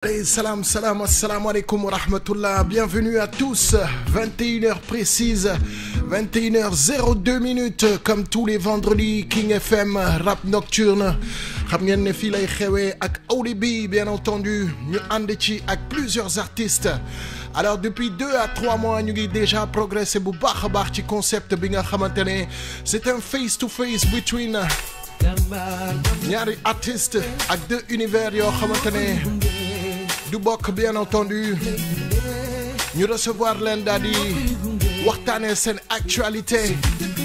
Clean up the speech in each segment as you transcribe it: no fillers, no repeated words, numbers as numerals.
Allez, assalamu alaikum wa rahmatullah, bienvenue à tous, 21h précise, 21h02 minutes, comme tous les vendredis, King FM, rap nocturne, xam ngeen ne fii lay xewee ak Audibi, bien entendu, ñu ànd ci ak plusieurs artistes. Alors depuis 2 à 3 mois, ñu ngi déjà progressé bu baax a baax ci concept bi nga xamante ne c'est un face to face between ñaari artistes ak 2 univers yoo xamante ne du bokk, bien entendu ñu recevoir leen daal di waxtaanee seen actualité,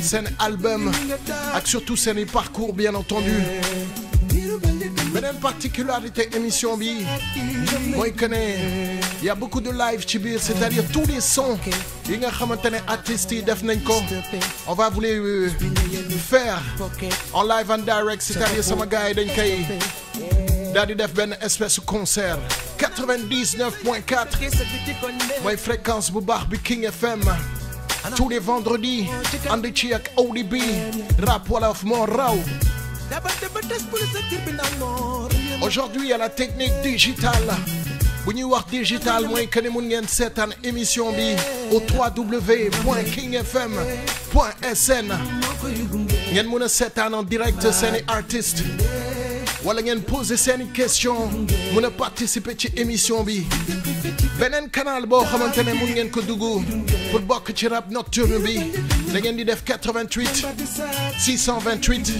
seen album ak surtout seen parcours, bien entendu. Beneen particularité émission bi mooy que ne y a beaucoup de live ci biir, c'est-à-dire tous les sons yi nga xamante ne artistes yi def nañ ko, on va vous les faire en live and direct, c'est-à-dire sama gars yi dañ koy daal di def benn espèce de concert. 99.4 mooy fréquence bu baax bi King FM tous les vendredis ànd ci ak Audibi, rap wolof moo raw. Aujourd'hui à la technique digitale, bu ñuy wax digital mooy que ne mun ngeen seetaan émission bi au www.kingfm.sn, ngeen mun a seetaan en direct seeni artistes wala ngeen poser seeni question mun a participer ci émission bi. Beneen canal boo xamante ne mun ngeen ko dugg pour bokk ci rap nocturne bi, da ngeen di def 88 628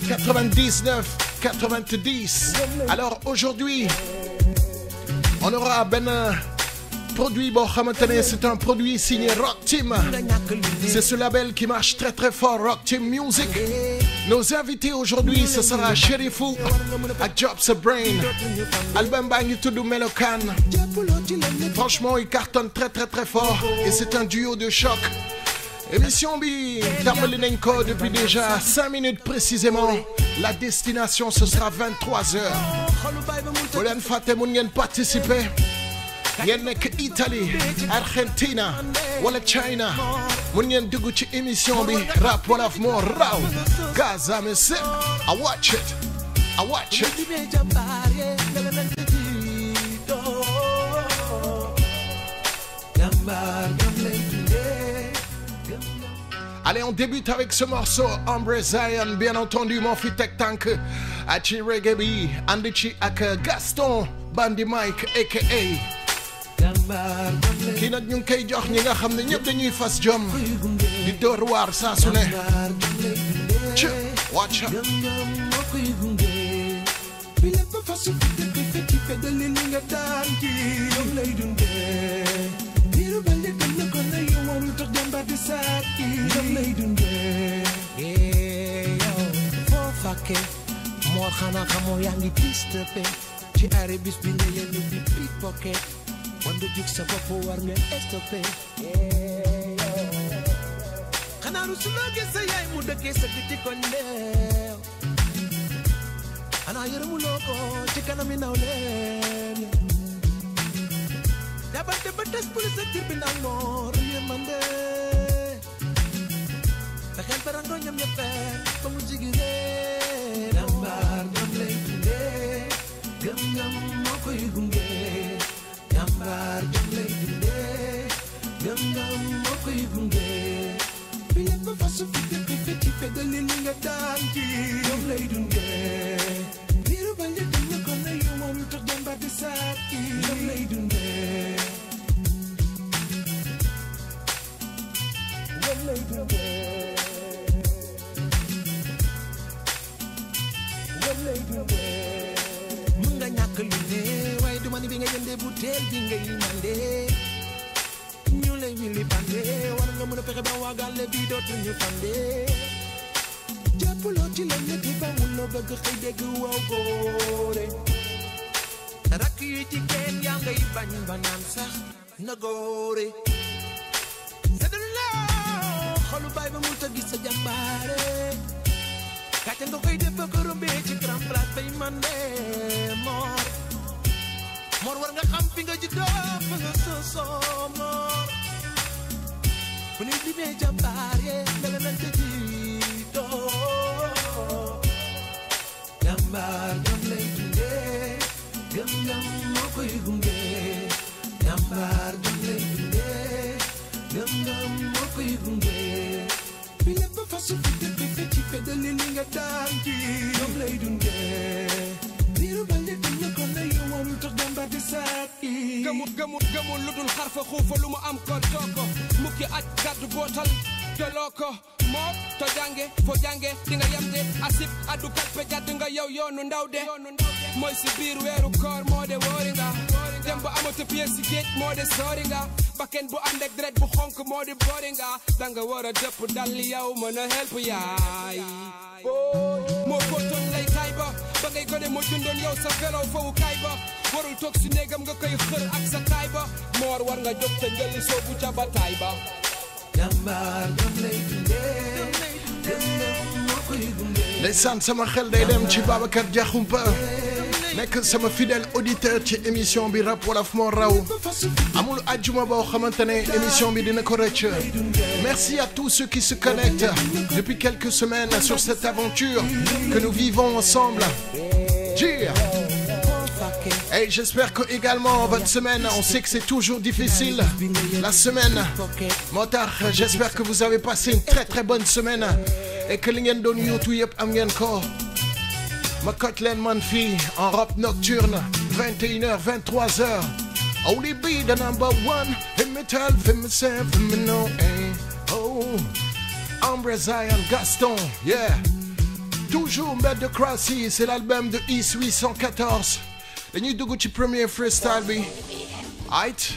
99 90. Alors aujourd'hui on aura benn produit boo xamante ne c'est un produit signé Rock Team, c'est ce label qui marche très très fort, Rock Team Music. Nos invités aujourd'hui ce sera Cherifou ak Jobs Brain, album baa ngi tudd Melokaan. Franchement il cartonne très très très fort et c'est un duo de choc. Émission bi tàmbali nañ ko depuis déjà 5 minutes précisément. La destination ce sera 23h. bu leen fàtte mun ngeen participer, ngeen nekk Italie, Argentina wala China, mun ngeen dugg ci émission bi rap wolof moo raw. Gaza me se I watch it. Allez, on débute avec ce morceau Ombre Zion, bien entendu mon fi tek tank aci reggae bi ànd ci ak Gaston Bandi Mike aka kii nag ñu ngi koy jox ñi nga xam ne ñëpp dañuy fas jom di door waar saa su ne. ci watch out. Moo xanaa xamoo yaa ngi disturbe ci arrêt bis bi nga yenn di pickpocket, wanda jug sa bopp war nga stoppé. Xanaa lu su la gis sa yaay mu dëkkee sa biti ko ndeew, xanaa yërëmuloo ko ci kanami naw leen. Dabante ba des police ak tribunal noor yemande, fexeel barango ñam ña fekk ba mu jigi ree. Jàmbaar ñam lay dundee, gëm-gëm moo koy gunge. Jàmbaar ñam lay dundee, gëm-gëm moo koy gunge. Bi lépp fasu fi ci feddali li nga daan ci ñam lay dundee. Biiru ba njëkk ñu ko na yu moom tax jàmbaar di saat ci ñam lay dundee. Ñam lay dundee. Mun nga ñàkk lu ne waaye du ma ni bi nga jëndee butéel bi ngay mande, ñu lay wili bande, war nga mën a fexe ba waagale bi dootuñu fande. Jàppuloo ci la ñetti ba mun loo bëgg xëy dégg waaw góore, rakk yu jigéen yaa ngay bañ ba naan sax na góore. Seddal loo xolu baay ba mu ta gis sa jàmbaare, kàcce nga koy def ba ko rombee ci grand place fay mande. Mor war nga xam fi nga juddoo fa nga sosoo Mor, fu nit di bee jàmbaar yee nga la nante jiitoo. Jàmbaar ñoom lay dundee, gëm-gëm moo koy gunge jàmbaar jom lay dundee gëm-gëm moo koy gunge bi lépp fasu fi dëkk ci feddali li nga daan ji jom lay dundee biiru bandi dina ko na yowam tax jàmbaar di saat yi gëmul lu dul xarfa xuufa lu mu am ko tooko mukki aj gàddu bootal joloo ko moo to jànge fo jànge di nga yem de asib addu kalpe jàdd nga yow yoonu ndaw de mooy si biir weeru koor moo de woori nga dem ba amatu pied si géej moo de soori nga bakken bu ànd ak deret bu xonk moo di boori nga danga war a dëpp dal yow mën a help yaay moo footoon lay kaay ba ngay gone moo dundoon yow sa vélo fawu kaay ba warul toog si néegam nga koy xër ak sa kaay ba moor war nga jóg te njëli soobu ca bataay ba jàmbaar jom lay dundee moo koy dundee ndeysaan sama xel day dem ci Babacar Diakhoumpa nekk sama fidèle auditeur ci émission bi Rap Wolof moo raw amul ajjuma boo xamante ne émission bi dina ko rëcc merci à tous ceux qui se connectent depuis quelques semaines sur cette aventure que nous vivons ensemble et j'espère que également votre semaine, on sait que c'est toujours difficile la semaine moo tax j'espère que vous avez passé une très bonne semaine et que li ngeen doon yóotu yëpp am ngeen ko ma cote leen man fii en rap nocturne 21h 23h only be the number one in metal for myself for me no oh Ambre Zion Gaston yeah toujours Mbed de Crossy c'est l'album de Is 814 dañuy dugg ci premier freestyle bi right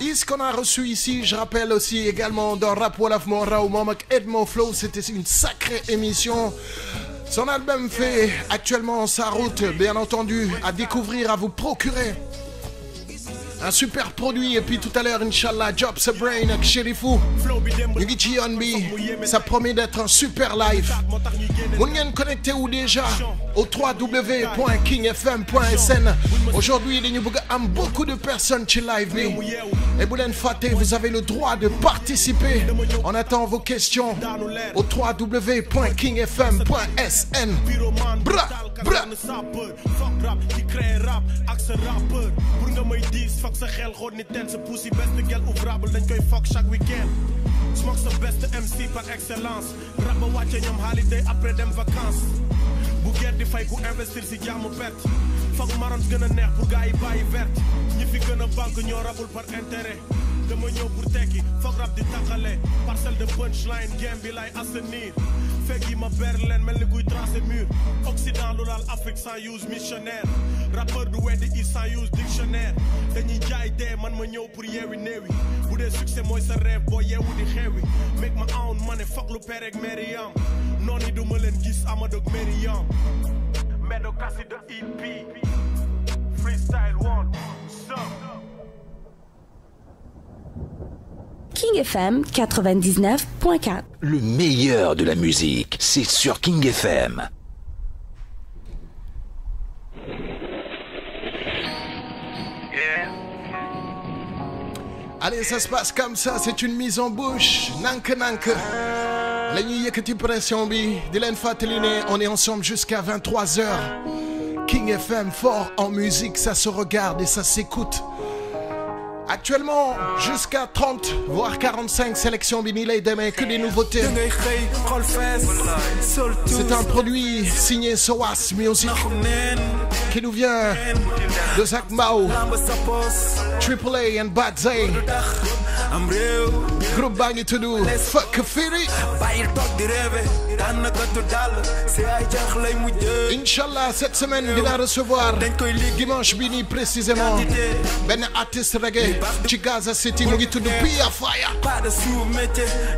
Is qu'on a reçu ici je rappelle aussi également dans Rap Wolof moo raw moom ak Edmo Flow c'était une sacrée émission son album fait actuellement sa route bien entendu à découvrir à vous procurer un super produit et puis tout à l'heure Inch'Allah Job sa Brain ak Chérifou ñu ngi ci yoon bi ça promet d'être un super live mun ngeen connecté wu déjà au www.kingfm.sn aujourd'hui dañu bëgg am beaucoup de personnes ci live bi et bu leen fàtte vous avez le droit de participer on attend vos questions au www.kingfm.sn bra Fuck sa xel xool ni ten sa pussy beste gel ouvrable dañ koy fuck chaque week-end smoke sa beste MC par excellence rap ba wàcce ñoom holiday après dem vacances bu guerre di fay ku investir si jaamu perte fuck marons gën a neex pour gars yi bàyyi verte ñi fi gën a banque ñoo rabul par intérêt dama ñëw pour tekki fuck rap di taxale parcelle de punchline game bi lay assainir fekk yi ma ber leen mel ni kuy tracé mur Occident lu laal Afrique sans use missionnaire rappeur du weddi i sans use dictionnaire dañuy jaay dee man ma ñëw pour yeewi néewi bu dee succès mooy sa rêve boo yeewu di xeewi make my own money fuck lu père ak Mariam noonu yi du ma leen gis Amadou ak Mariam Medo Kassi de EP freestyle one so King FM 99.4. Le meilleur de la musique, c'est sur King FM. Allez, ça se passe comme ça, c'est une mise en bouche. Nank la ñuy yëkkati pression bi di leen fàttali ne on est ensemble jusqu'à 23h. King FM fort en musique, ça se regarde et ça s'écoute. Actuellement, jusqu'à 30, voire 45 sélections bi nii lay demee que des nouveautés. C'est un produit signé Soas Music qui nous vient de Zach Mao, Triple A and Bad Zay. Groupe baa ngi tudd Fuck Firi. Inch'Allah cette semaine dina recevoir dimanche bi nii précisément benn artiste reggae ci Gaza City mu ngi tudd Pia Fire.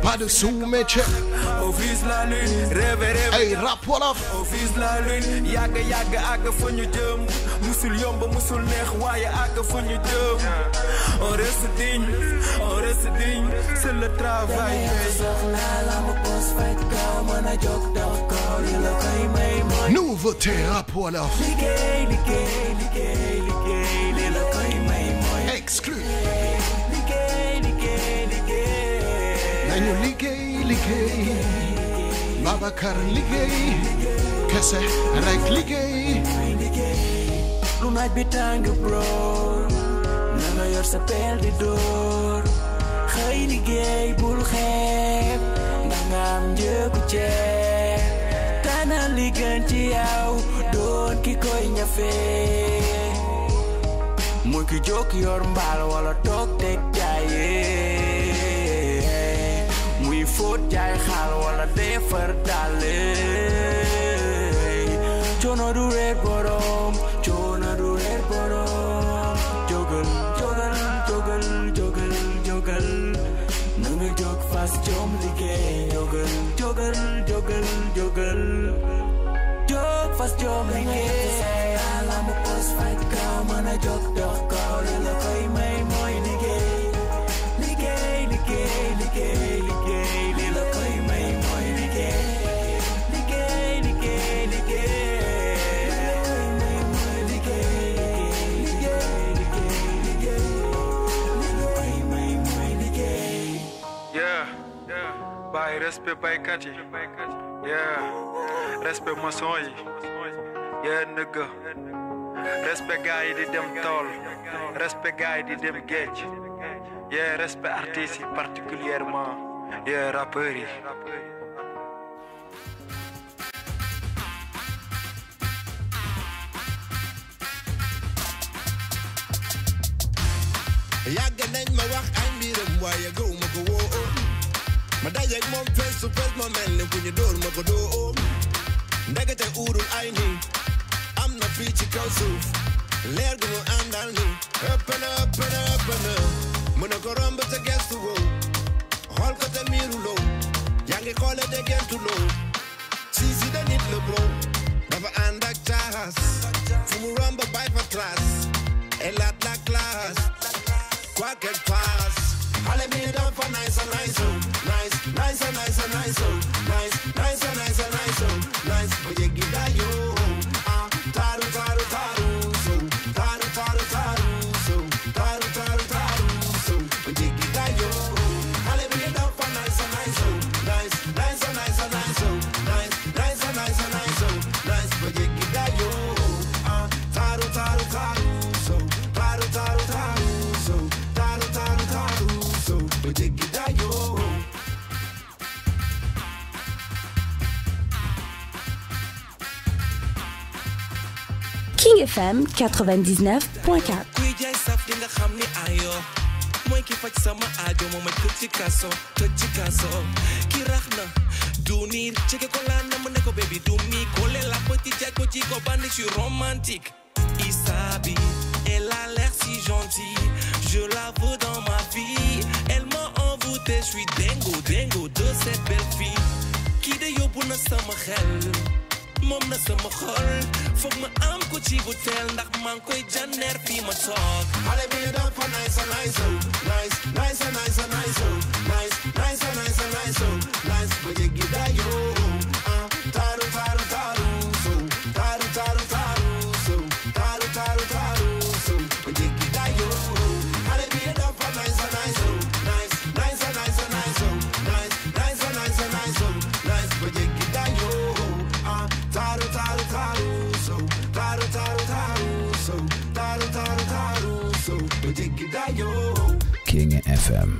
Pas de sous-métier. Hey Rap Wolof. musul yomb musul neex waaye àgg fu ñu jëm on reste digne c'est le travail Nouveauté Rap Wolof. Exclu. nañu liggéey Babacar liggéey kese rek liggéey lu naaj bi tàng bro na nga yor sa peel di door xëy liggéey bul xeeb ndax nga am njëgu ceeb tànnal li gën ci yow doon ki koy ñafee muy ki jóg yor mbaal wala toog teg jaayee muy fóot jaay xaal wala defar dàlle coono du reer borom coono du reer borom jógal jógal jógal jógal jógal na nga jóg fas jom liggéey jógal jógal jógal jógal jóg fas jom liggéey ala mu pos fay kaw mën a jóg dox kaw li la koy may mooy liggéey liggéey liggéey liggéey liggéey li la koy may mooy liggéey liggéey liggéey liggéey Bay respect baykat yi yeah respect maçon yi yeah nigga respect gars yi di dem tool respect gars yi di dem géej yeah respect artistes yi particulièrement yeah rappeurs yi yàgg nañ ma wax ay mbiram waaye gaw ma ko woo ma dajeeg moom face to face ma mel ni ku ñu dóor ma ko doo ndekete uurul ay nii am na fii ci kaw suuf leer gu mu àndal ni ëpp na ëpp na ëpp na mën na ko romb te gestu woo xool ko te miiru loo yaa ngi xoole te gentu loo si da nit la bro dafa ànd ak taas fu mu romb bay fa trace et la classe quoi qu'elle passe Alle me down for nice and nice oh nice nice and nice and nice oh nice nice and nice and nice oh nice but you give that yo taru taru taru so taru taru taru so taru taru taru so but you give that yo Alle me down for nice and nice oh nice nice and nice and nice oh nice nice and nice and nice oh nice but you give that yo taru taru taru so taru taru taru so taru taru taru but you get that yo King FM 99.4 kuy jaay saf di nga xam ni ayo mooy ki faj sama aajo moom may tëj ci kaso ki rax na du niir ceke ko laan na mu ne ko baby du mi ko le la petit jaay ko ci ko bandi je suis romantique Isabi elle a l'air si gentille je la veux dans ma vie elle m'a envoûté je suis dingo de cette belle fille qui de yóbbu na sama xel moom na sama xol foog ma am ko ci butel ndax maa ngi koy janneer fii ma toog Alle be down for nice and nice oh nice nice and nice and nice oh nice nice and nice and nice oh nice but you give that yo taru taru taru so taru taru taru so taru taru taru so but you give that yo Alle be down for nice and nice oh nice nice and nice and nice oh nice nice and nice and nice oh nice but you give that yo taru taru taru so taru taru taru so taru taru taru so but you give that yo King FM.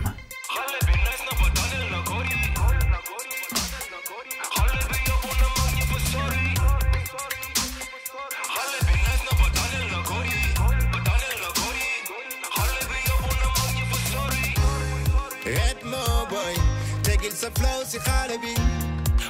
boy tegil sa flow si xale bi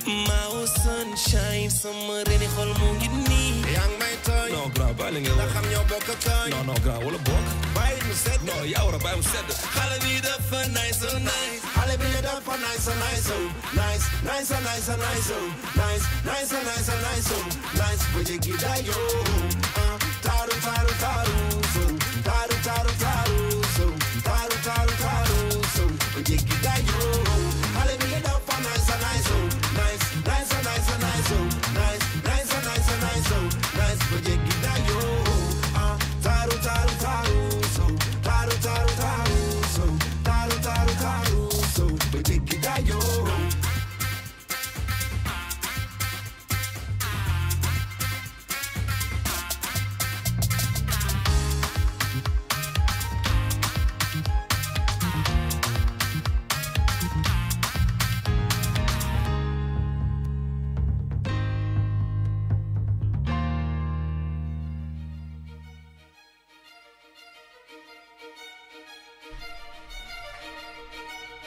Mao sunshine sama reni xol mu ngi nii yang may tooñ non grand bàyyi la ngeen nga xam ñoo bokk tooñ non grand wala bokk bàyyi mu sedd non yaa war a bàyyi mu sedd xale bi dafa nice so nice xale bi dafa nice so nice so nice nice so nice so nice so nice nice so nice so nice so nice bu jéggi dayo taru taru taru so taru taru taru so taru taru taru so bu jéggi dayo xale bi dafa nice so nice so nice nice so nice so nice so nice nice so nice so nice so nice bu jéggi dayo taru taru taru so taru taru taru so taru taru taru so bu jéggi dayo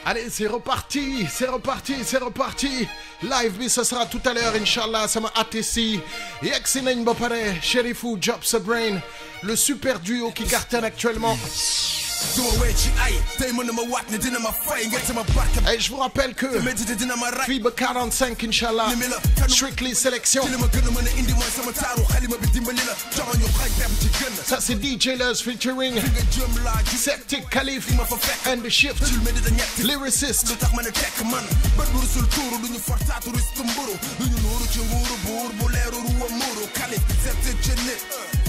Allez, c'est reparti. Live bi ce sera tout à l'heure, Inch'Allah, sama ATC. Yegsi nañ ba pare, Cherifou, Jobs Brain, le super duo qui cartonne actuellement. Et je vous rappelle que FIBA 45, Inch'Allah, Strictly Sélection. Ça c'est DJ Luz featuring Septic Khalif and The Shift Lyricist.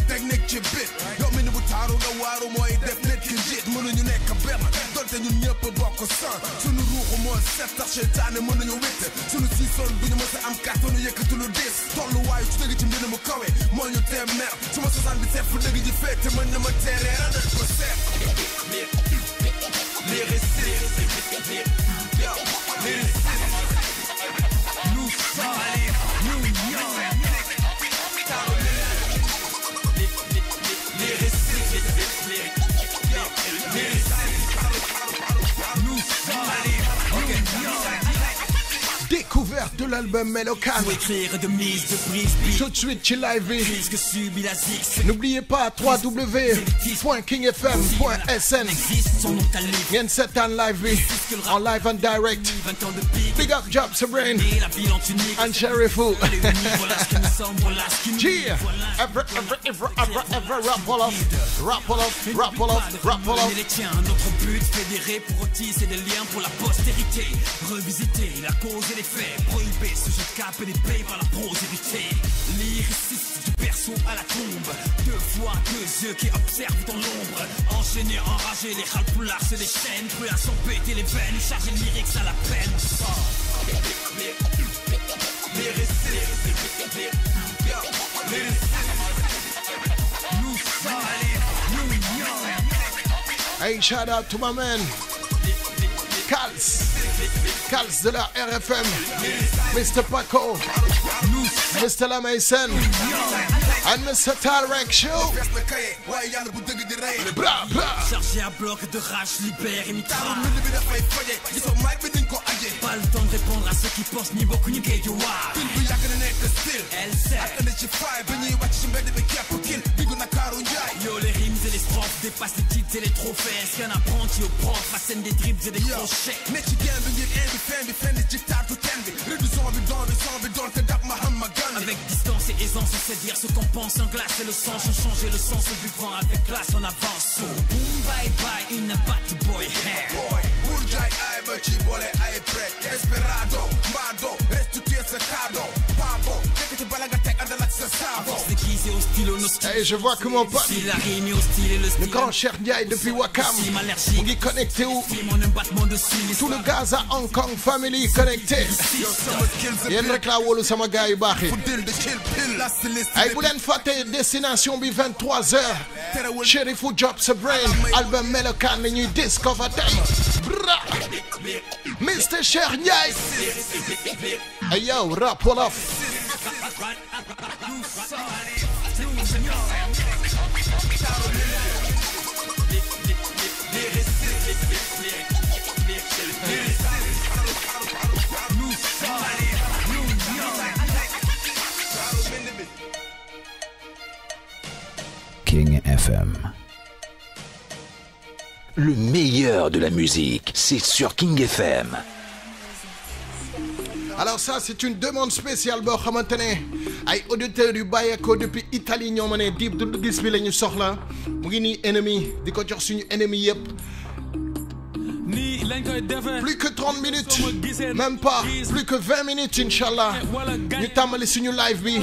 Technique ci bit yow mi ni bu taaru nga waaru mooy def nit ki njiit mënuñu nekk benn donte ñun ñëpp bokk sang suñu ruuxu moo set tax seytaane mënuñu witt suñu siisoon duñu mës a am kàttanu yëkkatu lu diis tolluwaayu ci dëgg ci mbir mu kawe moo ñu tee mer suma 77 fu dëgg ji féete mën na ma teeree rek ko seet les récits nous Découverte de l'album Melocan. Tout de suite chez Live. N'oubliez pas www.kingfm.sn. Yen Setan Live en live and direct. Big up Jobs Brain and Cherifou. Cheer. Ever rap all off. Notre but fédéré pour retisser des liens pour la postérité. Revisiter la cause et les faits. Prohiber ce jeu de cap et d'épée par la prosévité. Lyriciste du perso à la tombe. 2 fois 2 yeux qui observent dans l'ombre. Enchaîner, enrager les ralpoulards, c'est des chaînes. Prêt à s'en péter les veines. Charger le lyrics à la peine. Hey, shout out to my man Kals de la RFM, Mr. Paco, Mr. La Mason, and Mr. Tarek Show. Blah, blah. Chargé à bloc de rage, libère et mitra. Pas le temps de répondre à ceux qui pensent ni beaucoup ni gay. Elle sait. Yo, les rimes et les strophes dépassent les titres et les trophées. Est-ce qu'un apprenti au prof assène des dribbles et des crochets? Avec distance et aisance, on sait dire ce qu'on pense. En glace et le sang, ont changé le sens du vent. Avec classe, on avance. So, boom, bye bye, in a batty boy hair. Hey, je vois que mon pote, le grand cher Ndiaye depuis Wakam, il est connecté où? Tout le gaz à Hong Kong Family connecté. Yen rek la wolu sama gars yu baax yi. Ay bu leen fàtte destination bi 23h. Cherifou Jobs Brain, album Melocan la ñuy discover tey. Mr. Cher Ndiaye. Hey yo, rap wolof. King FM. Le meilleur de la musique, c'est sur King FM. Alors ça, c'est une demande spéciale boo xamante ne ay auditeurs yu bàyyeekoo depuis Italie ñoo ma ne Dip Doundou Guiss bi la ñu soxla mu ngi nii ennemi di ko jox suñu ennemi yëpp. Plus que 30 minutes, même pas, plus que 20 minutes, Inch'Allah. Ñu tàmbali suñu live bi.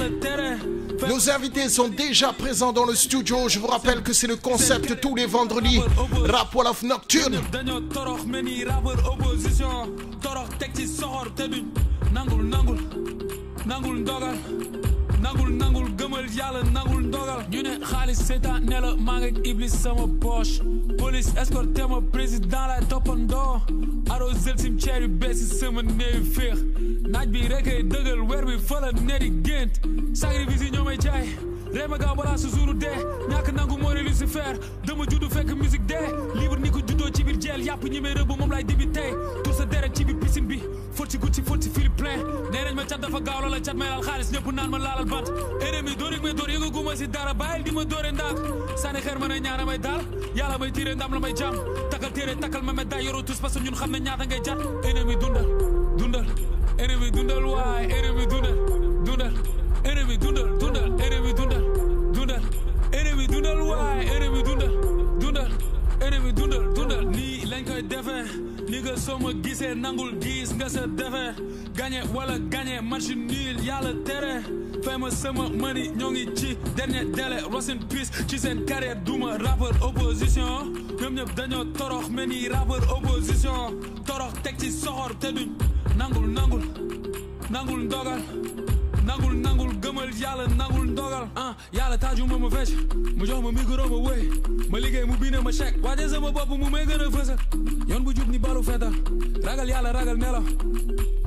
Nos invités sont déjà présents dans le studio. Je vous rappelle que c'est le concept tous les vendredis. Rap Wolof Nocturne. nangul gëmal yàlla nangul ndogal ñu ne xaalis seetaan ne la maa ngi iblis sama poche police escorté ma président lay toppandoo arrosel cimetière yu bees yi sama néew féex naaj bi rek ay dëggal weer bi fa la ne di gént sacrifice yi ñoo may jaay réema gaaw balaa su suuru dee ñàkk nangu moo ne Lucifer dama juddu fekk musique dee libre ni ko juddoo ci biir jeex yel yàpp ñi may rëbb moom lay dibi tey tur sa deret ci bi piscine bi fóot ci Gucci fóot ci Philippe Plein nee nañ ma cat dafa gaaw la cat may laal xaalis ñëpp naan ma laalal bant ennemi dóor may dóor yëngu guma si dara bàyyil di ma dóore ndaak sànni xeer mën a ñaana may daal yàlla may tiire ndam la may jàmm takkal téere takkal ma médaille yoroo tous parce que ñun xam ne ñaata ngay jat ennemi dundal dundal ennemi dundal waay ennemi dundal dundal ennemi dundal dundal ennemi dundal dundal ennemi dundal waay ennemi dundal dundal ennemi dundal dundal nii lañ koy defee ni nga soo ma gisee nangul gis nga sa defee gagné wala gagné match nul yàlla tere fay ma sama mani ñoo ngi ci dernier délai rest in peace ci seen carrière duma rappeur opposition ñoom ñëpp dañoo torox mel ni rappeur opposition torox teg ci soxor te duñ nangul ndogal nangul gëmal yàlla nangul ndogal yàlla taaju ma fecc mu jox ma micro ma wéy ma liggéey mu biine ma chèque waaje sama bopp mu may gën a fësal yoon bu jub ni balu feta ragal yàlla ragal nelaw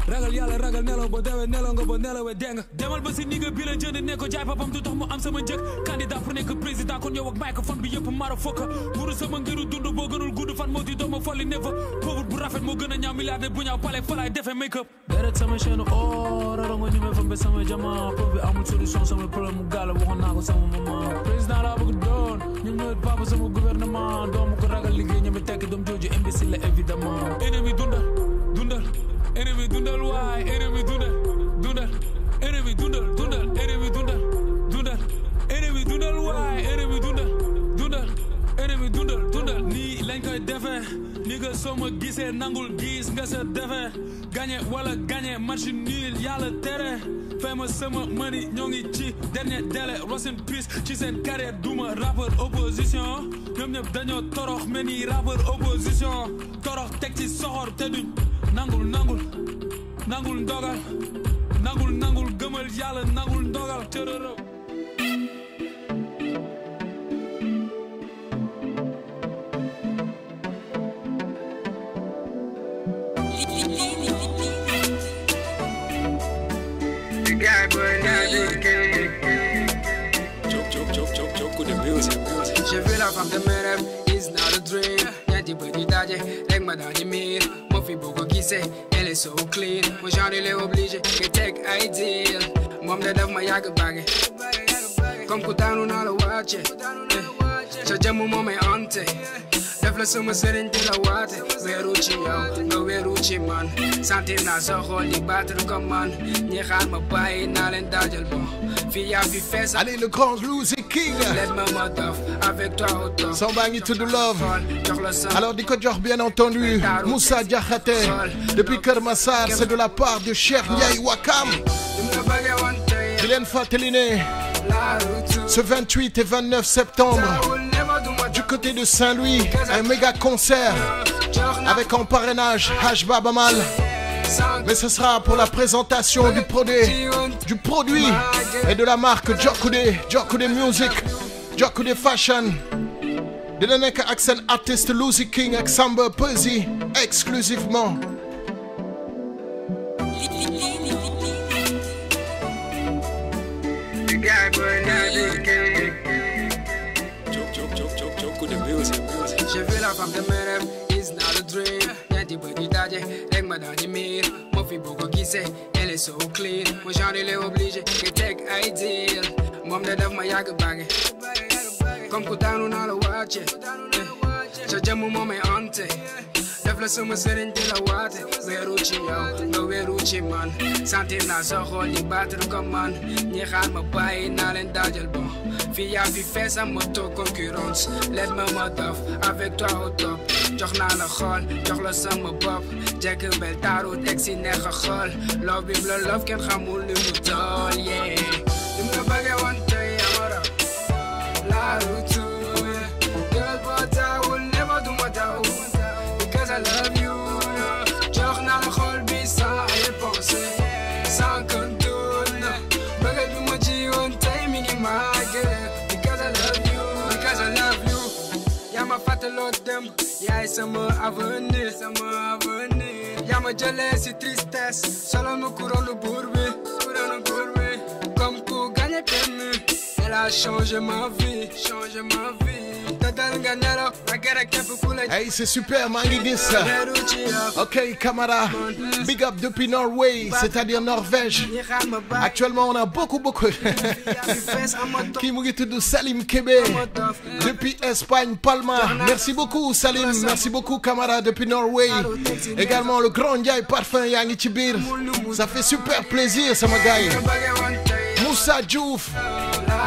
ragal yàlla ragal nelaw ba deewee nelaw nga ba nelawee dee nga demal ba si ni nga bi la jënd ne ko jaay papam du tax mu am sama njëg candidat pour nekk président kon yow ak microphone bi yëpp mara fokka muru sama ngiru dund boo gënul gudd fan moo di dooma folli ne fa pauvre bu rafet moo gën a ñaaw milliardaire bu ñaaw pale falaay defee make up deret sama chaîne or rarongo ñu me fa mbe sama jama pauvre bi amul solution sama problème mu gàlla waxoon naa ko sama maman président laa bëgg doon ñun ñooy papa sama gouvernement doomu ko ragal liggéey ñeme tekk doom jooju imbécile la évidemment ennemi dundal ennemi dundal waay ennemi dundal ennemi dundal ennemi dundal ennemi dundal waay ennemi dundal ennemi dundal nii lañ koy defee ni nga soo ma gisee nangul gis nga sa defee gagné wala gagné match nul yàlla tere fay ma sama mani ñoo ngi ci dernier délai rest in peace ci seen carrière duma rappeur opposition ñoom ñëpp dañoo torox mel ni rappeur opposition torox teg ci soxor te duñ nangul ndogal nangul gëmal yàlla nangul ndogal tërërëw J'ai vu la femme de mes rêves, it's not a dream. Ñetti bët yi daje, rek ma daal di miir. Moo fi boo ko gisee, elle est so clean. Mon genre il est obligé, nga teg ay deal. Moom de def ma yàgg bàgge. Comme ku daanu naa la wàcce. Sa jëmm moo may ante. Def la sama sëriñ di la waate. Weeru ci yow, nga weeru ci man. Sentir naa sa xol di battre comme man. Ñi xaar ma bàyyi naa leen daajal bon. Allez, le grand Lucy King. Sambangi to the love. Alors, Diko Dior, bien entendu. Moussa Diakhaté. Depuis Kermassar, c'est de la part de Cheikh Ndiaye Wakam. Glen Fateline. Ce 28 et 29 septembre, du côté de Saint-Louis, un méga concert avec en parrainage H Babamal. Mais ce sera pour la présentation du produit et de la marque Djokude Music, Djokude Fashion. De l'année accent artiste Lucy King avec Samba Peuzzi exclusivement. J'ai vu la femme de mes rêves, it's not a dream. Ñetti bët yi daje, rek ma daal di miir. Moo fi boo ko gisee, elle est so clean. Mon genre il est obligé, nga teg ay deal. Moom de def ma yàgg bàgge. Comme ku daanu naa la wàcce. Sa jëmm moo may ante. Def la sama sëriñ di la waate. Weeru ci yow, nga weeru ci man. Sentir naa sa xol di battre comme man. Ñi xaar ma bàyyi naa leen daajal bon. Fii yaa fi fees am moto concurrence. Let ma dof, avec toi au top. Jox naa la xol, jox la sama bopp. Jekk bel taaru teg si neex a xool. Love bi la love kenn xamul ni mu toll, yeah. Dim la bëggee woon tey amara. La route, girl but I will never do my doubt. Because I love you, jox naa la xol bi sans y penser. Sans contour, bëggee bi ma ci woon tey mi ngi màggee. Because I love you, yaa ma fàttaloo dem. Yaay sama avenir, yaa ma jëlee si tristesse. Solo ma couronne buur bi, comme ku gagné permis. Elle a changé ma vie, Te dal Hey, c'est super, Mangigis. Ok, Camara, big up depuis Norway, c'est-à-dire Norvège. Actuellement, on a beaucoup. Qui m'a dit Salim Kébé, depuis Espagne, Palma. Merci beaucoup, Salim. Merci beaucoup, Camara, depuis Norway. Également, le Grand Ndiaye Parfum Yangi Tibir. Ça fait super plaisir, ça m'a gagné. Moussa Diouf,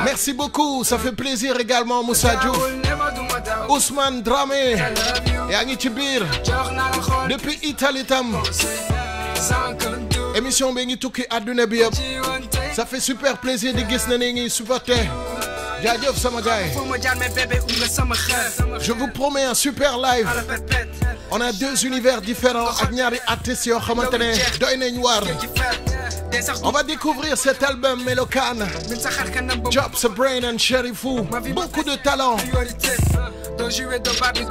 merci beaucoup, ça fait plaisir également, Moussa Diouf. Ousmane Dramé, Yangi Tibir, depuis Italie Tam. Émission Bengi Touki Aduna Biab. Ça fait super plaisir de gis Nengi supporter. Djadjof Samagay. Je vous promets un super live. On a deux univers différents. On va découvrir cet album Melokan. Jobs, Brain and Sherifou. Beaucoup de talent.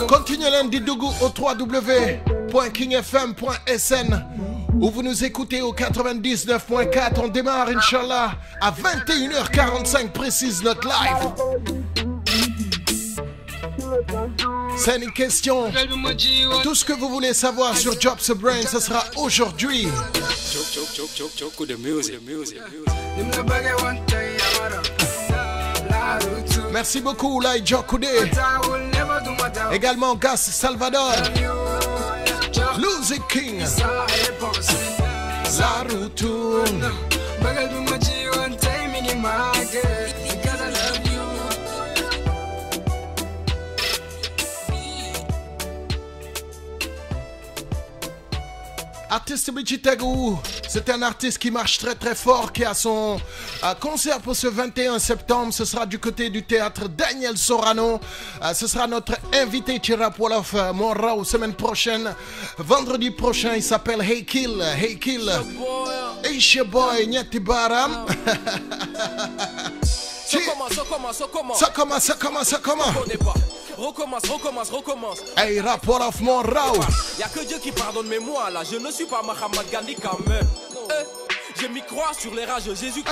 Continuez lundi Dougou au www.kingfm.sn où vous nous écoutez au 99.4. On démarre, Inch'Allah, à 21h45 précise notre live. C'est une question. Tout ce que vous voulez savoir sur Jobs Brain, ce sera aujourd'hui. Merci beaucoup, Lai Jokoudé. Également, Gas Salvador. Losing King. La retourne. Artiste Bichitagou, c'est un artiste qui marche très fort, qui a son concert pour ce 21 septembre. Ce sera du côté du théâtre Daniel Sorano. Ce sera notre invité Chirap Wolof Monrao semaine prochaine. Vendredi prochain, il s'appelle Hey Kill. Hey Kill. Aisha Boy, Nyati Baram. Ça commence. Recommence. Hey, Rap Wolof Monrao. Y'a que Dieu qui pardonne, mais moi là, je ne suis pas Mahatma Gandhi quand même. Je m'y crois sur les rages Jésus.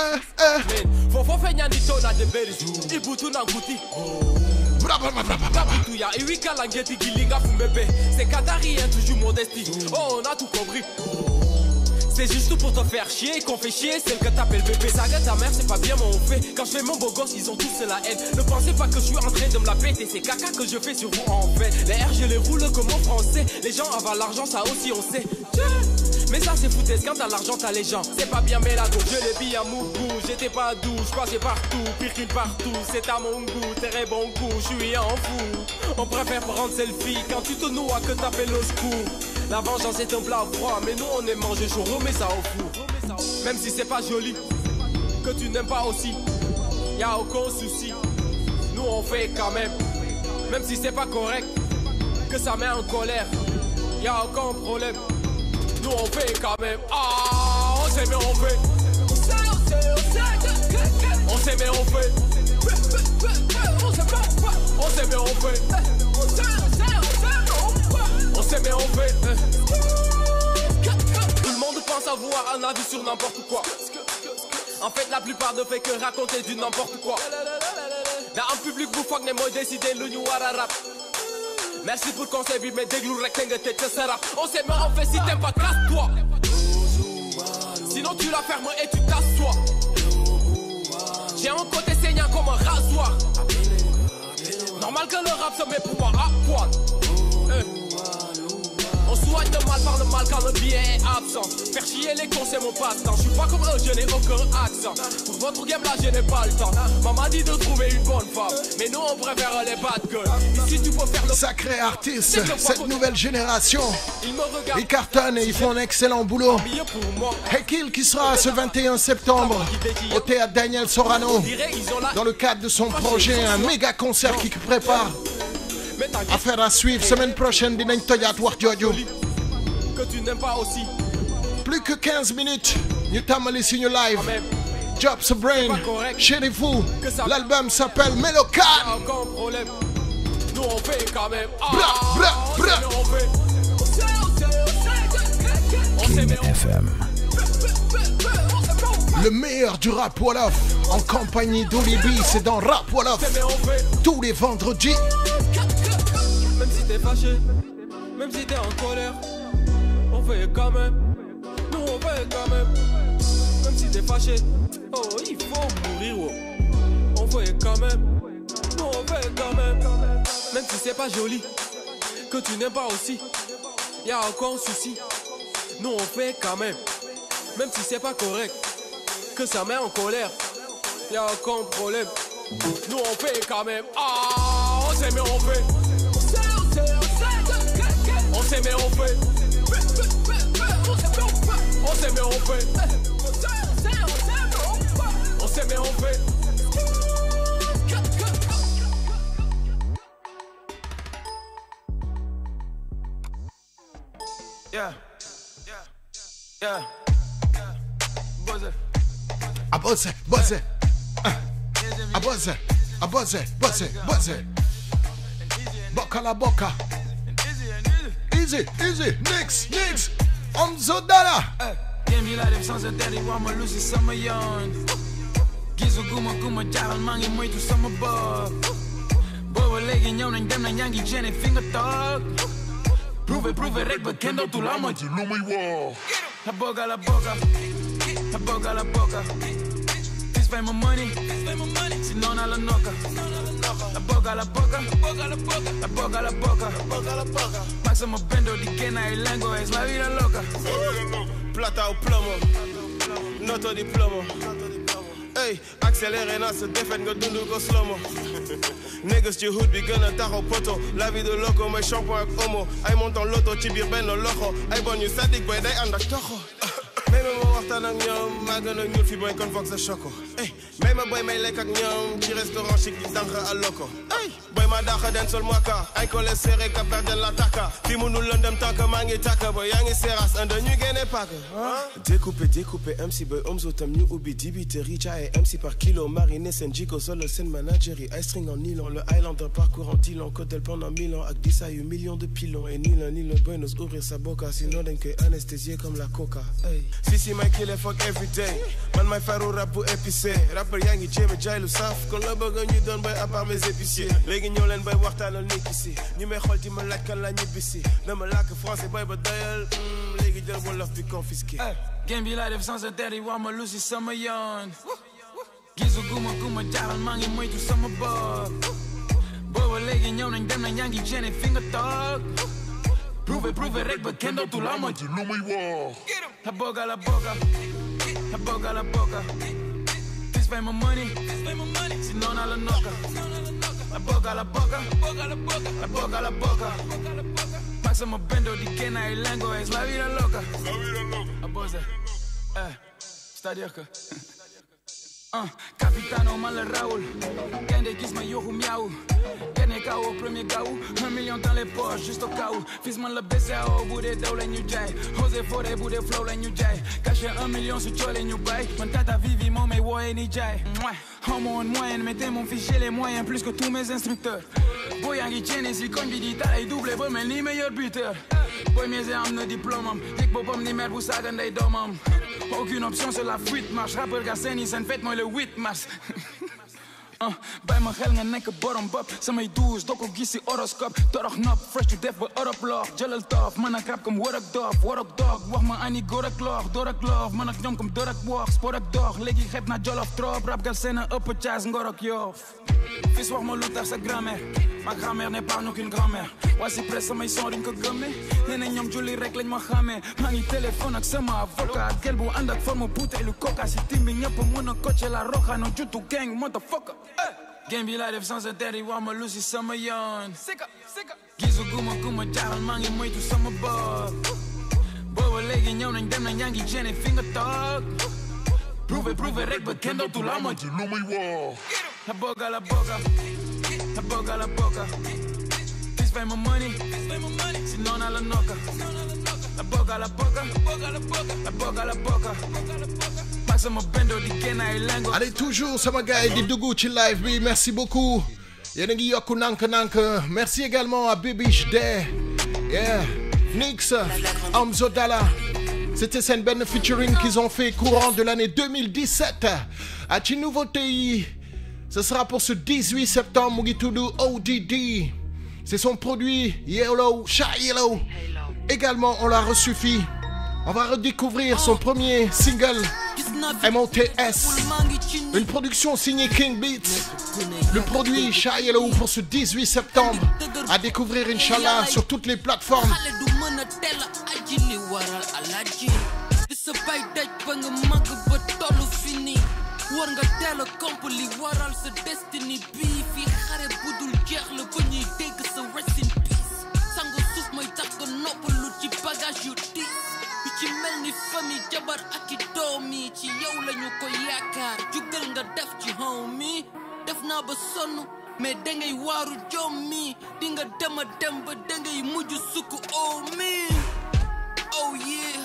Faut faire Nyandi Tona de Beris. Ibutu Nangouti. Tabutuya, Iwika Langeti Gilinga Fumbepe. C'est Katari, hein, toujours modestie. Oh, on a tout compris. C'est juste pour te faire chier, qu'on fait chier, celle que t'appelles bébé. Ça gâte ta mère, c'est pas bien mon fait. Quand je fais mon beau gosse, ils ont tous la haine. Ne pensez pas que je suis en train de me la péter. C'est caca que je fais sur vous en fait. Les R, je les roule comme en français. Les gens avalent l'argent, ça aussi on sait. Mais ça c'est foutaise, quand t'as l'argent t'as les gens. C'est pas bien mais là donc je les billes à mon goût. J'étais pas doux, je passais partout, pire qu'une partout. C'est à mon goût, très bon coup, je suis en fou. On préfère prendre selfie quand tu te noies que t'appelles au secours. La vengeance est un plat froid, mais nous on est mangé chaud, remets ça au four. Même si c'est pas joli, que tu n'aimes pas aussi, y'a aucun souci. Nous on fait quand même, même si c'est pas correct, que ça met en colère, y'a aucun problème. Nous on fait quand même, ah on sait mais on fait. On sait mais on fait. On sait mais on fait. On sait mais on fait. Tout le monde pense avoir un avis sur n'importe quoi. En fait la plupart ne fait que raconter du n'importe quoi. Dans un public bouffon n'est moi décidé le new rap. Merci pour le conseil, mais déglou rectangle tête ça rap. On sait mais on fait, si t'aimes pas casse-toi. Sinon tu la fermes et tu t'assois. J'ai un côté saignant comme un rasoir. Normal que le rap se met pour moi à poil. On soigne le mal par le mal quand le billet est absent. Faire chier les cons c'est mon passe-temps. Je suis pas comme eux, je n'ai aucun accent. Pour votre game là je n'ai pas le temps. Maman dit de trouver une bonne femme, mais nous on préfère les bad girls. Ici tu peux faire le sacré artiste, cette nouvelle génération. Ils cartonnent et ils font un excellent boulot. Hey Kill qui sera ce 21 septembre au théâtre Daniel Sorano dans le cadre de son projet, un méga concert qui prépare. Affaire à suivre, semaine prochaine, dinañ tojaat wax jooju. Que tu n'aimes pas aussi. Plus que 15 minutes, ñu tàmbali suñu live. Jobs Brain, chez vous. L'album s'appelle Melokan. Aucun problème. Nous on fait quand même. King FM. Le meilleur du rap Wolof en compagnie d'Olibi, c'est dans Rap Wolof tous les vendredis. t'es fâché, même si t'es en colère, on fait quand même. Nous on fait quand même. Même si t'es fâché, oh il faut mourir, oh. On fait quand même. Nous on fait quand même. Même si c'est pas joli, que tu n'aimes pas aussi, y'a encore un souci. Nous on fait quand même. Même si c'est pas correct, que ça met en colère, y'a encore un problème. Nous on fait quand même. Ah, on sait mais on fait. On sait mais on fait. On sait mais on fait. On sait mais on fait. Yeah. Yeah. Buzzer. A buzzer, buzzer. A buzzer, a buzzer, buzzer, buzzer. Boca la boca. Easy, easy. Next, next. Omzodala. Game bi laa def sans intérêt wax ma lu si sama yoon. Gisuguma ku ma jaaxal maa ngi moytu sama bopp. Booba léegi ñëw nañ dem nañ yaa ngi gêné fi nga toog. Prouve rek ba kenn dootul amati lu muy woo. La boca, la boca. La boca, la boca. This pay my money. Si non a la noca. La boca, la boca. La boca, la boca. Máximo bendo di que na el lengo es la vida loca. Plata o plomo, noto di plomo. Hey, accéléré na se défaite nga dundu ko slomo. Niggas ci hood bi gëna taxaw poto. La vie de loco may shampoing ak homo. Ay monton loto ci biir benn loxo. Ay bon ñu sadik boy day ànd ak toxo. May ma waxtaan ak ñoom maa gën a ñuul fi boy kon foog sa choco. Hey, may ma boy may lekk ak ñoom ci restaurant chic di dànq à loco. Hey, boy ma dàq den sol moaka. Ay ko les serré ka perdre la taka. Fi mënul lëndëm tànk maa ngi tàkk boy yaa ngi seras ànd ñu génne paak. Découpé MC boy Omzo tam ñu ubbi dibiteri jaay MC par kilo mariné seen jiko solo seen managerie. Ice string en nylon le Highlander parcours en Dylan Codel pendant 1000 ans ak 10 yu millions de pilons et ni l'un ni le buenos ouvrir sa boca sinon dañ koy anesthésier comme la coca. Hey. Si may kill it fuck every day man may faru rap bu épicé rappeur yaa ngi jéem a jaay lu saf kon la bëgg ñu doon bay à part mes épiciers léegi ñëw leen bay waxtaanal nekk si ñu may xool di ma laaj kan la ñibbisi dama làkk français bay ba doyal léegi jël wolof bi confisqué. Game bi laa def sans intérêt wax ma lu si sama yoon. Gisuguma ku ma jaaxal maa ngi moytu sama bopp. Booba léegi ñëw nañ dem nañ yaa ngi gêné fi nga toog. Prouve rek ba kenn dootul amati lu muy woo. La boca, la boca. La boca, la boca. This pay my money. Si non a la noca. La boca, la boca. La boca, la boca. Máximo bendo di que na el lengo es la vida loca. A buzzer. C'est-à-dire que Capitano man la Raoul. Gaynde gis ma yoxu miaou. Dernier KO, premier gaou. 1 million dans les poches, juste au cas où. Fils man la BCAO, bu dee daw la ñu jaay. Osé forêt, bu dee flow la ñu jaay. Caché 1 million su coole ñu bay. Man tata Vivi moom may wooye ni jaay. Homo en moyenne, mettez mon fichier les moyens plus que tous mes instructeurs. Boy yaa ngi ceene si koñ bi di talay doublé ba mel ni meilleur buteur. Boy miese am na diplôme am. Yëg boppam ni mère bu saaga ndey doomam. Aucune option sur la fuite marche. Rappeur ga seeni seen fête mooy le 8 mars. Bij mijn gel nga nekk borom bob. Samay douche, doo ko gis si horoscope. Torox nop, fresh to death ba Europe love. Jëlal tof, man ak rap kom war ak doof. War ak dog, wax ma ani góor ak loox. Door ak loof, man ak ñoom kom door ak wax. Spoor ak dog, léegi xeeb na jolof trop. Rap gal seen a ëpp caas ngor ak yoof. Fils wax ma lu tax sa grand-mère. Ma grand-mère n'épargne aucune grand-mère. Waa si presse samay son duñ ko gëmme. Nee na ñoom julli rek lañ ma xamee. Maa ngi téléphone ak sama avocat. Gel bu ànd ak forme butéelu coca. Si tim bi ñëpp mën a coacher la roxa. No jutu gang, motherfucker. Game bi laa def sans intérêt wax ma lu si sama yoon. Gisuguma ku ma jaaxal maa ngi moytu sama bopp. Booba léegi ñëw nañ dem nañ yaa ngi gêné fi nga toog. Prouve rek ba kenn dootul amati lu muy woo. La boca, la boca. La boca, la boca. This pay my money. Si non a la noca. La boca, la boca. La boca, la boca. Allez, toujours sama gars yi di dugg ci live bi, merci beaucoup. Yéen a ngi yokku nank. Merci également à Bibiche Day, yeah, Nix, Omzo Dollar. C'était seen benn featuring qu'ils ont fait courant de l'année 2017. À ci nouveauté yi, ce sera pour ce 18 septembre mu ngi tudd ODD. C'est son produit Yellow, Shy Yellow. Également, on l'a ressuffit. On va redécouvrir son premier single, MOTS. Une production signée King Beats. Le produit Shy Yellow pour ce 18 septembre. À découvrir, Inch'Allah, sur toutes les plateformes. war nga teel a compli waral sa destiny bii fii xare budul jeex la ba ñuy dégg sa rest in peace sangu suuf mooy tax nga noppalu ci bagage yu diis yu ci mel ni famille jabar ak i doom yi ci yow lañu ko yaakaar jugal nga def ci homie def naa ba sonn mais dangay waaru jom mi di nga dem a dem ba dangay mujj sukk oh mi oh yeah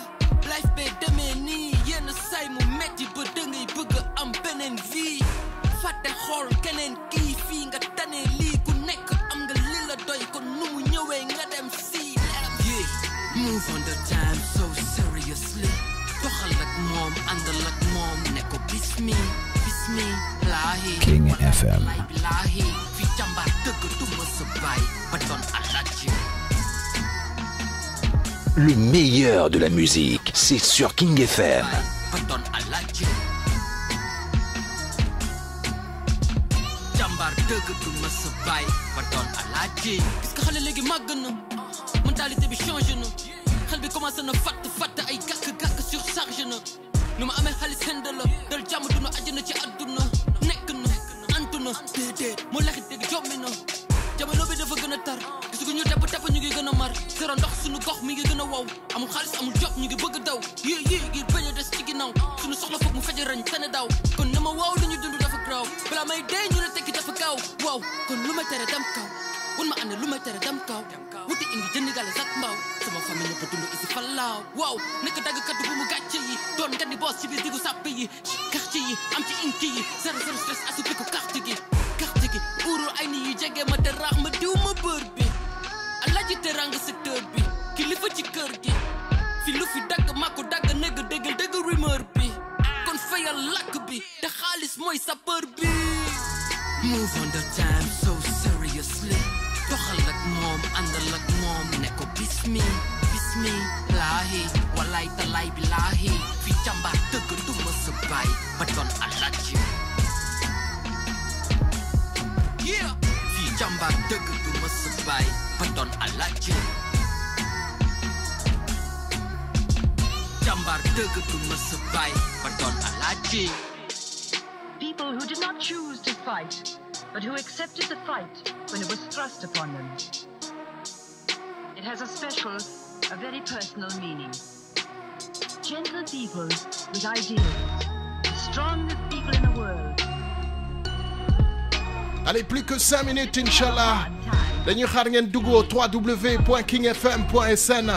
life bee demee nii yenn say mu metti ba dangay bëgg am beneen vie fàtte xool keneen kii fii nga tane lii ku nekk am nga li la doy kon nu mu ñëwee nga dem si yeah move on the time so seriously doxal ak moom àndal ak moom ne ko bismillahi King FM billahi fi jàmbaar dëgg du ma sa baay ba doon alaji. Le meilleur de la musique, c'est sur King FM. Jambar dëgg du ma sa baay ba doon alaaji. Parce que xale léegi màgg na mentalité bi changé na xel bi commencé na fatt ay gàkk surchargé na nu ma amee xaalis xend la dal jàmm duna àjjana ci àdduna nekk na antu na déedéet moo lexit dégg jommi na jamono bi dafa gën a tar gis nga ñu tepp ñu ngi gën a mar zéro ndox suñu gox mi ngi gën a wow amul xaalis amul job ñu ngi bëgg a daw yii ngir bañ a des ci ginnaaw suñu soxla foog mu feje rañ tane daw kon na ma waaw li ñu dund dafa graw balaa may dee ñu ne tekki dafa gaaw waaw kon lu may tere dem kaw wun ma ànd lu may tere dem kaw wuti indi jëndi gale sak mbaaw sama famille ñëpp dund isi falaaw waaw nekk dagg kaddu bu mu gàcce yi doon nga di boss ci biir diggu sàppe yi quartier yi am ci inki yi zéro stress assuppé ko carte gi uurul ay ni yi jege ma te raax ma diw ma bër bi alaaji teranga secteur bi kilifa ci kër gi fi lu fi dagg maa ko dagg negg dëgg rumeur bi kon fayal lakk bi te xaalis mooy sapeur bi move on the time so seriously doxal ak moom àndal ak moom ne ko bismillahi walaay talaay billahi fi jàmbaar dëgg du ma sa baay ba doon alaaji yeah fi jàmbaar dëgg du ma sa baay ba doon alaaji jàmbaar dëgg du ma sa baay ba doon alaaji. People who did not choose to fight, but who accepted the fight when it was thrust upon them. It has a special, a very personal meaning. Gentle people with ideals, the strongest people in the world. Allez, plus que 5 minutes, Inch'Allah. Dañuy xaar ngeen dugg au www.kingfm.sn.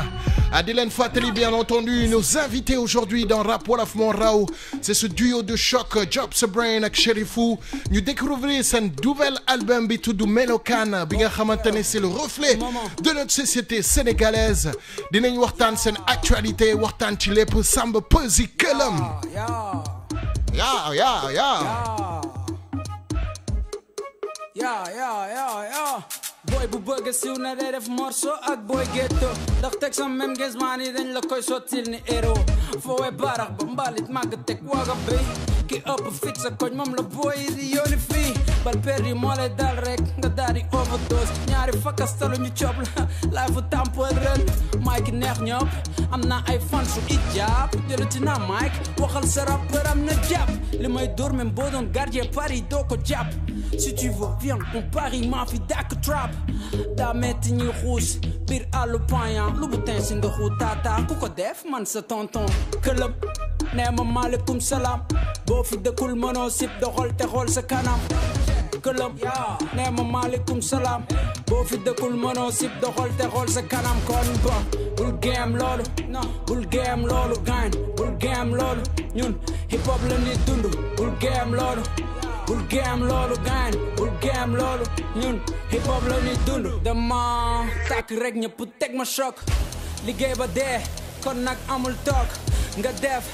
Adeline Fateli, bien entendu, nos invités aujourd'hui dans Rap Wolof Mon Raw, c'est ce duo de choc, Jobs Brain ak Cherifou. Ñu découvrir seen nouvel album bi tudd Melokaan bi nga xamante ne c'est le reflet de notre société sénégalaise. Dinañ waxtaan seen actualité, waxtaan ci lépp Samba Peuzzi Këlam. boy bu bëgg siiw na day def morceau ak boy ghetto ndax teg sa même gis maa ni dañ la koy sottil ni héros foowe barax ba mbalit màgg teg waaga béy ki ëpp fit sa koñ moom la boy di yooni fii bal perdi moo lay dal rek nga daal di overdose ñaari fakkastalu ñu coob la laay fu tàmpal ren Mike neex ñëpp am na ay fan su it jàpp jëlu ci naa Mike waxal sa rappeur am na jàpp li may dóor même boo doon gardien Paris doo ko jàpp si tu veux viens on parie maa fi dàkk trap daa metti ñuy xuus biir àllu payan lu bu ten si ndoxu tata ku ko def man sa tonton këlëb nee ma maaleykum salaam boo fi dëkkul mënoo sib doxal te xool sa kanam këlëb nee ma maaleykum salaam boo fi dëkkul mënoo sib doxal te xool sa kanam kon ba bul géem loolu bul géem loolu gain bul géem loolu ñun hip hop la ni dund bul géem loolu bul géem loolu gain bul géem loolu ñun hip hop la ni dund dama tàkk rek ñëpp teg ma choc liggéey ba dee kon nag amul toog nga def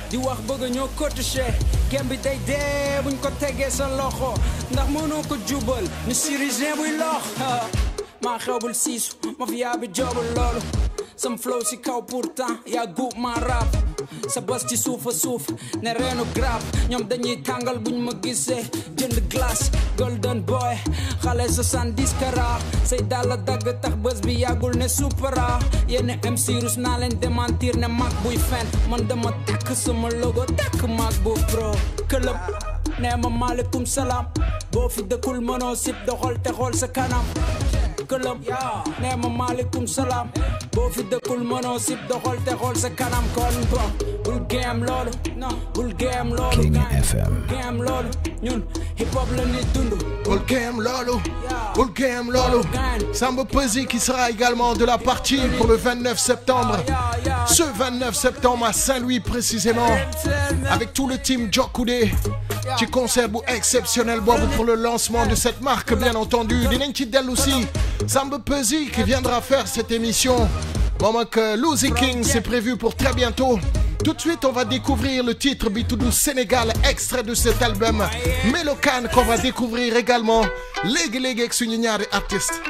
di wax bëgg ñoo cotiché gem bi day dee buñ ko tegee sa loxo ndax mënoo ko jubal ni sirisien buy lox maa xewbul siisu ma fi yaa bi joobul loolu sam flow si kaw pourtant yaa guub maa rap sa bos ci suufa suuf ne reenu grab ñoom dañuy tàngal buñ ma gisee jënd glace golden boy xale 70 kara say dalla dagg tax bés bi yàggul ne supera yenn MC rus naa leen démentir ne mag buy fen man dama takk sama logo takk mag bu pro këlëb nee ma maaleykum salaam boo fi dëkkul mënoo sip doxal te xool sa kanam këlëb nee ma maaleykum salaam boo fi dëkkul mënoo sip doxal te xool sa kanam kon bon bul game loolu bul game loolu King FM game loolu ñun hip hop la ni dund bul game loolu Samba Peuzzi qui sera également de la partie pour le 29 septembre ce 29 septembre à Saint-Louis précisément avec tout le team Jokoudé ci concert bu exceptionnel boobu pour le lancement de cette marque bien entendu dinañ ci dellu aussi Samba Peuzzi qui viendra faire cette émission moom ak Luzi King c'est prévu pour très bientôt. Tout de suite on va découvrir le titre bi tudd Sénégal extrait de cet album Melokaan qu'on va découvrir également léegi ak suñu ñaari artiste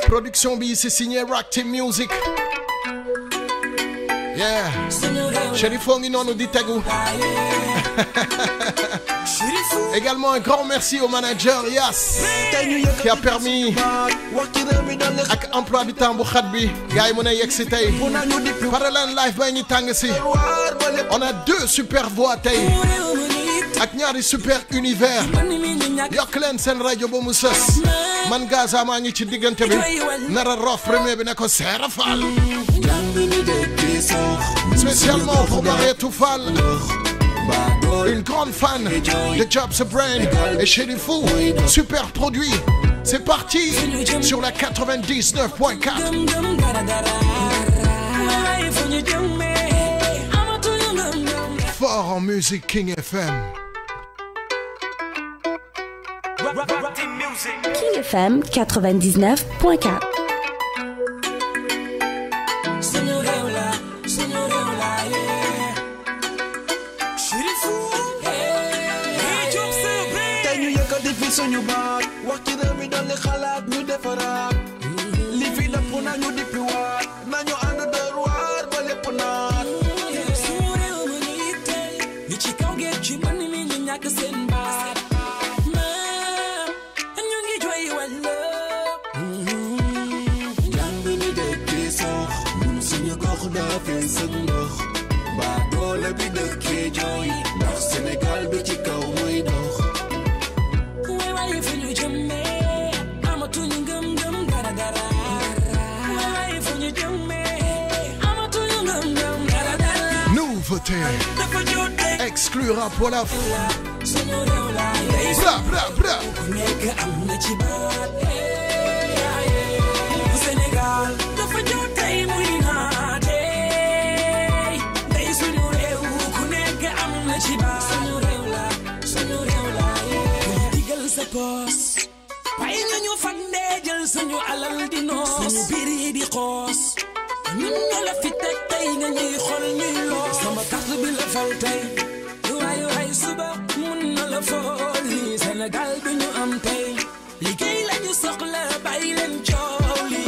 production bi c'est signé Rock Team Music. Yeah, Chérifo ngi noonu di tegu. Également un grand merci au manager Yass qui a permis ak emploi du temps bu xat bi gars yi mën a yegg si tey Parallel Live ba ñu tàng si on a deux super voix tey ak ñaari super univers yokk leen seen rajo ba mu sës man Gaza maa ngi ci diggante bi nara rof premier bi ne ko Seera Fall spécialement pour Marietou Fall, une grande fan de Jobs the Brain et Chérifou, super produit. C'est parti sur la 99.4. Fort en musique King FM. King FM 99.4. suñu baat wax ci réew mi dolli xalaat ñu defaraat li fi dëpp nañu dippi waat nañu ànd door waar ba lépp naat suñu réew mi ni tey ñi ci kaw géej ci man mi ñu ñàkk seen baat ma ñu ngi jooy wàlla jàng ñu dëkkee sox ñun suñu gox daa fee sëg ndox baa doole bi dëkkee jooy ndax Sénégal bi ci kaw mooy dox Nouveauté exclu rap Wolof bra bra bra Sénégal dafa jot tey muy naate day suñu réew ku nekk am na ci baat suñu réew la digal sa poos waaye nga ñu fag ndee jël suñu alal di noos suñu biir yi di xoos ñun ñoo la fi teg tey nga ñuy xool ñuy loos sama carte bi la fal tey waaye suba mun na la fool lii Sénégal bi ñu am tey liggéey lañu soxla bàyyi leen coow li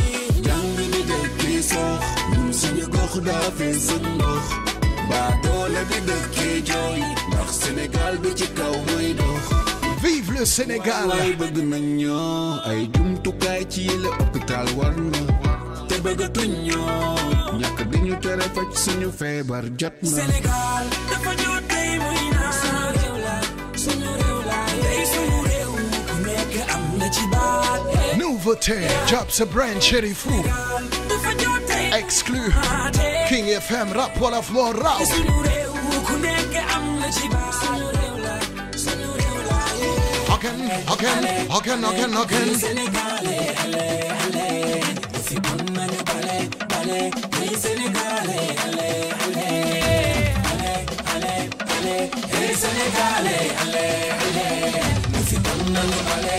jàng ni dëkkee sox ñun suñu gox daa fee sëg ndox baa doole bi dëkkee jooy ndax Sénégal bi ci kaw mooy dox vive le Sénégal waay bëgg nañ ñoo ay jumtukaay ci yële hôpital war na te bëggatuñ ñoo ñàkk di ñu tere faj suñu feebar jot na Sénégal dafa jot tey muy naan suñu réew la tey suñu réew ku nekk am na ci baat nouveauté Jobs the Brain Chérifou dafa jot tey exclu King FM rap Wolof moo raw suñu réew ku nekk am na ci baat suñu réew la again Sénégalais allez si bon nañu bale hey Sénégalais allez hey Sénégalais allez si bon nañu bale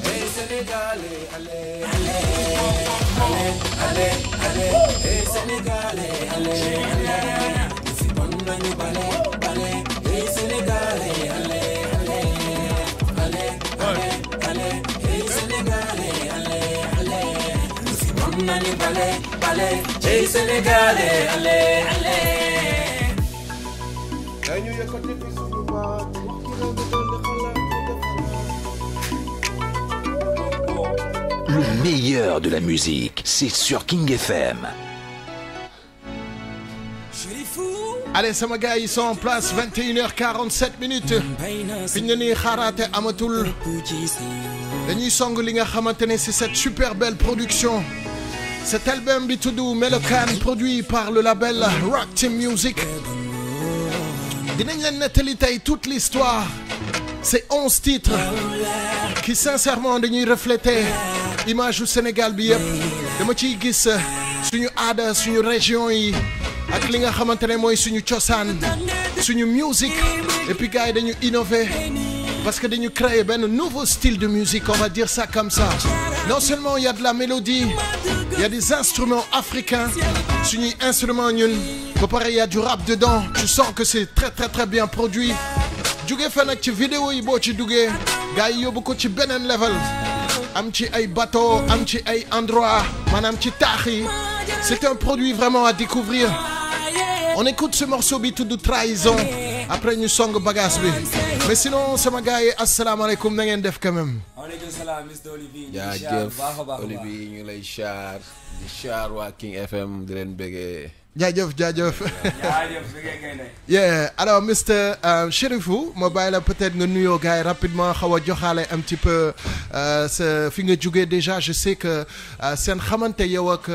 hey Sénégalais allez hey Sénégalais allez si bon nañu bale hey Sénégalais allez nani balé balé cey sénégalais allez allez dañu yëkkati fi suñu baat Le meilleur de la musique, c'est sur King FM. Allez, sama gars, ils sont en place, 21h47 minutes. Fi ñu ne nii xaaraate amatul. Dañuy song li nga xamante ne c'est cette super belle production. Cet album bi tudd Melokaan, produit par le label Rock Team Music. Dinañ leen nettali tey toute l'histoire. C'est 11 titres qui sincèrement dañuy refléter image du Sénégal bi yëpp. Dama ciy gis suñu aada, suñu région yi. Ak li nga xamante ne mooy suñu cosaan suñu musique et puis gars yi dañu innover parce que dañu créer benn nouveau style de musique, on va dire ça comme ça. Non seulement il y a de la mélodie, il y a des instruments africains, suñuy instruments ñun ba pare il y a du rap dedans. Tu sens que c'est très très très bien produit. Jóge fa nag ci vidéo yi boo ci duggee gars yi yóbbu ko ci beneen level. Am ci ay bateau, am ci ay endroit, maanaam ci taax yi. C'est un produit vraiment à découvrir. On écoute ce morceau bi tudd Trahison. Après ñu song bagage bi. Mais sinon sama gars yi asalaamaaleykum na ngeen def quand même. Waaleykum salaam Mr Olivier. jaajëf Olivier ñu lay char di char waa King FM di leen bëggee. jaajëf yeah, alors Mr Chérifou ma bàyyi la peut-être nga nuyoo gars yi rapidement xaw a joxaale un petit peu sa fi nga jógee déjà. Je sais que seen xamante yow ak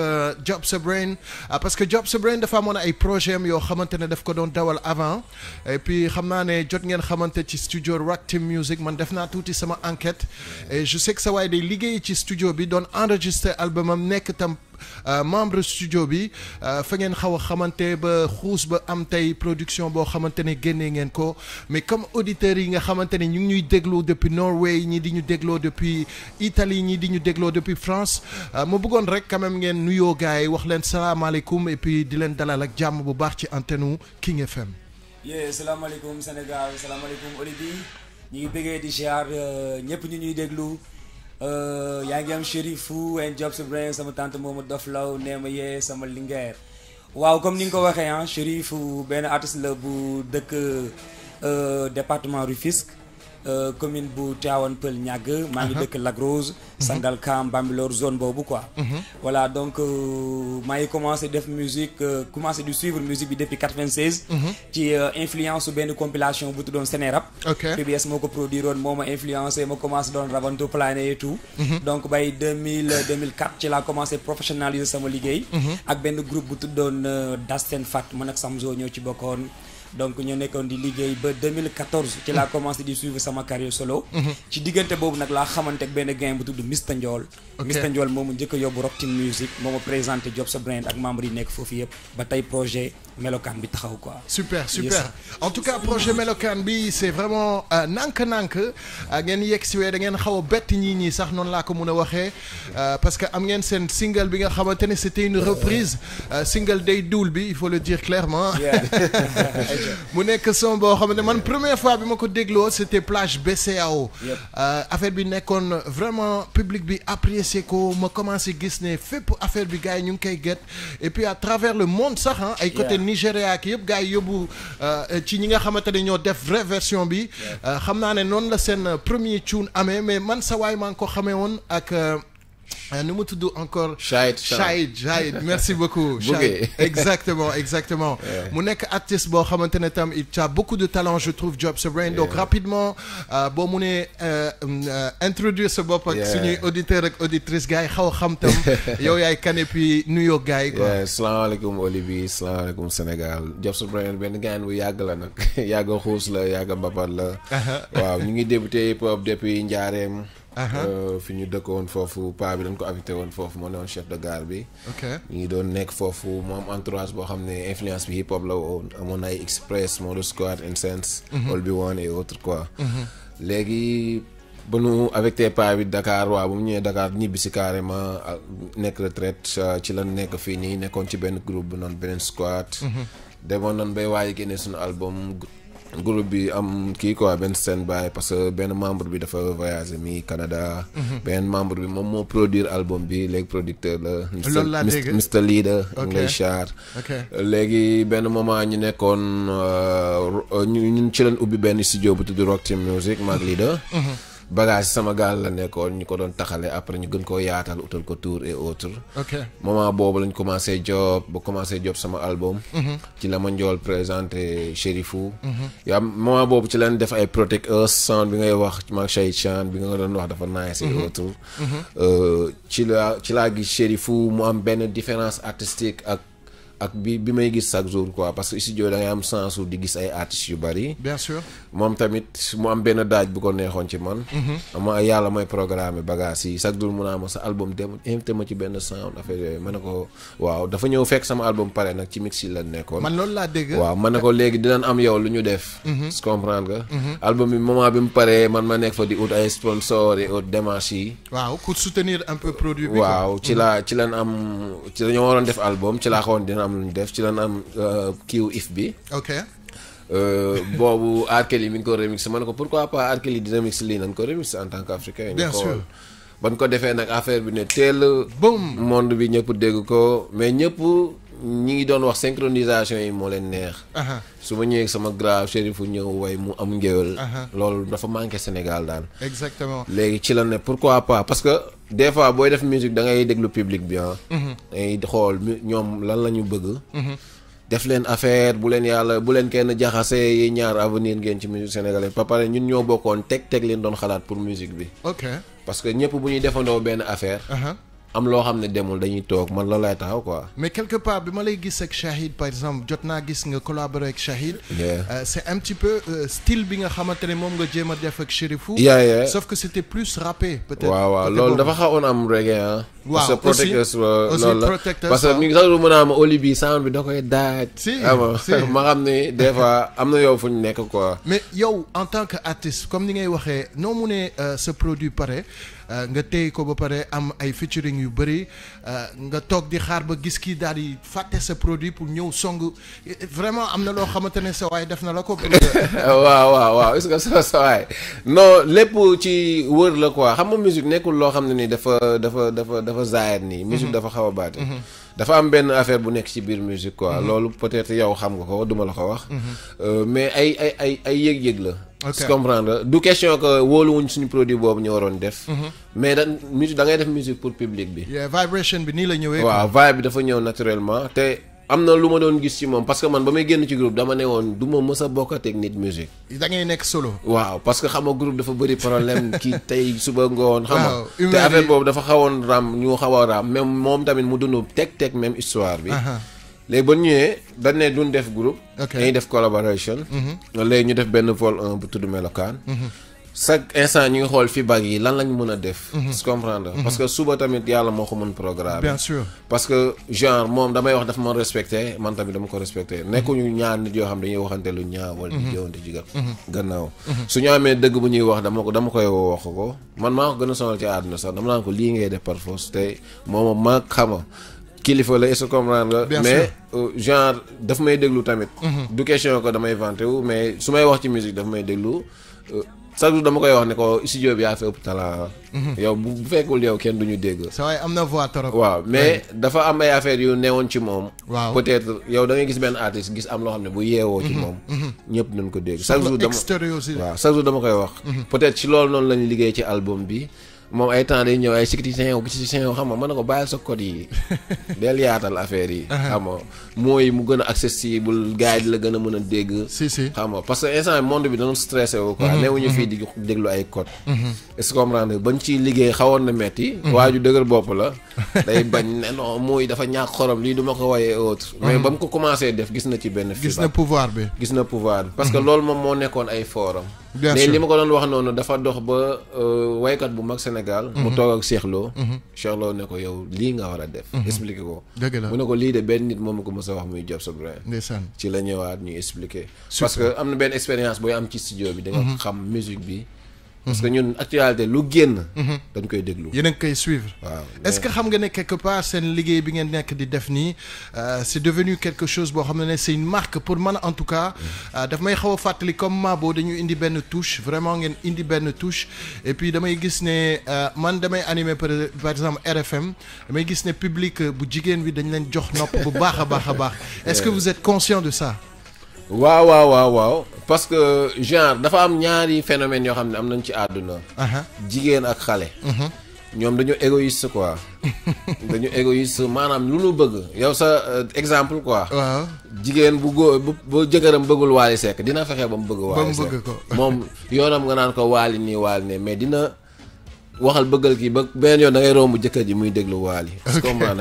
Job Sa Brain parce que Job Sa Brain dafa amoon ay projet am yoo xamante ne daf ko doon dawal avant et puis xam naa ne jot ngeen xamante ci studio Rock Team Music. Man def naa tuuti sama enquête et je sais que sa waay day liggéey ci studio bi doon enregistrer album am nekk tam membre studio bi fa ngeen xaw a xamante ba xuus ba am tey production boo xamante ne génnee ngeen ko. Mais comme auditeurs yi nga xamante ne ñu ngi ñuy dégloo depuis Norway ñi di ñu dégloo depuis Italie ñi di ñu dégloo depuis France ma bëggoon rek quand même ngeen nuyoo gars yi wax leen salaamaaleykum et puis di leen dalal ak jàmm bu baax ci antenne King FM. yeah salaamaaleykum Sénégal salaamaaleykum Olivier ñu ngi bëggee di ziar ñëpp ñu ñuy déglu. yaa ngi am Chérifou and Job Sa Brain sama tante moomu Dof Law neema yee sama lingeer waaw comme ni nga ko waxee ah Chérifou benn artiste la bu dëkk département Rufisque commune bu Tivaouane Peulh Niaga maa ngi dëkk Lac Rose Sangalkam Bambilor zone boobu quoi voilà donc maa ngi commencé def musique commencé di suivre musique bi depuis 96 ci influence su benn compilation bu tuddoon Sénérap PBS moo ko produire woon moo ma influencé ma commencé doon rabanto plané et tout donc bay 2004 ci laa commencé professionnaliser sama liggéey ak benn groupe bu tuddoon Dasten Fat man ak Samzo ñoo ci bokkoon. Donc ñoo nekkoon di liggéey ba 2014 ci laa commencé di suivre sama carrière solo. ci diggante boobu nag laa xamante ak benn gain bu tudd Mr Ndiol. Mr Ndiol moomu njëkk a yóbbu Rock Team Music moo ma présenté Job Sa Brain ak membre yi nekk foofu yëpp ba tey projet Melokaan bi taxaw quoi. super en tout cas projet Melokaan bi c'est vraiment nank ngeen yegg si wee da ngeen xaw a bett ñii sax noonu laa ko mun a waxee parce que am ngeen seen single bi nga xamante ne c'était une reprise single Day Doul bi il faut le dire clairement. mu nekk son boo xamante man première fois bi ma ko dégloo c'était plage BCAO. affaire bi nekkoon vraiment public bi apprécié ko ma commencé gis ne fépp affaire bi gars yi ñu ngi koy get et puis à travers le monde sax ay côté Nigéria ak yëpp gars yi yóbbu ci ñi nga xamante ne ñoo def vraie version bi xam naa ne noonu la seen premier tune amee mais man sa waay maa ngi ko xamee woon ak nu mu tudd encore. Shahid merci beaucoup. Shahid exactement. mu nekk artiste boo xamante ne tam il a beaucoup de talent je trouve Job Sa Brain. donc rapidement boo mu ne introduire sa bopp ak suñuy auditeur ak auditrice gars yi xaw a xam tam yow yaay kan et puis nuyoo gars yi quoi. salaamaaleykum Olivier salaamaaleykum Sénégal Job Sa Brain benn gaan bu yàgg la nag yàgg xuus la yàgg mbapat la. waaw ñu ngi débuté hip hop depuis Njaareem. fi ñu dëkkoon foofu paa bi dañ ko invité woon foofu moo ne woon chef de gare bi. ñu ngi doon nekk foofu mu am entourage boo xam ne influence bi hip hop la woon amoon ay Express Modou Squad Incense All Be One et autres quoi. léegi ba nu avec paa bi Dakar waaw ba mu ñëwee Dakar ñibbi si carrément nekk retraite ci la nekk fii nii nekkoon ci benn groupe bu noonu beneen squad. demoon nañ bay waaye génne suñu album groupe bi am kii quoi benn stand-by parce que benn membre bi dafa voyagé mi Canada. benn membre bi moom moo produire album bi léegi producteur la. loolu laa dégg Mr Leader. ok ngay char. ok léegi benn moment ñu nekkoon ñun ci leen ubbi benn studio bu tudd Rock Team Music maag Leader. bagage sama gaal la nekkoon ñu ko doon taxale après ñu gën koo yaatal utal ko tour et autres. ok moment boobu lañ commencé job sama album. ci la ma njool présenté Chérifou. yaa moment boobu ci lañ def ay Protect Us sound bi ngay wax maag Shahid Chan bi nga doon wax dafa nice et autres. ci laa gis Chérifou mu am benn différence artistique ak bi may gis chaque jour quoi parce que studio da ngay am chance di gis ay artistes yu bari. bien sûr moom tamit mu am benn daaj bu ko neexoon ci man. ama yàlla mooy programme bagage yi chaque jour mu naa ma sa album dem invité ma ci benn sound affaire yooyu ma ne ko waaw dafa ñëw fekk sama album pare nag ci mix yi la nekkoon. man loolu laa dégg. waaw ma ne ko léegi dinañ am yow lu ñu def. su comprendre nga. album bi moment bi mu paree man ma nekk fa di ut ay sponsor et autres démarches yi. waaw pour soutenir un peu produit bi. waaw ci lañ am ci dañoo waroon def album ci laa xawoon dina am lu ñu def ci lañ am kiiw if bi. ok. boobu R. Kelly mi ngi ko remix ma ne ko pourquoi pas R. Kelly di remix lii nañ ko remix en tant qu'africain. bien sûr ban ko defee nag affaire bi ne teel. boum monde bi ñëpp dégg ko mais ñëpp ñi ngi doon wax synchronisation yi moo leen neex. su ma ñëwee sama grave Chérifou ñëw way mu am ngéwél. loolu dafa manqué Sénégal daal. exactement léegi ci la ne pourquoi pas parce que des fois booy def musique da ngay déglu public bi ah. ngay xool ñoom lan la ñu bëgg. def leen affaire bu leen kenn jaxase yi ñaar avenir ngeen ci musique sénégalaise ba pare ñun ñoo bokkoon teg leen doon xalaat pour musique bi. ok parce que ñëpp bu ñuy defandoo benn affaire. am loo xam ne demul dañuy toog man loolu lay taxaw quoi. mais quelque part bi ma lay gis ak Shahid par exemple jot naa gis nga collaborer ak Shahid. c'est un petit peu style bi nga xamante ne moom nga jéem a def ak Chérifou. sauf que c'était plus rappé peut-être. waaw loolu dafa xawoon am reggae ah. waaw parce que Protectors loolu la parce que mi ngi sax lu mën a am oli bi sound bi da koy daaj. si ma xam ne des fois am na yow fu ñu nekk quoi. mais yow en tant que artiste comme ni ngay waxee noo mu ne ce produit pare. nga téy ko ba pare am ay featuring yu bëri nga toog di xaar ba gis kii daal di fàtte sa produit pour ñëw song vraiment am na loo xamante ne sa waay def na la ko. waaw est-ce que sa waay non lépp ci wër la quoi xam nga musique nekkul loo xam ne ni dafa zaayat nii. musique dafa xaw a baati. dafa am benn affaire bu nekk ci biir musique quoi. loolu peut-être yow xam nga ko duma la ko wax. mais ay yëg-yëg la. ok comprendre du question que wóoluwuñ suñu produit boobu ñu waroon def. mais musique da ngay def musique pour public bi. vibration bi nii la ñëwee. waaw vibe bi dafa ñëw naturellement te am na lu ma doon gis ci moom parce que man ba may génn ci groupe dama ne woon du ma mës a bokkateeg nit musique. da ngay nekk solo. waaw parce que xam nga groupe dafa bëri problème kii tey suba ngoon. xam nga te affaire boobu dafa xawoon ñu xaw a raam même moom tamit mu dund teg même histoire bi. léegi ba ñëwee dañ ne duñ def groupe. dañuy def collaboration. léegi ñu def benn vol 1 bu tudd melokaan. chaque instant ñu ngi xool fi bag yi lan lañ mën a def. tu comprendre parce que suba tamit yàlla moo ko mën programme. bien sûr parce que genre moom damay wax dafa ma respecté man tamit dama ko respecté nekkuñu ñaar nit yoo xam dañuy waxante lu ñaaw wala di jëwante ci gannaaw. su ñu amee dëgg bu ñuy wax dama koy wax ko man maa ko gën a sonal ci àdduna sax dama naan ko lii ngay def par force te moom maa xama kilifa la est-ce que comprendre nga mais genre daf may déglu tamit. du question que damay vanté wu mais su may wax ci musique daf may déglu chaque jour dama koy wax ne ko studio bi yaa fi ëpp talent. yow bu fekkul yow kenn du ñu dégg. sa waay am na voix trop. waaw mais dafa am ay affaires yu newoon ci moom. waaw peut-être yow da ngay gis benn artiste gis am loo xam ne bu yeewoo ci moom. ñëpp nañ ko dégg. chaque jour dama koy wax. peut-être ci loolu noonu lañu liggéey ci album bi. moom ay temps day ñëw ay sécurité yoo xam nga mën na ko bàyyil sa code yi del yaatal affaire yi. xam nga mooy mu gën a accessible gars yi di la gën a mën a dégg. xam nga parce que instant monde bi dañoo stressé wu quoi. newuñu fii di déglu ay code. est-ce que comprendre bañ ciy liggéey xawoon na metti. waaju dëgër bopp la. day bañ ne non mooy dafa ñàkk xorom lii du ma ko woyee autre. mais ba mu ko commencé def gis na ci benn. gis na pouvoir bi. parce que loolu moom moo nekkoon ay forum. mais li ma ko doon wax noonu dafa dox ba waykat bu mag Sénégal mu toog ak Cheikh Lo ne ko yow lii nga war a def expliqué ko mu ne ko lii de benn nit moom ko mës a wax muy Job Sa Brain ci la ñëwaat ñuy expliqué parce que am na benn expérience booy am ci studio bi da nga xam musique bi parce que ñun actualité lu génn. dañ koy déglu. yéen a ngi koy suivre. waaw est-ce que xam nga ne quelque part seen liggéey bi ngeen nekk di def nii c'est devenu quelque chose boo xam ne c'est une marque pour man en tout cas daf may xaw a fàttali comme Mabo dañu indi benn touche vraiment ngeen indi benn touche et puis damay gis ne man damay animer par exemple RFM damay gis ne public bu jigéen bi dañ leen jox nopp bu baax a baax a baax est-ce que vous êtes conscient de ça. waaw parce que genre dafa am ñaari phénomènes yoo xam ne am nañ ci àdduna. jigéen ak xale. ñoom dañu égoïste quoi. dañu égoïste maanaam lu nu bëgg yow sa exemple quoi. waaw jigéen bu góor bu jëkkëram bëggul Wally Seck dina fexe ba mu bëgg Wally Seck moom yoonam nga naan ko Wally nii Wally ne mais dina waxal bëggal kii ba benn yoon da ngay romb jëkkër ji muy déglu Wally.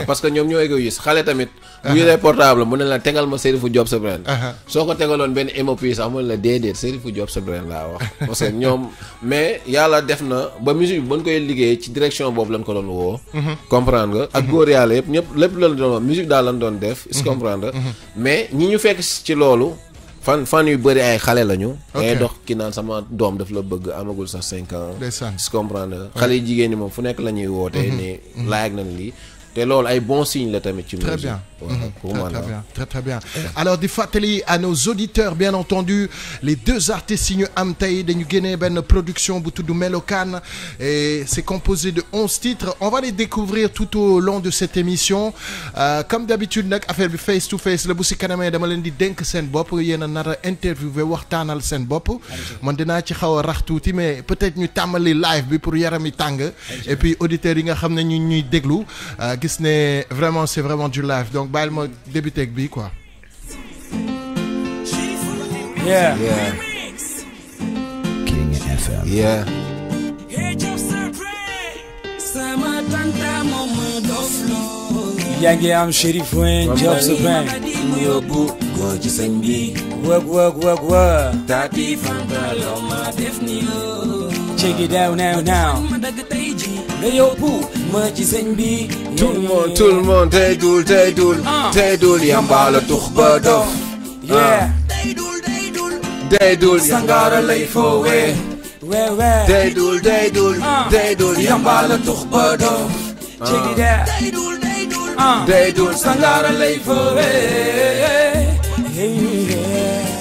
parce que ñoom ñoo égoïste xale tamit. bu yoree portable mu ne la tegal ma Serifou Diop sa brain. soo ko tegaloon benn émopi sax mu ne la déedéet Serifou Diop sa brain laa wax. parce que ñoom mais yàlla def na ba musique bi ba ñu koy liggéey ci direction boobu lañ ko doon woo. comprendre nga ak góor yàlla yëpp ñëpp lépp lañ doon musique daal lañ doon def. est-ce que comprendre nga mais ñi ñu fekk ci loolu. fan yu bëri ay xale lañu. ngay dox ki naan sama doom daf la bëgg amagul sax 5 ans. est-ce que comprendre nga xale yi jigéen ñi moom fu nekk la ñuy wootee ne laaj nañ lii. te loolu ay bon signe la tamit ci musique. Très bien. Pour moi, très bien, très bien. Alors di fàttali à nos auditeurs bien entendu les deux artistes yi ñu am tey dañu génnee benn production bu tudd Melokaan et c'est composé de 11 titres. On va les découvrir tout au long de cette émission comme d'habitude nag affaire bi face to face la bu si kanamee dama leen di dénk seen bopp yéen a nar a interviewé waxtaanal seen bopp. man dinaa ci xaw a rax tuuti mais peut-être ñu tàmbali live bi pour yaram yi tàng. et puis auditeurs yi nga xam ne ñu ñuy déglu gis ne vraiment c'est vraiment du live donc bàyyil ma débuté ak bii quoi. Yeah. King FM. Yeah. yaa ngi am Chérif Wayne Diop sa brain. yóbbu ko ci sëñ bi. Wag. Tati Fanta loo ma def ni yoo. Check it out now. nga yóbbu ma ci sëñ bi. tout le monde tey dul yamba la tux ba dof. yeah. day dul sangara lay foowee. day dul yamba la tux ba dof. check it out. day dul sangara lay foowee.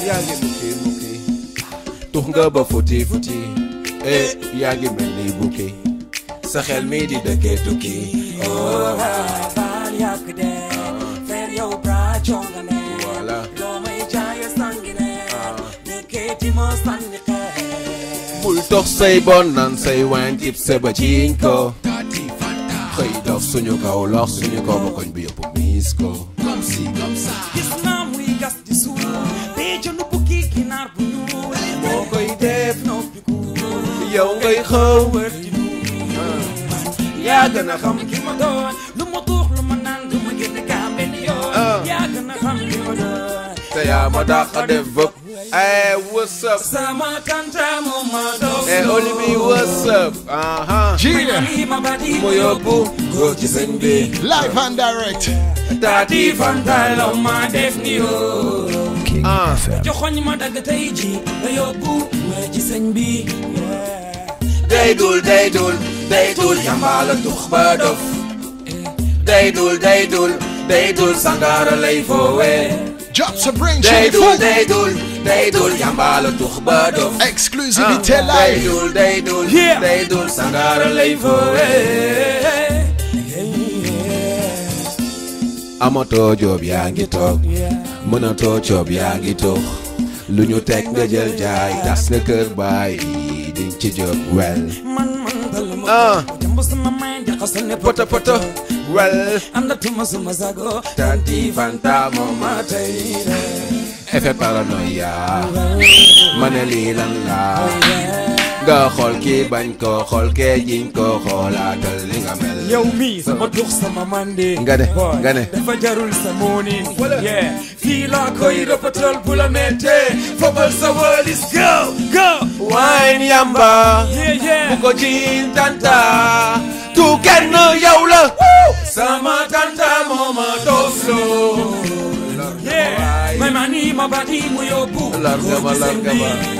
yaa ngi mukki tux nga ba futi yaa ngi mel ni bukki sa xel mi di dëkkee tukki. baal yàq de fer yow bra jongane. voilà. loo may jaay sangine. nekkee ma sànni xeer. bul tox say bon nan say wine tip se ba ciñ ko. xëy dof suñu kaw lox suñu kaw ba koñ bi yëpp miis ko. comme ça. gis naa muy gas di suul. bee jënd bukki ginaar bu ñuul. moo koy def noppi ku. yow ngay xaw. yaa gën a xam ki ma doon lu ma tuux lu ma naan lu ma génn gaa benn yoon. yaa gën a xam ki ma doon. te yaa ma dàq a def vëpp. hey what's up. sama tanta moo ma doon. hey Olivier what's up. mu yóbbu góor ci sëñ bi. live and direct. Tati Fanta la ma def ni yoo. joxoñ ma dagg tey ji nga yóbbu ma ci sëñ bi. day dul yamba la tux ba dof. day dul sangara lay foowee. Diop sa brain day dul yamba la tux ba dof. exclusivité live. day dul sangara lay foowee. amatoo job yaa ngi toog mënatoo job yaa ngi toog lu ñu teg nga jël jaay tas nga kër baay di ci job wel. jambu sama mind jaxasal ne poto wel. am na tuma sama sago. Tati Fanta moo ma tey effet paranoïa ma ne lii lan la. nga xool kii bañ ko xool kee jiñ ko xoolaatal li nga mel. yow mi sama tux sama mande. nga ne dafa jarul sa mooni. yeah fii laa koy rëppatal bu la méttee. fobal sa walis go. wine yamba. bu ko jiñ tanta. tu kenn yow la. sama tanta moo ma tofloo. my money, my body, my yóbbu. largama.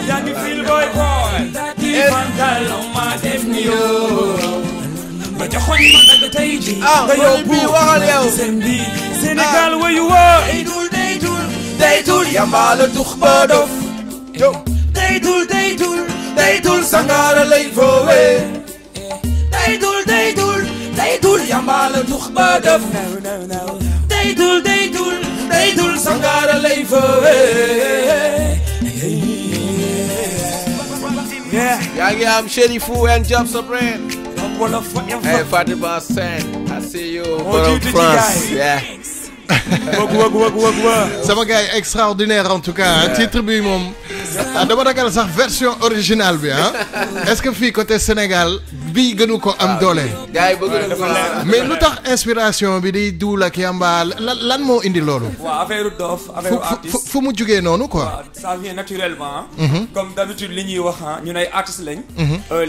yaa ngi feel boy. fantal ma def ni yo nga joxoñ ma dagg tey ji nga yóbbu seen bi Sénégal wayu woo day dul yambaala tux ba dof day dul sangara lay foowe day dul yambaala tux ba dof day dul sangara lay foowe yaa ngi am Cherifou and Job Supreme. Hey Fatima Sen, I see you from France. Yeah. sama gars yi extraordinaire en tout cas titre bi moom dama ragal sax version originale bi est-ce que fii côté Sénégal bii gënu ko am doole. gars yi bëgg na ko mais lu tax inspiration bi di duul ak yamba lan moo indi loolu. waaw affaire dof affaire artiste fu mu jugee noonu quoi. ça vient naturellement. comme d'habitude li ñuy wax ñun ay artistes lañ.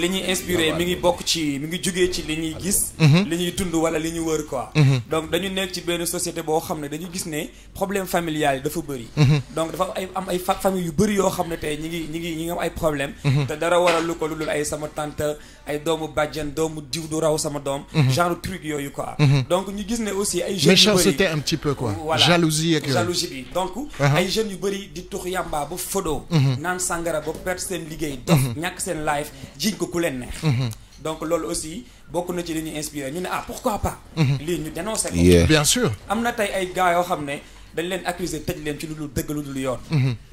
li ñuy inspiré mi ngi bokk ci mi ngi jugee ci li ñuy gis. li ñuy dund wala li ñu wër quoi. donc dañu nekk ci benn société boo xam ne dañu gis ne problème familial yi dafa bëri. donc dafa am ay famille yu bëri yoo xam ne tey ñi ngi am ay problème te dara waral lu ko lu dul ay sama tante ay doomu bàjjen doomu diw du raw sama doom. genre truc yooyu quoi. donc ñu gis ne aussi ay jeunes yu bëri méchanceté un petit peu quoi. voilà jalousie ak jalousie bi donc ay jeunes yu bëri di tux yamba ba fodo naan sangara ba perte seen liggéey dof ñàkk seen life jiñ ko ku leen neex. donc loolu aussi bokk na ci li ñuy inspiré ñu ne pourquoi pas. lii ñu dénoncé ko. bien sûr. am na tey ay gars yoo xam ne dañ leen accusé tëj leen ci lu dul dëgg lu dul yoon.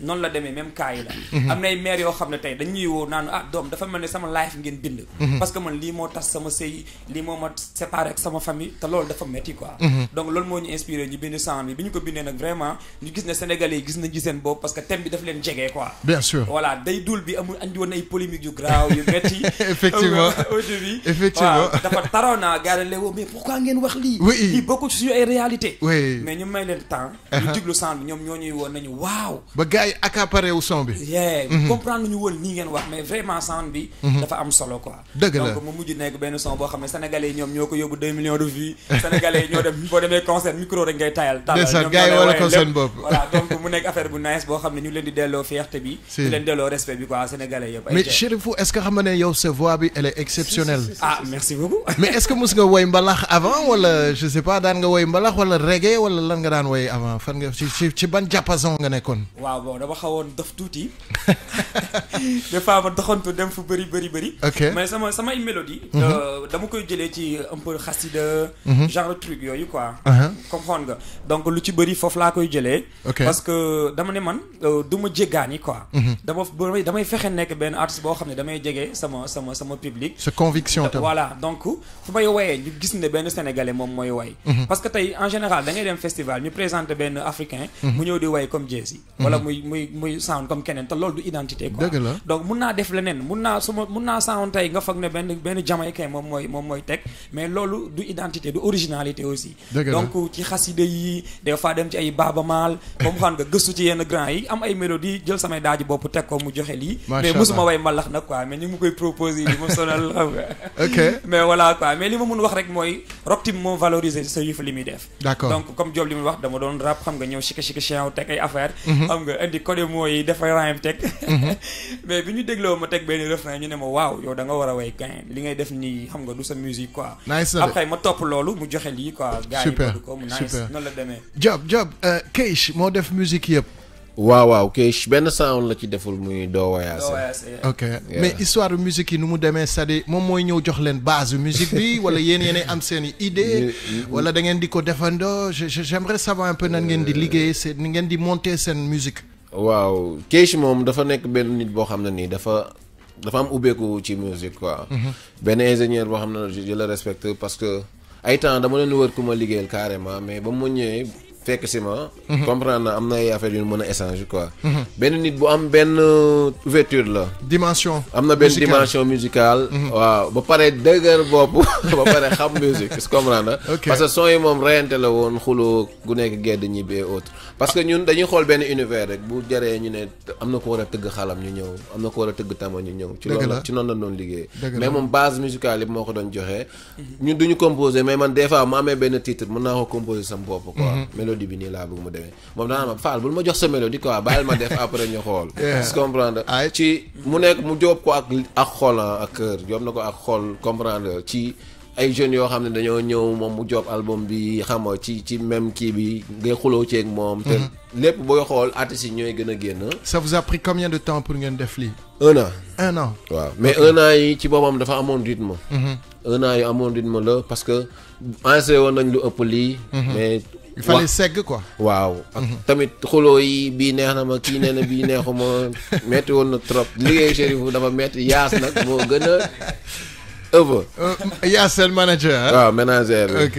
noonu la demee même cas yi la. am na ay maire yoo xam ne tey dañuy woo naan doom dafa mel ne sama life ngeen bind. parce que man lii moo tas sama sëy lii moo ma séparé ak sama famille te loolu dafa metti quoi. donc loolu moo ñu inspiré ñu bind sound bi ñu ko bindee nag vraiment ñu gis ne Sénégalais yi gis nañ ci seen bopp parce que thème bi daf leen jege quoi. bien sûr voilà day dul bi amul andi woon ay polémique yu graaw yu metti. effectivement au début. effectivement waaw dafa taroon naa gars yi woo mais pourquoi ngeen wax lii. oui lii bokkul ci suñu ay réalité. oui mais ñu may leen temps. ñu diglu sound bi ñoom ñoo ñuy woon nañu waaw. ba gars yi accaparé wu son bi. comprendre nañu woon nii ngeen wax mais vraiment sound bi. dafa am solo quoi. dëgg la donc mu mujj nekk benn son boo xam ne sénégalais yi ñoom ñoo ko yóbbu 2 millions de vues. sénégalais yi ñoo dem boo demee concert micro rek ngay tayal. ñoom gars yi wala ko seen bopp. voilà donc mu nekk affaire bu nice boo xam ne ñu leen di delloo fierté bi. di leen delloo respect bi quoi sénégalais yëpp. mais Cherifou est-ce que xam nga ne yow sa voix bi elle est exceptionnelle. merci beaucoup. mais est-ce que mus nga woy mbalax avant wala je sais pas daan nga woy mbalax wala reggae wala lan nga daan woy avant fan nga ci ban diapason nga nekkoon. waaw bon dama xawoon dof tuuti des fois ma doxantu dem fu bëri. ok mais samay mélodie. dama koy jëlee ci un peu xasida genre truc yooyu quoi. comprendre nga donc lu ci bëri foofu laa koy jëlee. parce que dama ne man du ma jéggaani quoi. damay fexe nekk benn artiste boo xam ne damay jege sama public. sa conviction tam voilà donc fu may woyee ñu gis ne benn sénégalais moom mooy woy. parce que tey en général da ngay dem festival ñu présenter benn africain. mu ñëw di woy comme Jay-Z. wala muy sound comme keneen te loolu du identité quoi. dëgg la donc mun naa def leneen mun naa sound tey nga foog ne benn jamaïcain moom mooy teg mais loolu du identité du originalité aussi. donc ci xaside yi des fois dem ci ay Baaba Maal comme xam nga gëstu ci yenn grand yi am ay mélodie jël samay daaji bopp teg ko mu joxe lii. mais mosuma way mbalax nag quoi mais ñu mu koy proposer yi ma sonal xam nga. ok mais voilà quoi mais li ma mun wax rek mooy rock team moo valoriser sa yëf li muy def. d'accord donc comme Diop li muy wax dama doon rap xam nga ñëw chika chien teg ay affaire xam nga indi code mooy dafay rhyme teg. mais bi ñu dégloo ma teg benn refrain ñu ne ma waaw yow da nga war a way gain li ngay def nii xam nga du sa musique quoi. après ma topp loolu mu joxe lii quoi. gars yi bëgg ko mu nice noonu la demee. Job Keish moo def musique yëpp. waaw Keish benn sound la ci deful muy doo wayaase. ok mais histoire de musique yi nu mu demee c'est-à-dire moom mooy ñëw jox leen base musique bi wala yéen am seen i idée wala da ngeen di ko defandoo j'aimerais savoir un peu nan ngeen di liggéey seen ni ngeen di monter seen musique. waaw Keish moom dafa nekk benn nit boo xam ne nii dafa am ubbeeku ci musique quoi. benn ingénieur boo xam ne je le respecte parce que ay temps dama leen wër ku ma liggéeyal carrément mais ba mu ñëwee fekk si ma. comprendre na am na ay affaires yu mën a échanger quoi. benn nit bu am benn ouverture la. dimension. am na benn dimension musicale. waaw ba pare dëgër bopp ba pare xam musique est-ce que comprendre na. parce que son yi moom reyante la woon xuloo gu nekk gedd ñibbi et autres. parce que ñun dañuy xool benn univers rek bu jaree ñu ne am na ko war a tëgg xalam ñu ñëw am na ko war a tëgg tama ñu ñëw. ci noonu la doon liggéey. mais moom base musicale yi moo ko doon joxe. ñun duñu composer mais man des fois mu amee benn titre mën naa ko composer sama bopp quoi. mélodie bi nii laa bëgg mu demee moom daanaka ma Fall bul ma jox sa mélodie quoi bàyyil ma def après ñu xool. est-ce que comprendre ci mu nekk mu jóob ko ak xol ak cœur jóob na ko ak xol comprendre ci ay jeunes yoo xam ne dañoo ñëw moom mu jóob album bi xam nga ci même kii bi ngay xuloo ceeg moom. te lépp booy xool artistes yi ñooy gën a génn. Ça vous a pris combien de temps pour ngeen def lii. 1 an. 1 an. waaw mais 1 an yi ci boppam dafa amoon rythme. 1 an yi amoon rythme la parce que enregistré woon nañ lu ëpp lii. mais il fallait segg quoi. waaw tamit xuloo yi bii neex na ma kii nee na bii neexuma metti woon na trop liggéey Chérif dafa metti yaas nag moo gën a yaa seen manager. waaw manager bi. ok.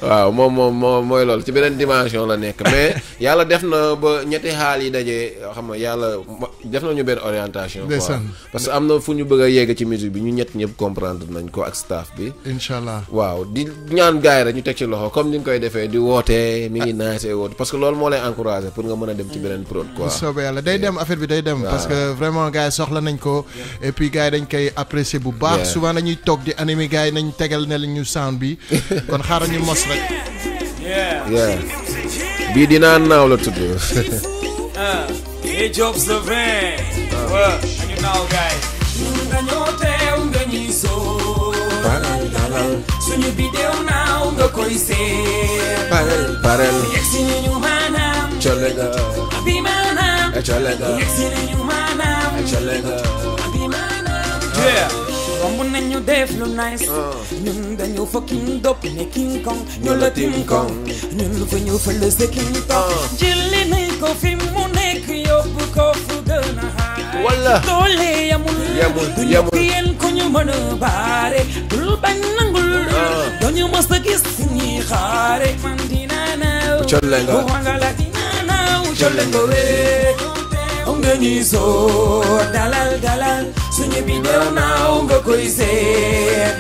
waaw moom mooy loolu ci beneen dimension la nekk mais yàlla def na ba ñetti xaal yi daje xam nga yàlla def nañu benn orientation. quoi parce que am na fu ñu bëgg a yegg ci musique bi ñu ñett ñëpp comprendre nañ ko ak staff bi. incha allah waaw di ñaan gars yi rek ñu teg ci loxo comme ni nga koy defee di wootee mi ngi naasee woote parce que loolu moo lay encouragé pour nga mën a dem ci beneen prod quoi. bu soobee yàlla day dem affaire bi day dem. parce que vraiment gars yi soxla nañ ko et puis gars yi dañ koy apprécier bu baax. souvent dañuy toog di animé gars yi nañ tegal ne la ñu sound bi kon xaaral ñu mos rek. bii dinaa naaw la tudd. Hey Jobs the Brain. Waaw ñu naaw gars yi. ñun dañoo teew nga ñuy soo. dalal suñu vidéo naaw nga koy seet. parel. yegsi nañu maanaam. colega. abi maanaam. colega. yegsi nañu maanaam. colega. abi maanaam. romb nañu def lu nice ñun dañu fucking dope ne King Kong ñu la King Kong ñun fa ñu fa la sa King Kong jëli nañ ko fi mu nekk yóbbu ko fu gën a xaar wala doole yamul yamul yéen ko ñu mën a baare dul bañ nangul dañu mës a gis ñi xaare man dina naaw colenga wangala dina naaw colenga wee nga ñuy soo dalal suñu vidéo naaw nga koy seet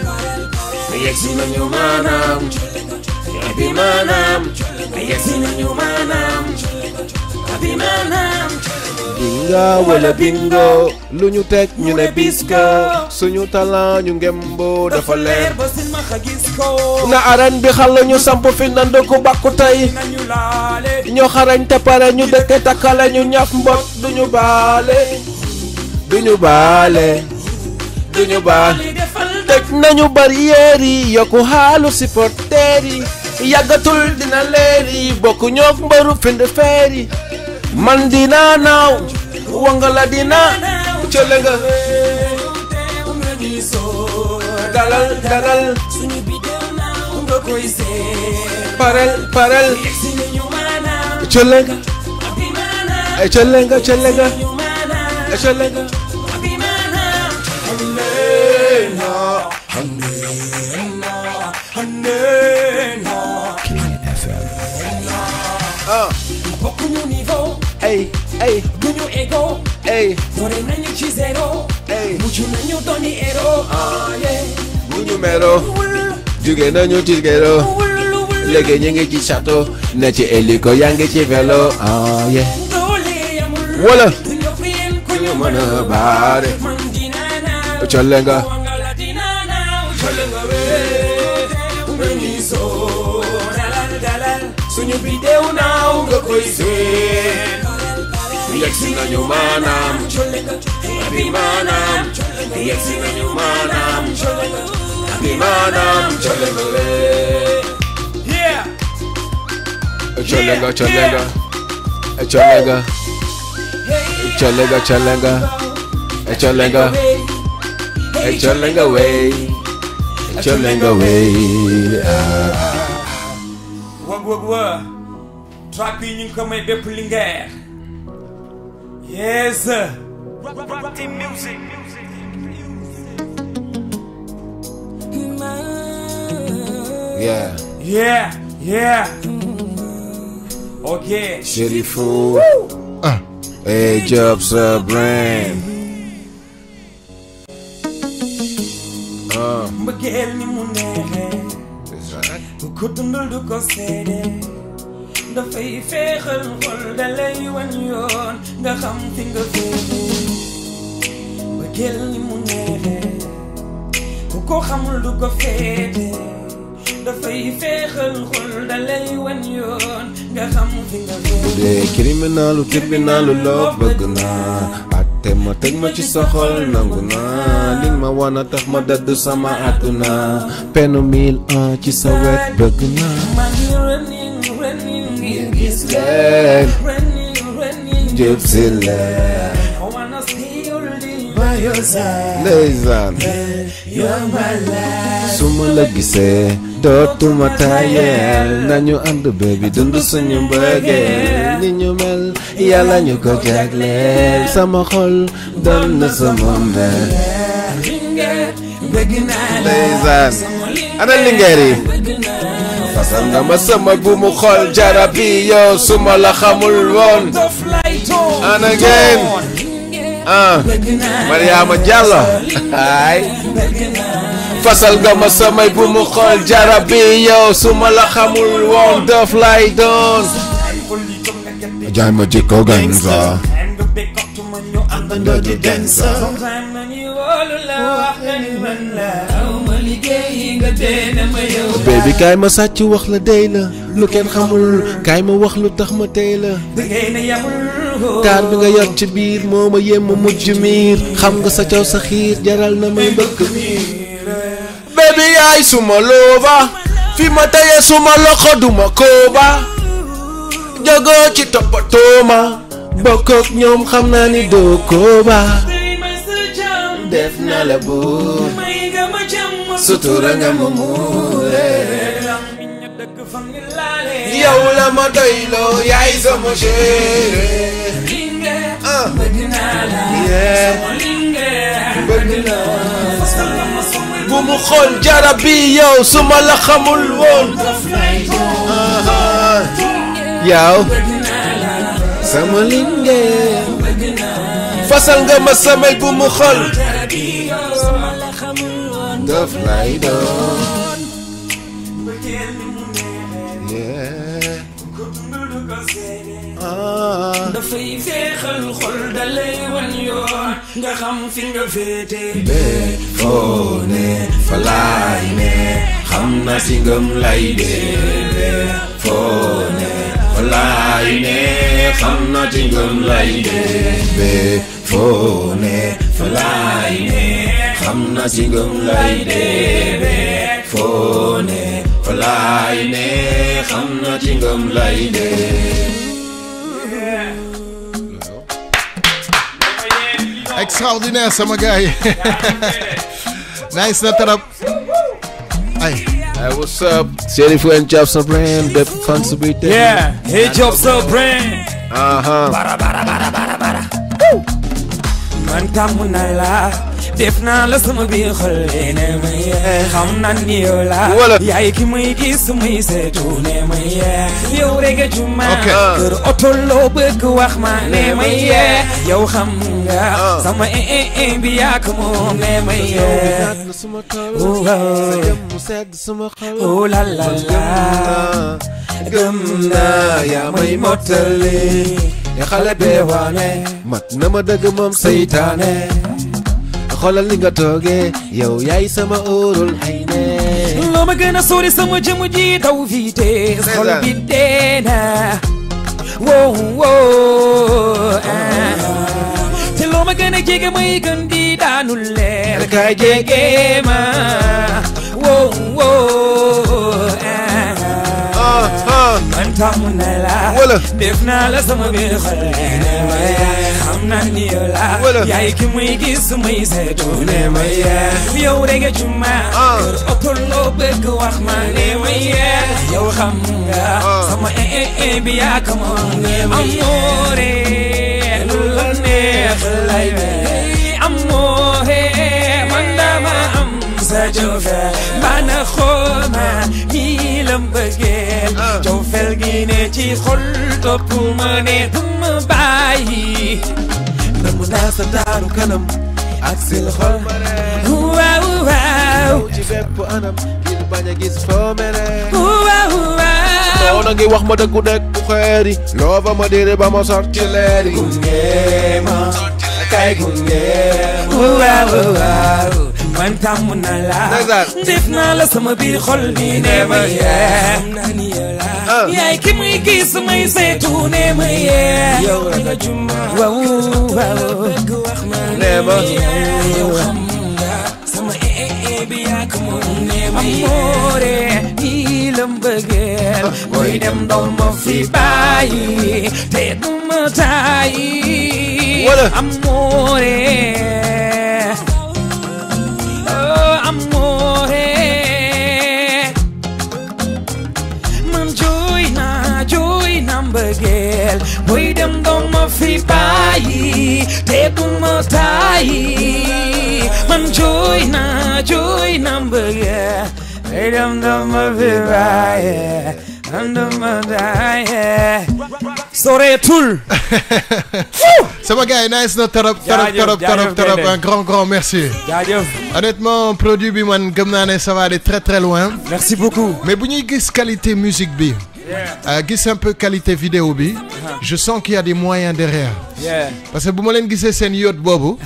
yegsi nañu maanaam abi maanaam yegsi nañu maanaam abi maanaam binga wala bingo lu ñu teg ñu ne bisko suñu talent ñu ngembo dafa leer ba sin ma gis ko na aran bi xal ñu samp fi nand ko bakku tey ñoo xarañ te pare ñu dëkke takkale ñu ñaf mbot duñu baale teg nañu barrière yi yokku xaalu supporter yi yàggatul dina leer yi bokk ñook mbaru find feer yi man dina naaw wangala dina cële nga dalal suñu vidéo naaw nga koy seet parel cële nga cële nga King FM. bokkuñu niveau. ay duñu ego. doore nañu ci zéro. mujj nañu doni héros. buñu mero. jóge nañu ci gero. léegi ñu ngi ci château. ne ci hélico yaa ngi ci vélo. doole yamul. wala. ku ñu mën a baare. man dina naaw. colle nga. wangala dina naaw. colle nga wee. nga ñuy soo. dalal suñu vidéo naaw nga koy seet. yegsi nañu maanaam. abi maanaam. yegsi nañu maanaam. abi maanaam. colle nga wee. Cholenga way. Wag track bi ñu ngi ko may bépp Linguère. Yes. Yeah. Okay. Chérifou. Hey Jobs the Brain. mbëggeel ni mu neexee bu ko dundal du ko seede dafay feexal xol dalay wan yoon nga xam fi nga féete mbëggeel ni mu neexee bu ko xamul du ko féete dafay dafay féexal xol dalay wan yoon nga xam fi nga bu dee criminalu tribunalu loo bëgg naa atte ma tëj ma ci sa xol nangu naa li ma wana tax ma dëdd sama àdduna penu 1000 ans ci sa wet bëgg naa maa ngi running ngir gis leen jëf si leen I wanna see you by your side ndeysaan you're my life su ma la gisee dootuma tayel nañu ànd baby dund suñu mbëggeel ni ñu mel yàlla ñu ko jagleel sama xol doon na sama mel ndeysaan ana lingeer yi fasal nga ma sama bu mu xol jarabi yow su ma la xamul woon ana ngeen Mariama Diallo ay fasal nga ma samay bu mu xol jarabi yow su ma la xamul woon daf lay doon jaay ma jikko ganza ando di dansa baby kaay ma sàcc wax la dey la lu kenn xamul kaay ma wax lu tax ma tey la taar bi nga yor ci biir moo ma yem ma mujj miir xam nga sa caw sa xiir jaral na may mbëkk miir baby yaay suma looba fi ma teye suma loxo duma kooba jogoo ci toppatoo ma bokk ak ñoom xam naa ni doo kooba def na la buur sutura nga ma muure yow la ma doyloo yaay sama chéri bëgg naa bu mu xool jarab bi yow su ma la xamul woon yow sama lingeer fasal nga ma samay bu mu xool daf lay doon dafay féexal xol dalay wan yoon nga xam fi nga féete foo ne fa laay ne xam na si ngëm lay dee foo ne fa laay ne xam na si ngëm lay dee foo ne fa laay ne xam na si ngëm lay dee foo ne fa laay ne xam na si ngëm lay dee. Extraordinaire sama gars yi nice na trop ay hey what's up Cherif and Jobs Brand the fun to be there yeah hey Jobs Brand bara man tàmm na la def naa la sama biir xol ne ma yee xam naa ni yow la yaay ki may gis may seetu ne ma yee yow rek a juma kër oto loo bëgg wax ma ne ma yee yow xam nga sama bi yaa ko moom ne ma yee oh la la la gëm naa yaa may mottali ya xale bee waane mat na ma dëgg moom seytaane xoolal li nga toogee yow yaay sama óorul ay ne loo ma gën a sori sama jëmm ji daw vitesse xol bi dee na wow wow te loo ma gën a jege may gën di daanu leer kaay jege ma wow wow man tàmm na la def naa la sama biir xol ne ma xam naa ni yow la yaay ki muy gis muy seetu ne ma yow rek a juma kër oto loo bëgg wax ma ne ma yow xam nga sama bi yaa ko moom ne ma amoore lu la neex lay amoore man dama am sa jofe bana xooma nii la mbëggeel jofel gi ne ci xol topp ma ne duma bàyyi namu naa sa taaru kanam ak sil xol waaw waaw ci bépp anam ngir bañ a gis foo mere waaw waaw noona ngi wax ma dëggu dëgg bu xeeri loo fa ma diri ba ma sorti leeri gunge ma kay gunge waaw waaw man tàmm na la def naa la sama biir xol bi ne ma yee yaay ki muy gis may seetu ne ma yee yow nga juma waaw waaw ne ma yow xam nga sama bi yaa ko moom ne ma amore nii la mbëggeel mooy dem doom ma fi bàyyi te du ma tàyyi amore amore man jooy na mbëggeel mooy dem doom ma fi bàyyi te du ma tàyyi man jooy na mbëggeel mooy dem doom ma fi bàyyi soreetul. Sama gars yi nice na trop un grand merci. jaajëf. Honnêtement produit bi man gëm naa ne ça va aller très très loin. merci beaucoup. mais bu ñuy gis qualité musique bi. gis un peu qualité vidéo bi. je sens qu'il y a des moyens derrière. parce que bu ma leen gisee seen yacht boobu.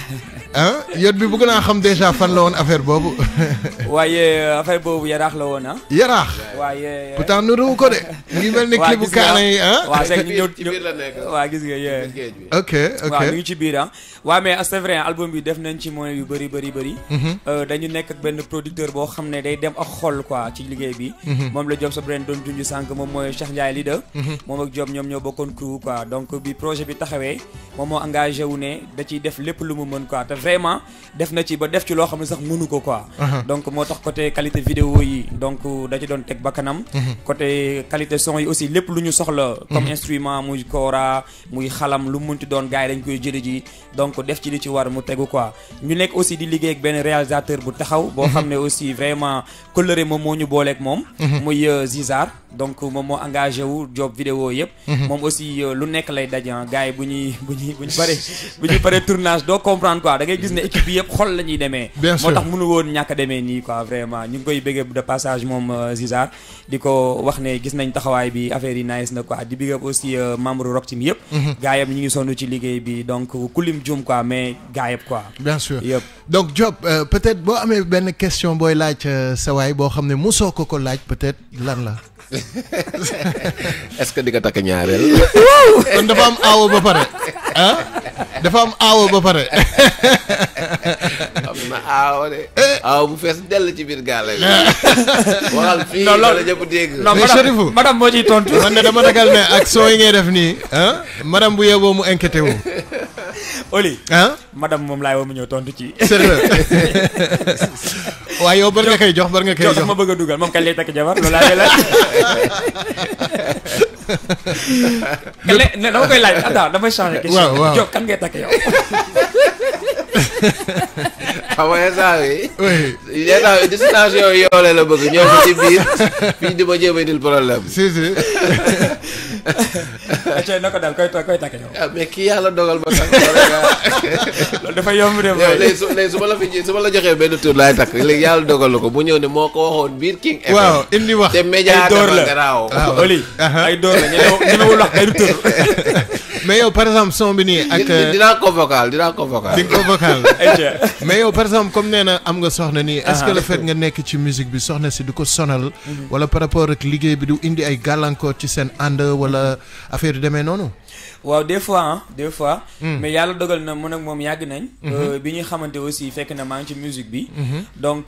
yacht bi bëgg naa xam déjà fan la woon affaire boobu. waaye affaire boobu yaraax la woon ah. yaraax. waaye. pourtant nuru ko de. mu ngi mel ni clip bu kaana yi waaw c'est que ci biir la nekk. waaw gis nga ok waaw ñu ngi ci biir ah. waaw mais c'est vrai album bi def nañ ci moyens yu bëri. dañu nekk ak benn producteur boo xam ne day dem ak xol quoi ci liggéey bi. moom la Job sa Brain doon junj sànq moom mooy Cheikh Ndiaye leader. moom ak Job ñoom ñoo bokkoon crew quoi donc bi projet bi taxawee moom moo engagé wu ne da ciy def lépp lu mu mën quoi te vraiment def na ci ba def ci loo xam ne sax mënu ko quoi. donc moo tax côté qualité vidéo yi donc da ci doon teg bakkanam. côté qualité son yi aussi lépp lu ñu soxla. comme instrument muy kora muy xalam lu munti doon gars yi dañ koy jëli ji donc def ci li ci war mu tegu quoi. ñu nekk aussi di liggéey ak benn réalisateur bu taxaw. boo xam ne aussi vraiment coloré moom moo ñu booleeg moom. muy Zizar donc moom moo engagé wu job vidéo yëpp. moom aussi lu nekk lay dajan gars yi bu ñuy paree tournage doo comprendre quoi da ngay gis ne équipe bi yëpp xol la ñuy demee. bien sûr moo tax mënu woon ñàkk a demee nii quoi vraiment ñu ngi koy bëggee de passage moom Zizar di ko wax ne gis nañ taxawaay bi affaire yi nice na quoi di bëggee aussi membre Rock Team yëpp. gars yëpp ñu ngi sonn ci liggéey bi donc kulim jum quoi mais gars yëpp quoi. bien sûr yëpp. donc Job peut-être boo amee benn question booy laaj sa waay boo xam ne mosoo ko laaj peut-être lan la. est-ce que di nga takk ñaareel. kon dafa am aawo ba pare ah dafa am aawo ba pare. am na aawo de. aawo bu fees dell ci biir gaale bi. waxal fii la ñëpp dégg. non madame moo ciy tontu. man de dama ragal ne ak soo yi ngay def nii madame bu yeboo mu inquiété wu. Oli. madame moom laay woo mu ñëw tontu ci. sérieux. waaye yow bar nga koy jox ma bëgg a dugal moom kañ lay takk jabar loolu laa laaj. ne dama koy laaj attends damay changer question. waaw Diop kan ngay takk yow. xam nga instant bi. instant destination yooyu yoole la bëgg ñëw ko ci biir fii di ma jéem a indil problème. si. acca na ko daal koy takk yow. mais kii yàlla dogal ba takk. loolu dafa yomb de mooy. léegi su ma la joxee benn tur laay takk léegi yàlla dogal la ko mu ñëw ne moo ko waxoon biir King FM. waaw indi wax te média dafa garaaw. Oli ay door la ñemewul wax ay tur. mais yow par exemple son bi nii ak. dinaa ko vocal. di nga ko vocal. mais yow par exemple comme nee na am nga soxna nii. est-ce que le fait nga nekk ci musique bi soxna si du ko sonal. wala par rapport ak liggéey bi du indi ay gàllankoor ci seen ànd wala affaire yu demee noonu. waaw des fois mais yàlla dogal na mën ak moom yàgg nañ. bi ñuy xamante aussi fekk na maa ngi ci musique bi. donc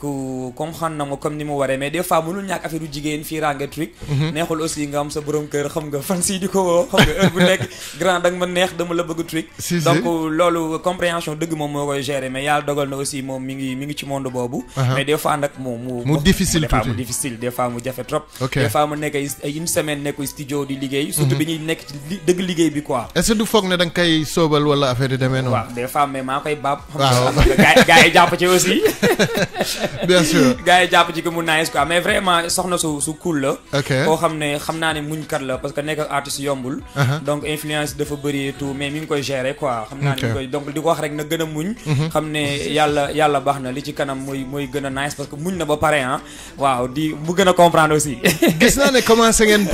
comme xam na ma comme ni mu waree mais des fois mënul ñàkk affaire yu jigéen fii ranga truc. neexul aussi nga am sa borom kër xam nga fan si di ko woo xam nga heure bu nekk grand da nga ma neex dama la bëgg truc. donc loolu compréhension dëgg moom moo koy gérer mais yàlla dogal na aussi moom mi ngi ci monde boobu. mais des fois nag mu difficile tuuti mu difficile des fois mu jafe trop. des fois mu nekk ay une semaine nekk studio di liggéey. surtout bi ñuy nekk ci dëgg liggéey bi quoi. est-ce que du foog ne da nga koy soobal wala affaire yi demee noonu. waaw des fois mais maa koy baab. waaw gars yi jàpp ci aussi. bien sûr. gars yi jàpp ci que mu nice quoi mais vraiment soxna su cool la. ok koo xam ne xam naa ne muñkat la parce que nekk ak artiste yombul. donc influence dafa bëri et tout mais mi ngi koy gérer quoi. xam naa ne mi ngi koy donc di ko wax rek na gën a muñ. xam ne yàlla baax na li ci kanam mooy gën a nice parce que muñ na ba pare waaw di mu gën a comprendre aussi. gis naa ne commencé ngeen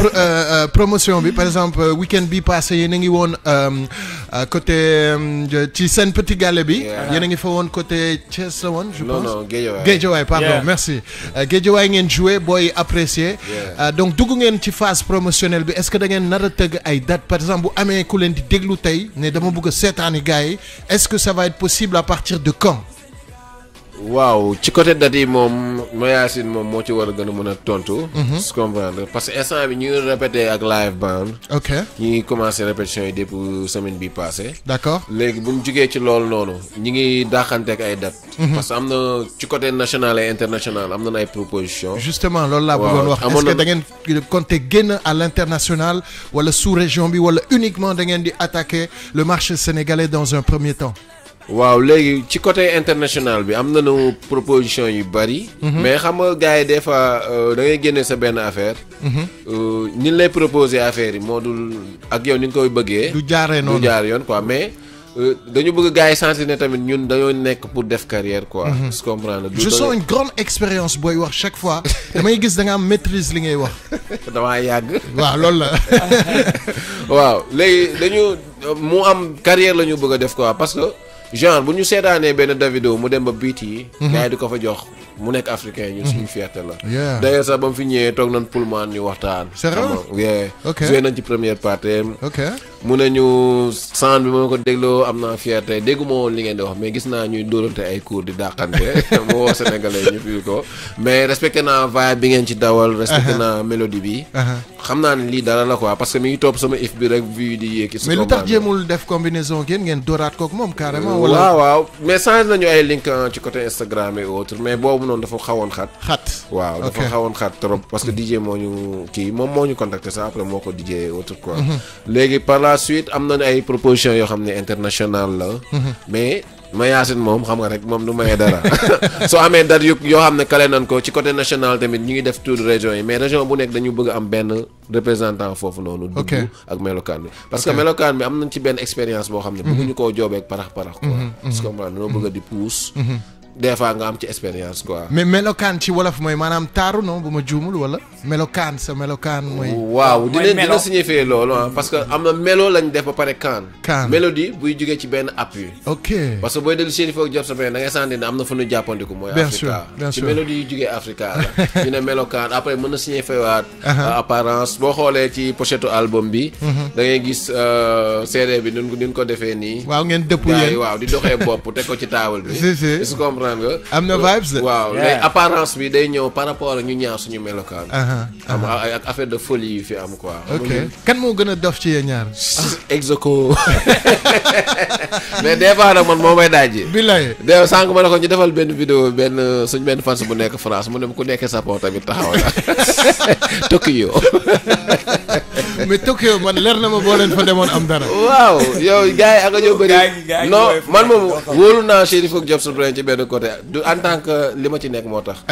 promotion bi par exemple week-end bi passé yéen a ngi woon woon côté ci seen petit gallé bi. yéen a ngi fa woon côté Thiès la woon je pense. non Guédiawaye pardon merci. Guédiawaye ngeen joué booy apprécier. donc dugg ngeen ci phase promotionnelle bi est-ce que da ngeen nar a tëgg ay date par exemple bu amee ku leen di déglu tey ne dama bëgg a seetaani gars yi est-ce que ça va être possible à partir de quand. waaw ci côté date yi moom Mayacine moom moo ci war a gën a mën a tontu. su comprendre parce que instant bi ñu ngi répété ak live band. ok ñu ngi commencé répétition yi depuis semaine bi passée. d'accord léegi bu ñu jugee ci loolu noonu ñu ngi daaxante ak ay date. parce que am na ci côté national et international am na ay propositions. justement loolu laa bëggoon wax est-ce que da ngeen compter génn à l'international wala sous région bi wala uniquement da ngeen di attaquer le marché sénégalais dans un premier temps. waaw léegi ci côté international bi am nañu proposition yu bari. mais xam nga gars yi des fois da ngay génne sa benn affaire. ni lay proposer affaire yi moo dul ak yow ni nga koy bëggee. du jaaree noonu du jaar yoon quoi mais dañu bëgg gars yi sentir ne tamit ñun dañoo nekk pour def carrière quoi. tu comprends. je sens une grande expérience booy wax chaque fois damay gis da nga am maîtrise li ngay wax. damaa yàgg. waaw loolu la. waaw léegi dañu mu am carrière la ñu bëgg a def quoi parce que. genre bu ñu seetaanee benn Davido mu dem ba biit yi. gars yi di ko fa jox mu nekk africain ñun suñu fierté la. d'ailleurs sax ba mu fi ñëwee toog nañ Pullman ñu waxtaan. c'est vrai ok joué nañ ci première partie. ok mu ne ñu sound bi ma ko dégloo am naa fierté dégguma woon li ngeen di wax mais gis naa ñuy dóorante ay cours di dàqante mu woo sénégalais ñu fi ko mais respecté naa vibe bi ngeen ci dawal. respecté naa mélodie bi. xam naa ne lii dara la quoi parce que mi ngi topp sama if bi rek vu di yéeg. mais lu tax jéemul def combinaison ngeen dóoraat kook moom carrément. waaw mais changé nañu ay link ci côté Instagram et autres mais boobu noonu dafa xawoon xat. waaw dafa xawoon xat trop parce que DJ moo ñu kii moom moo ñu contacté ça après moo ko DJ et autres quoi. léegi par la suite am nañu ay propositions yoo xam ne international la. mais Mayacine moom xam nga rek moom du maye dara soo amee date yoo xam ne kale nañ ko ci côté national tamit ñu ngi def tour de région yi mais région bu nekk dañu bëgg am benn représentant foofu noonu. dugg ak melokaan bi. parce que melokaan bi am nañ ci benn expérience boo xam ne. bëgguñu koo joobee ak parax parax quoi. parce que comprendre dañoo bëgg a di pousse. des fois nga am ci expérience quoi. mais melokaan ci wolof mooy maanaam taaru non bu ma juumul wala melokaan sa melokaan mooy. waaw dina signifier loolu parce que am na melo lañ def ba pare kaan. mélodie buy jugee ci benn appui. ok parce que booy dellu Chérif ak Job sa da ngay sentir ne am na fu ñu jàppandiku mooy. Africa ci mélodie yu jugee Africa la. ñu ne melokaan après mën na signifier waat. apparence boo xoolee ci pochette album bi. da ngay gis CD bi nun ko defee nii. waaw ngeen dëpp yéen waaw di doxee bopp teg ko ci table bi. am na vibes waaw léegi apparence bi day ñëw par rapport ak ñu ñaar suñu melokaan. am ak affaire de folie yu fi am quoi. ok kan moo gën a dof ci yéen ñaar. Exoco mais des fois nag man moo may daaj. billaay de sànq ma ne ko ñu defal benn vidéo suñ benn fans bu nekk France mu ne ku nekkee Japon tamit taxaw la Tokyo. mais Tokyo man leer na ma boo leen fa demoon am dara. waaw yow gars yi ak ñoo bëri. non man moom wóolu naa Chérif ak Job ci benn côté du en tant que li ma ci nekk moo tax.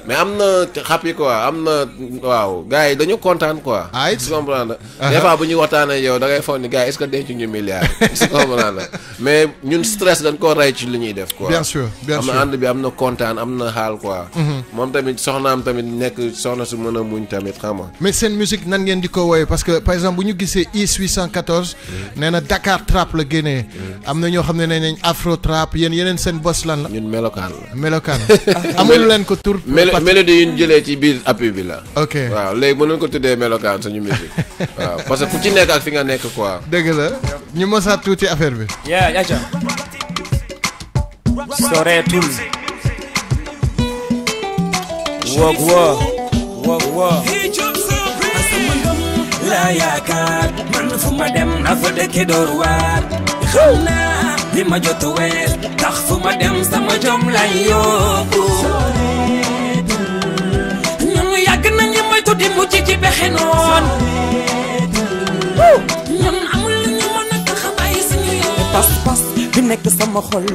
mais am na xàppi quoi am na waaw gars yi dañu kontaan quoi. tu comprends des fois bu ñuy waxtaanee yow da ngay foog ni gars yi est-ce que denc ñu milliards. tu comprends mais ñun stress dañ koo rey ci li ñuy def quoi. bien sûr bien sûr am na ànd bi am na kontaan am na xaal quoi. moom tamit soxnaam tamit nekk soxna su mën a muñ tamit xam nga. mais seen musique nan ngeen di ko wooyee parce que par exemple bu ñu gisee IS 814. nee na Dakar trap la génnee. am na ñoo xam ne nee nañ afro trap yeneen seen boss lan la. ñun melokaan la. melokaan amul leen ko tur. mélodie yu ñu jëlee ci biir appui bi la. ok waaw léegi mën nañu ko tuddee melokaan suñu musique waaw parce que ku ci nekk ak fi nga nekk quoi. dëgg la ñu mosaat tuuti affaire bi. yaa soreetul. woog. la yaakaar man fu ma dem na fa dëkk door waar. xam naa li ma jot a wees tax fu ma dem sama jom lay yóbbu. ñun yàgg nañu moytu di mujj ci bexe noon. ñun amul lu ñu mën a tax a bàyyi suñu yoon. pas-pas bi nekk sama xol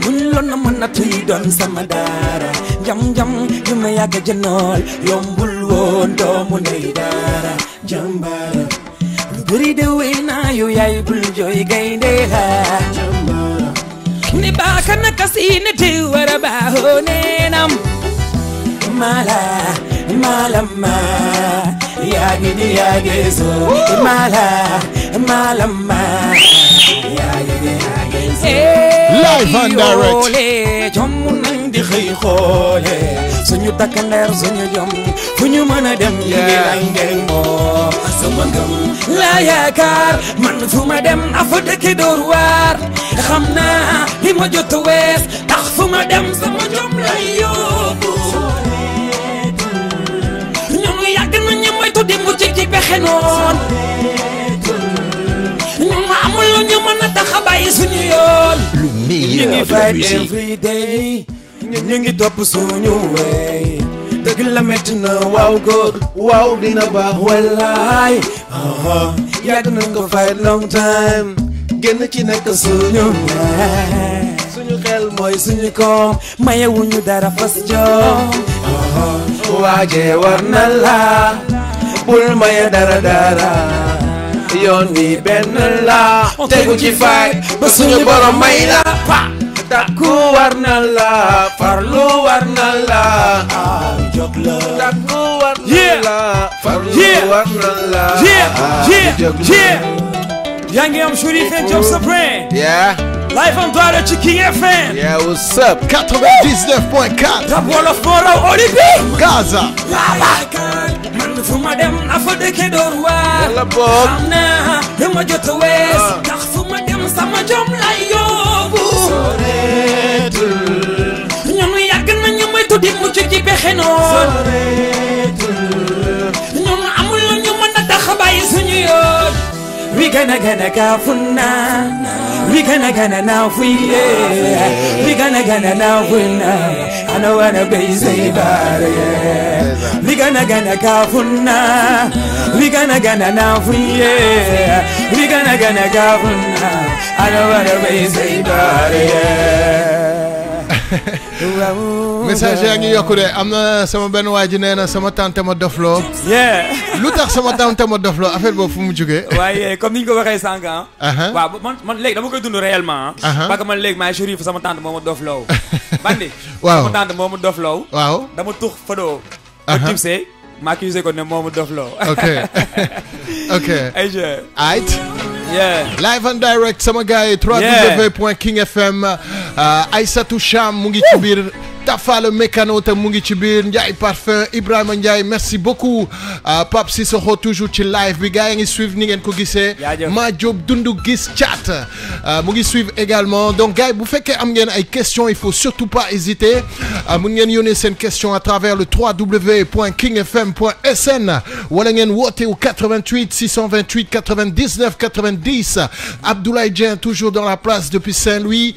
muñ loon na mën a tuy doon sama daara. jam-jam yu ma yàgg a jënool yombul woon doomu ndey daara. jàmbaara lu bëri de wéy naa yu yaay bul jooy gaynde la. jàmbaara ni baaka naka si ne te war a baaxoo neenam. mala yaagi ni yaage so. malama Live and direct jomu nañ di xëy xoole suñu takkandeer suñu jom fu ñu mën a dem yi lay ngeen moom sama ngëm la yaakaar man fu ma dem afa dëkki door waar xam naa li ma jot wees tax fu ma dem sama jom lay yóbbu ñun yàgg nañu moytu di mu ci pexe noon ñun amul lu ñu mën a tax a bàyyi suñu yoon Le meilleur de la musique. every day ñu ngi topp suñu way dëgg la metti na waaw góor waaw dina baax wallaay yàgg nañ ko fight long time génn ci nekk suñu xel mooy suñu koom mayewuñu dara fas joom waaje war na la bul maye dara yoon wi benn la tegu ci fight ba suñu borom may la takku war na la farlu war na la jóg la takku war na la farlu war na la jóg la yaa ngi am Cherif and Job Supreme live on Douala ci King FM what's up 99.4 rap wolof moo raw Olibi Gaza man fu ma dem afa dëkke door waar xam naa li ma jot wees ndax fu ma dem sama jom lay yóbbu ñun yàgg nañu moytu di mucc ci pexe noon ñun amul lu ñu mën a tax a bàyyi suñu yoon we gonna go for now we gonna now for yeah we gonna now for now I don't wanna be say bad yeah we gonna go for now we gonna now for yeah we gonna go for now I don't wanna be say bad yeah message yaa ngi yokku de am na sama benn waa ji nee na sama tante ma dofloo lu tax sama tante ma dofloo affaire boobu fu mu jógee waaye comme ni ñu ko waxee sànq waaw man léegi dama koy dund réellement parce que man léegi maay Cherif sama tante moo ma dofloo bandi waaw sama tante moo ma dofloo waaw dama tux fadoo ba tipsee ma accusé ko ne moo ma dofloo ok aight yeah live and direct sama gars yi www.kingfm Aïssatou Cham mu ngi ci biir Tafa le mécano te mu ngi ci biir Ndiaye Parfum Ibrahima Ndiaye merci beaucoup Pape Sissoko toujours ci live bi gars yi ngi suivre ni ngeen ko gisee Ma Diop dundu gis chat mu ngi suivre également donc gars yi bu fekkee am ngeen ay questions il faut surtout pas hésiter mun ngeen yónnee seen question à travers le www.kingfm.sn wala ngeen woote au 88 628 99 90 Abdoulaye Dieng toujours dans la place depuis Saint-Louis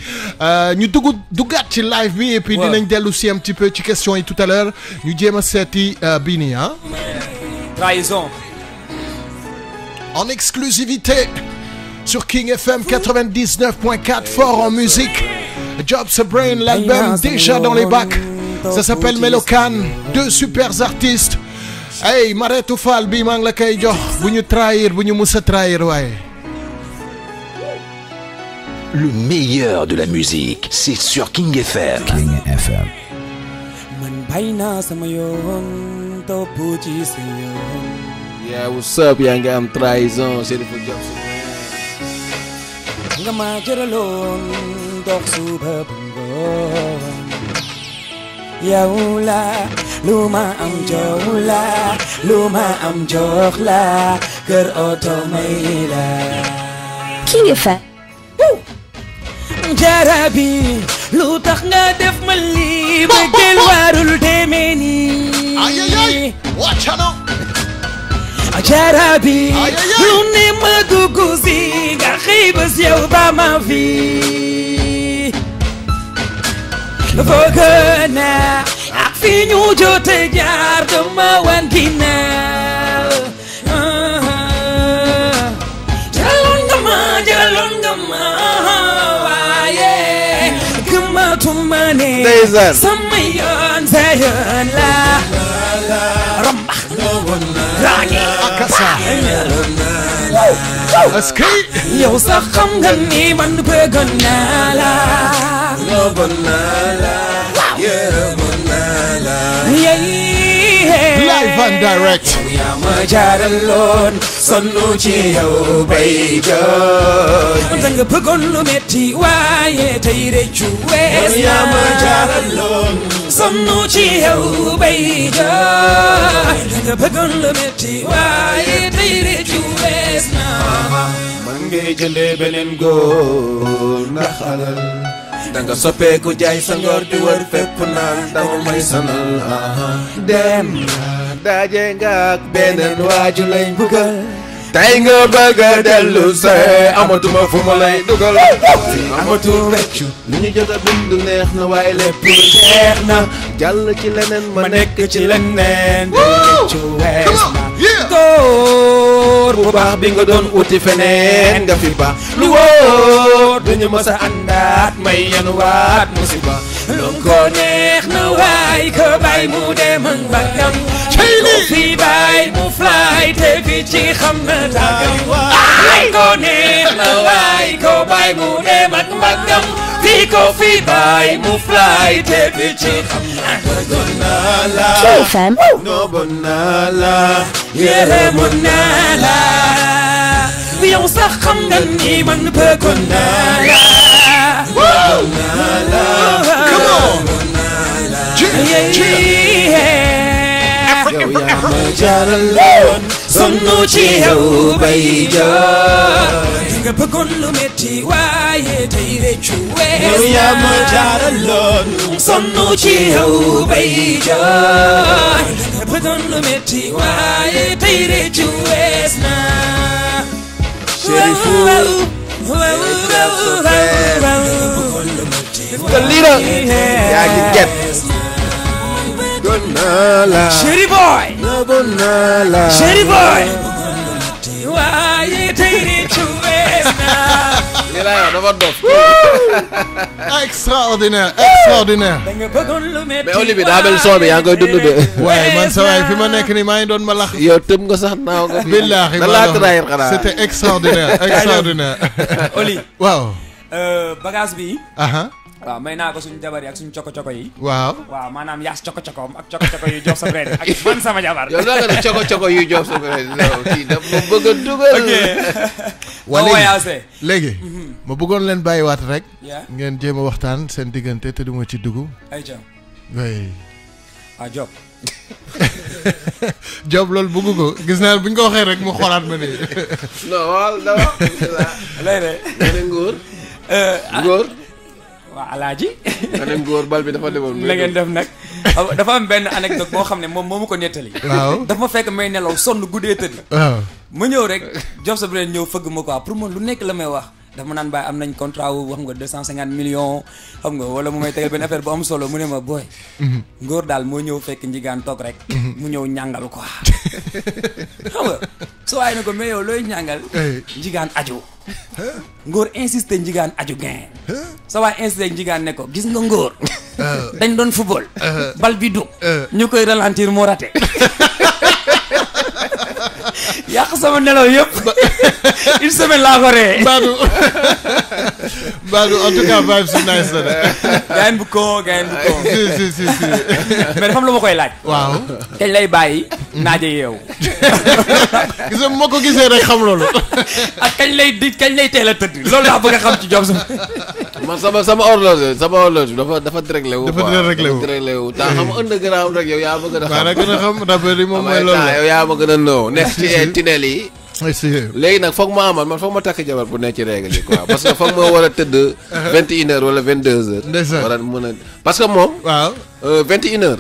ñu duggaat ci live bi et puis dinañ dellu si un petit peu ci question yi tout à l'heure ñu jéem a seeti bii nii trahison en exclusivité sur King FM 99.4 fort en musique Job Supreme l'album déjà dans les bacs ça s'appelle Melokan deux super artistes hey Maretou Fall bii maa ngi la koy jox bu ñu trahir bu ñu mus a trahir waaye Le meilleur de la musique, c'est sur King FM. King FM. Man bayna sama yoon topp ci sa yoon. Yeah, what's up? Yaa ngi am trahison, Cherif and Job Supreme. Nga ma jëraloon dox suba ba ngoon. Yow la lu ma am jox la lu ma am jox la kër oto may la. King FM. Jarabi lu tax nga def ma lii ba jël warul demee nii ay wàccano Jarabi lu ne ma dugg si nga xëy ba si yow ba ma fi foog naa ak fi ñu jote jaar dama wan ginnaaw jëloon nga ma Ndeysaan sama yoon sa yoon la rambax raagi akasa askay yow sax xam nga ni man bëggoon naa la yërëmoon naa la live and direct. yaa ma jaaraloon sonnu ci yow bay jooy. da nga bëggoon lu metti waaye tey rëccu wees na. yaa ma jaaraloon sonnu ci yow bay jooy. da nga bëggoon lu metti waaye tey rëccu wees na. man ngay jëlee beneen góor ndax alal. danga soppeeku jaay sa ngor di wër fépp naan dama may sanal. dem daje nga ak beneen waaju lañ bëggal. tey nga bëgg a dellu see amatuma fu ma lay dugal. amatu weccu li ñu jot a bind neex na waaye lépp jeex na. jàll ci leneen ma nekk ci leneen. weccu wees na. góor bu baax bi nga doon uti feneen nga fi baax. lu wóor duñu mës a àndaat may yanuwaat musiba. lu ko neex na waay ko bay mu dem ak mbagam. lu fi bay mu fly te fi ci xam na tàggam. lu ko neex na waay ko bay mu dem ak mbagam. fii ko fi bay mu fly te fi ci xam na tàggam. TFM. Noobon naa la yërëmoon naa la. yow sax xam nga ni man bëggoon naa la. bëggoon naa la. come on. yow yaa ma jaaraloon sonnu ci yow bay jooy. nga bëggoon lu metti waaye tey rëccu wees na. yow yaa ma jaaraloon sonnu ci yow bay jooy. nga bëggoon lu metti waaye tey rëccu wees na. Chérifou Kalira yaa ngi get. bëggoon naa la. Chéri boy. bëggoon naa la. Chéri boy. waaye tey rëccu wees na. lii laa yor dafa dof. Extraordinaire, extraordinaire. mais Olivier daa mel son bi yaa ngi koy dund de. waaye man sa waay fi ma nekk nii maa ngi doon ma lax. yow tëm nga sax naaw nga. billaahi da laa trahir xanaa. c'était extraordinaire, extraordinaire. Oli. waaw. bagage bi. waaw may naa ko suñu jabar yi ak suñu coko-coko yi. waaw waaw maanaam yaas coko-cokoom ak coko-coko yu jox sa brede ak man sama jabar. yow da nga ne coko-coko yu jox sa brede kii daf ma bëgg a dugal. ok. léegi ma bëggoon leen bàyyiwaat rek. ngeen jéem a waxtaan seen diggante te duma ci dugg. ayca. oui. Job. Job loolu bëgg ko gis naa bu ñu ko waxee rek mu xoolaat ma nii. non waaw dama. lay de. nga ngóor. ngóor. waaw alaaji. nga ne ngóor bal bi dafa demoon. la ngeen def nag dafa am benn anecdote boo xam ne moom moo ma ko nettali. waaw dafa ma fekk may nelaw sonn guddee tëdd. waaw ma ñëw rek Job sa breen ñëw fëgg ma quoi pour man lu nekk la may wax. dafa ma naan bàyyi am nañ contrat wu xam nga 250 millions xam nga wala mu may tegal benn affaire bu am solo mu ne ma booy. ngóor daal moo ñëw fekk njigaan toog rek. mu ñëw ñàngal quoi. xam nga soo waaye ne ko mais yow looy ñàngal. njigaan aju. ngóor insisté njigaan aju gain. soo waaye insisté njigaan ne ko gis nga ngóor. dañ doon football. bal bi du. ñu koy ralentir moo raté. yàq sama nelaw yëpp une semaine laa ko ree. Badou en tout cas vibe si nice la de. gayen bu ko si. mais dafa am lu ma koy laaj. waaw. kañ lay bàyyi. naaje yeewu. gis nga ma ko gisee rek xam loolu. ak kañ lay teel a tëdd loolu laa bëgg a xam ci Job sama. man sama horloge dafa déréglé wu. dafa déréglé wu taa xam underground rek yow yaa ma gën a xam. maa gën a xam rappeur yi moom mooy loolu la yow yaa ma gën a noo nekk ci tunnel yi. léegi nag foog ma amal man foog ma takk jabar bu nekk ci règle yi quoi parce que foog ma war a tëdd 21h wala 22h. ndeysaan war a mën a parce que moom. waaw 21h.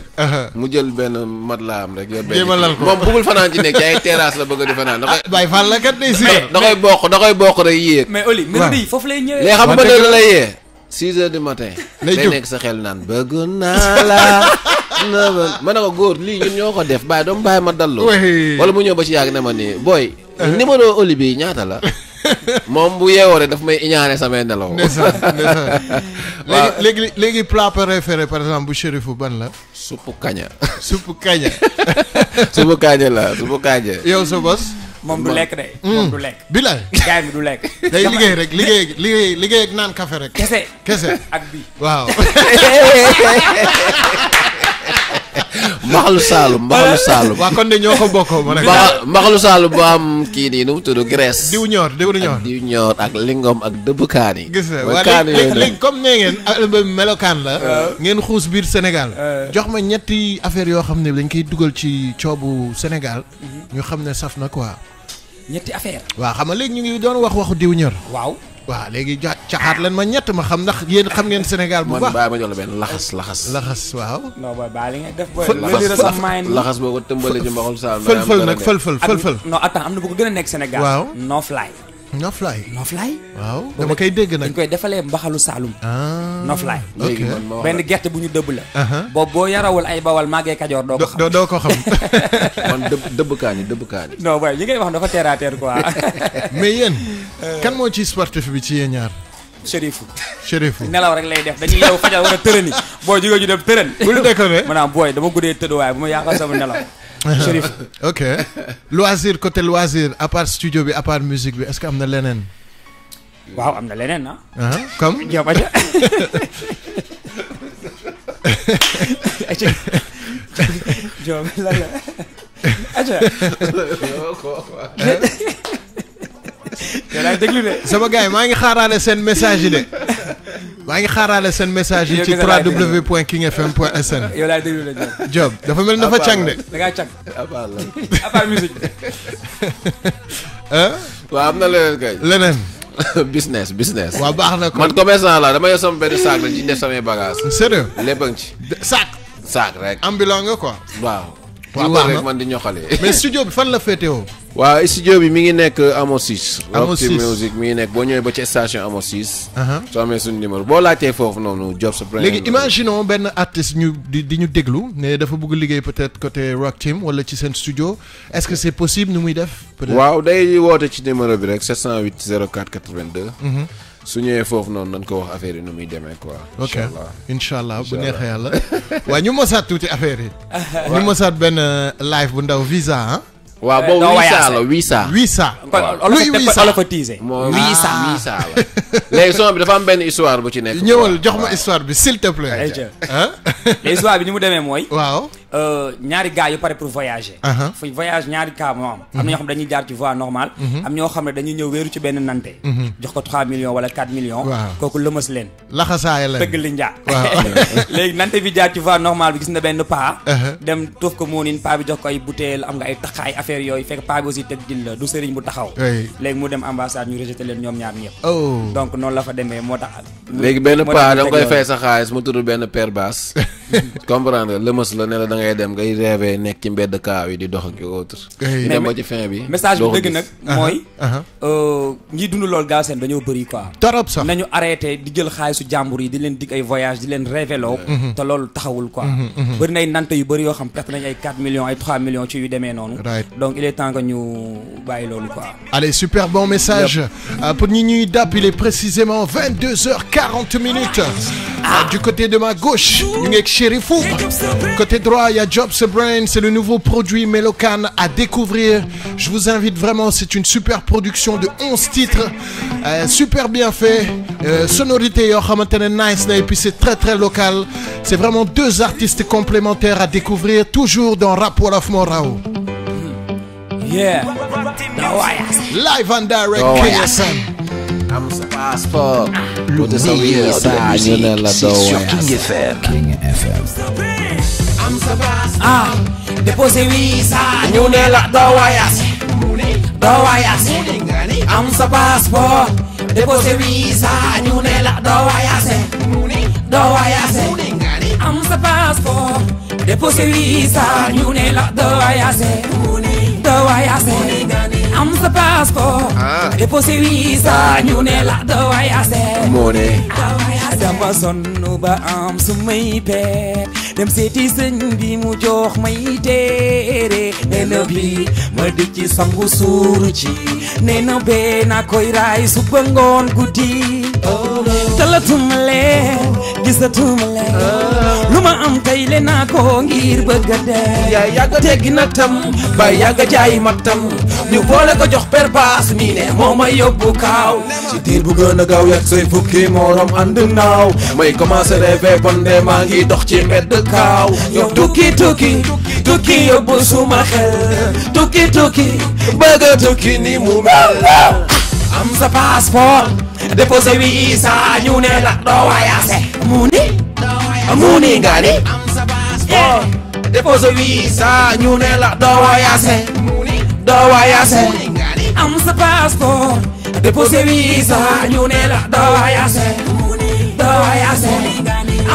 mu jël benn matelas am rek yor benn. jéemalal ko moom bëggul fanaan ci nekk ci ay terrasse la bëgg di fanaan. Baye Fall la kat day si. da koy bokk rek yéeg. mais Oli mélodie foofu lay ñëwee. léegi xam nga da lay yee. 6h du matin. day nekk sa xel naan bëgg naa la. ma ne ko góor lii ñun ñoo ko def bàyyi doomu bàyyi ma dalloo. wala mu ñëw ba ci yàgg ne ma nii booy. numéro Olivier ñaata la. moom bu yeewoo rek daf may iñaane samay nelaw. waaw léegi plat préféré par exemple bu Chérifou ban la. suppu kaña. suppu kaña. suppu kaña la suppu kaña. yow sa bos. moom du lekk de. moom du lekk. bilaay. gaay mi du lekk. day liggéey rek liggéey ak naan café rek. kese ak bi waaw. mbaxalu Saalum waa kon de ñoo ko bokkoo ma ne mbaxalu Saalum bu am kii nii nu mu tudd graisse diw ñor ak lingom ak dëbb kaani gis nga waa léegi comme nee ngeen album melokaan la ngeen xuus biir Sénégal jox ma ñetti affaire yoo xam ne dañ koy dugal ci coobu Sénégal ñu xam ne saf na quoi ñetti affaire waaw xam nga léegi ñu ngi doon waxu diw ñor waaw léegi caxaat leen ma ñett ma xam ndax yéen xam ngeen Sénégal bu baax man bàyyi ma jox la benn laxas waaw non booy baa li ngay def laxas boo ko tëmbalee ci mbaxul Saalum fël nag fël non attends am na bu ko gën a nekk Sénégal waaw Noflaay waaw dama koy dégg nag dañ koy defalee mbaxalu Saalum Noflaay ok benn gerte bu ñu dëbb la boobu boo yarawul ay bawal màggee Kajoor doo ko xam man dëbb kaani non boy yi ngay wax dafa terre à terre quoi mais yéen kan moo ci sportif bi ci yéen ñaar Chérifou nelaw rek lay def dañuy yow fajal war a tërëni boo jógee ñu dem tërën bul déconné maanaam booy dama guddee tëdd waaye bu ma yàqal sama nelaw Chérif ok côté loisir à part studio bi à part musique bi est-ce que am na leneen waaw am na leneen comme Diop aja Diop la aja yow laay déglu de sama gars yi maa ngi xaaraale seen message yi de ci www.kingfm.sn yow laay déglu de Diop dafa mel ni dafa càng de da ngaa càng à part musique waaw am na leneen business waaw baax na ko man commerçant la dama yor sama benn sac la ci def samay bagage sérieux lépp a ngi ci sac rek ambulant nga quoi waaw baax na rek man di ñoxale mais studio bi fan la féetewoo waaw studio bi mi ngi nekk Amo 6 Music mi ngi nekk boo ñëwee ba ci station Amo 6 soo amee suñu numéro boo laajtee foofu noonu Job Supreme léegi imaginons benn artiste di ñu déglu ne dafa bëgg liggéey peut-être côté Rock Team wala ci seen studio est-ce que c'est possible nu muy def waaw day woote ci numéro bi rek 708 04 82 su ñëwee foofu noonu nañ ko wax affaire yi nu muy demee quoi. ok incha allah bu neexee yàlla. waaw ñu mosaat tuuti affaire yi. ñu mosaat benn live bu ndaw visa ah. waaw boobu visa. luy visa la fa tiise. visa la. léegi son bi dafa am benn histoire bu ci nekk. ñëwal jox ma histoire bi s'il te plaît. histoire bi ni mu demee mooy. waaw. ñaari gars yu pare pour voyager. fu voyage ñaari cas moo am. am na ñoo xam ne dañuy jaar ci voie normale. am ñoo xam ne dañuy ñëw wéeru ci benn nante. jox ko 3 millions wala 4 millions. kooku lëmas leen. laxasaay leen dëgg li njaa. léegi nante bi jaar ci voie normale bi gis na benn paa. dem tuuf ko moonin paa bi jox ko ay bouteille am nga ay taxaay affaire yooyu fekk paa bi aussi teg dil la du sëriñ bu taxaw. léegi mu dem ambassade ñu rejeté leen ñoom ñaar ñëpp. donc noonu la fa demee moo tax. léegi benn paa da nga koy fay sa xaalis mu tudd benn père basse. comprendre lëmas la ne la da ngay dem ngay rêvé nekk ci mbedd kaaw yi di dox ak autre. dem ba ci fin bi. message bi dëgg nag mooy. ñi dund loolu gaa seen dañoo bëri quoi. torop sax nañu arrêté di jël xaalisu jàmbur yi di leen dig ay voyage di leen révélo te loolu taxawul quoi. bëri na ay nante yu bëri yoo xam perte nañ ay 4 millions ay 3 millions ci yu demee noonu. donc il est temps que ñu bàyyi loolu quoi. allez super bon message. pour ñi ñuy dàpp il est précisément 22h40 du côté de ma gauche ñu ngi ak Chérifou. Côté droit, il y a Job Supreme, c'est le nouveau produit Melokan à découvrir. Je vous invite vraiment, c'est une super production de 11 titres, super bien fait, sonorité nice, et puis c'est très très local. C'est vraiment deux artistes complémentaires à découvrir, toujours dans Rap Wolof Morao. Yeah, live and direct, KSM. I'm a passport. Le meilleur de la musique, c'est sur King FM. Déposé visa, ñu ne la doo wayas. Am sa passeport. Déposé visa, ñu ne la doo wayas. Am sa passeport. Déposé visa, ñu ne la doo wayas. Am sa passeport. Déposé visa, ñu ne la doo wayas. Dama sonn ba am su may peer dem seeti sëñ bi mu jox may téere nee na bi ma di ci sangu suuru ci nee na bee naa koy raay suba ngoon guddi talatuma leen gisatuma leen lu ma am tey le naa ko ngir bëgg a dee yaa yàgg teggi na tam ba yàgg jaay ma tam ñu boole ko jox per baas nii ne moo may yóbbu kaaw ci diir bu gën a gaaw yàgg say fukki morom ànd naaw may commencé rêver bon de maa ngi dox ci mbedd kaaw yow tukki yóbbu suma xel tukki bëgg a tukki ni mu mel am sa passeport déposé visa ñu ne la doo wayaase mu ni nga ni am sa passeport déposé visa ñu ne la doo wayaase am sa passeport déposé visa ñu ne la doo wayaase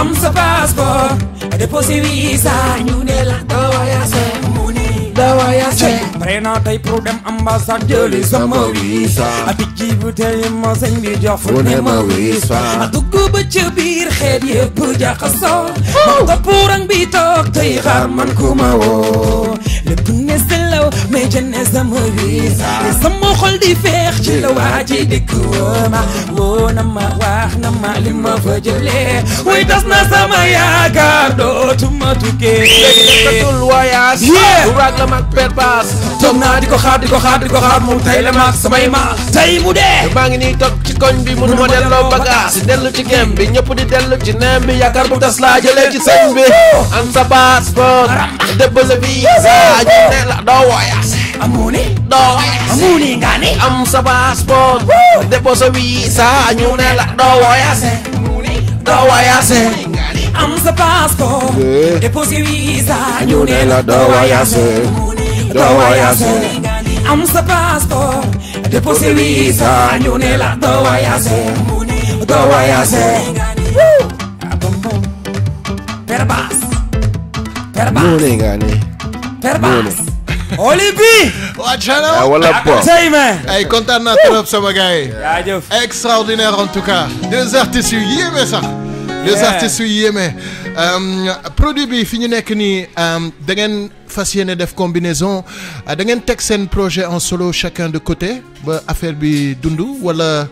am sa passeport déposé visa ñu ne la doo wayaase pare naa tey pour dem ambassade jëli sama visa ati ji bu tey ma sëñ bi jox fu ne ma visa a dugg ba ci biir xeet yëpp jaxasoo ma topp rang bi toog tey xaar man ku ma woo lépp ne selaw mais jëne sama visa sama xol di feex ci la waa ji dikk woo na ma wax na ma li ma fa jëlee way tas na sama yaakaar dootuma tukkee mag per baas toog naa di ko xaar mu tey la mag samay ma tey mu dee maa ngi nii toog ci koñ bi mënu ma delloo bagage dellu ci gem bi ñëpp di dellu ci neem bi yaakaar bu tas laa jëlee ci sëñ bi am sa passeport déposé visa ñu ne la doo wayaase amuni nga ni am sa passeport déposé visa ñu ne la doo wayaase am sa passeport déposé visa ñu ne la doo wayaase am sa passeport déposé visa ñu ne la doo wayaase per baas Olibi wacana wala po ay kontaan naa trop sama gars yi extraordinaire en tout cas deux artistes yu yéeme sax deux artistes yu yéeme produit bi fi ñu nekk nii da ngeen fas yéene def combinaison da ngeen teg seen projet en solo chacun de côté ba affaire bi dund wala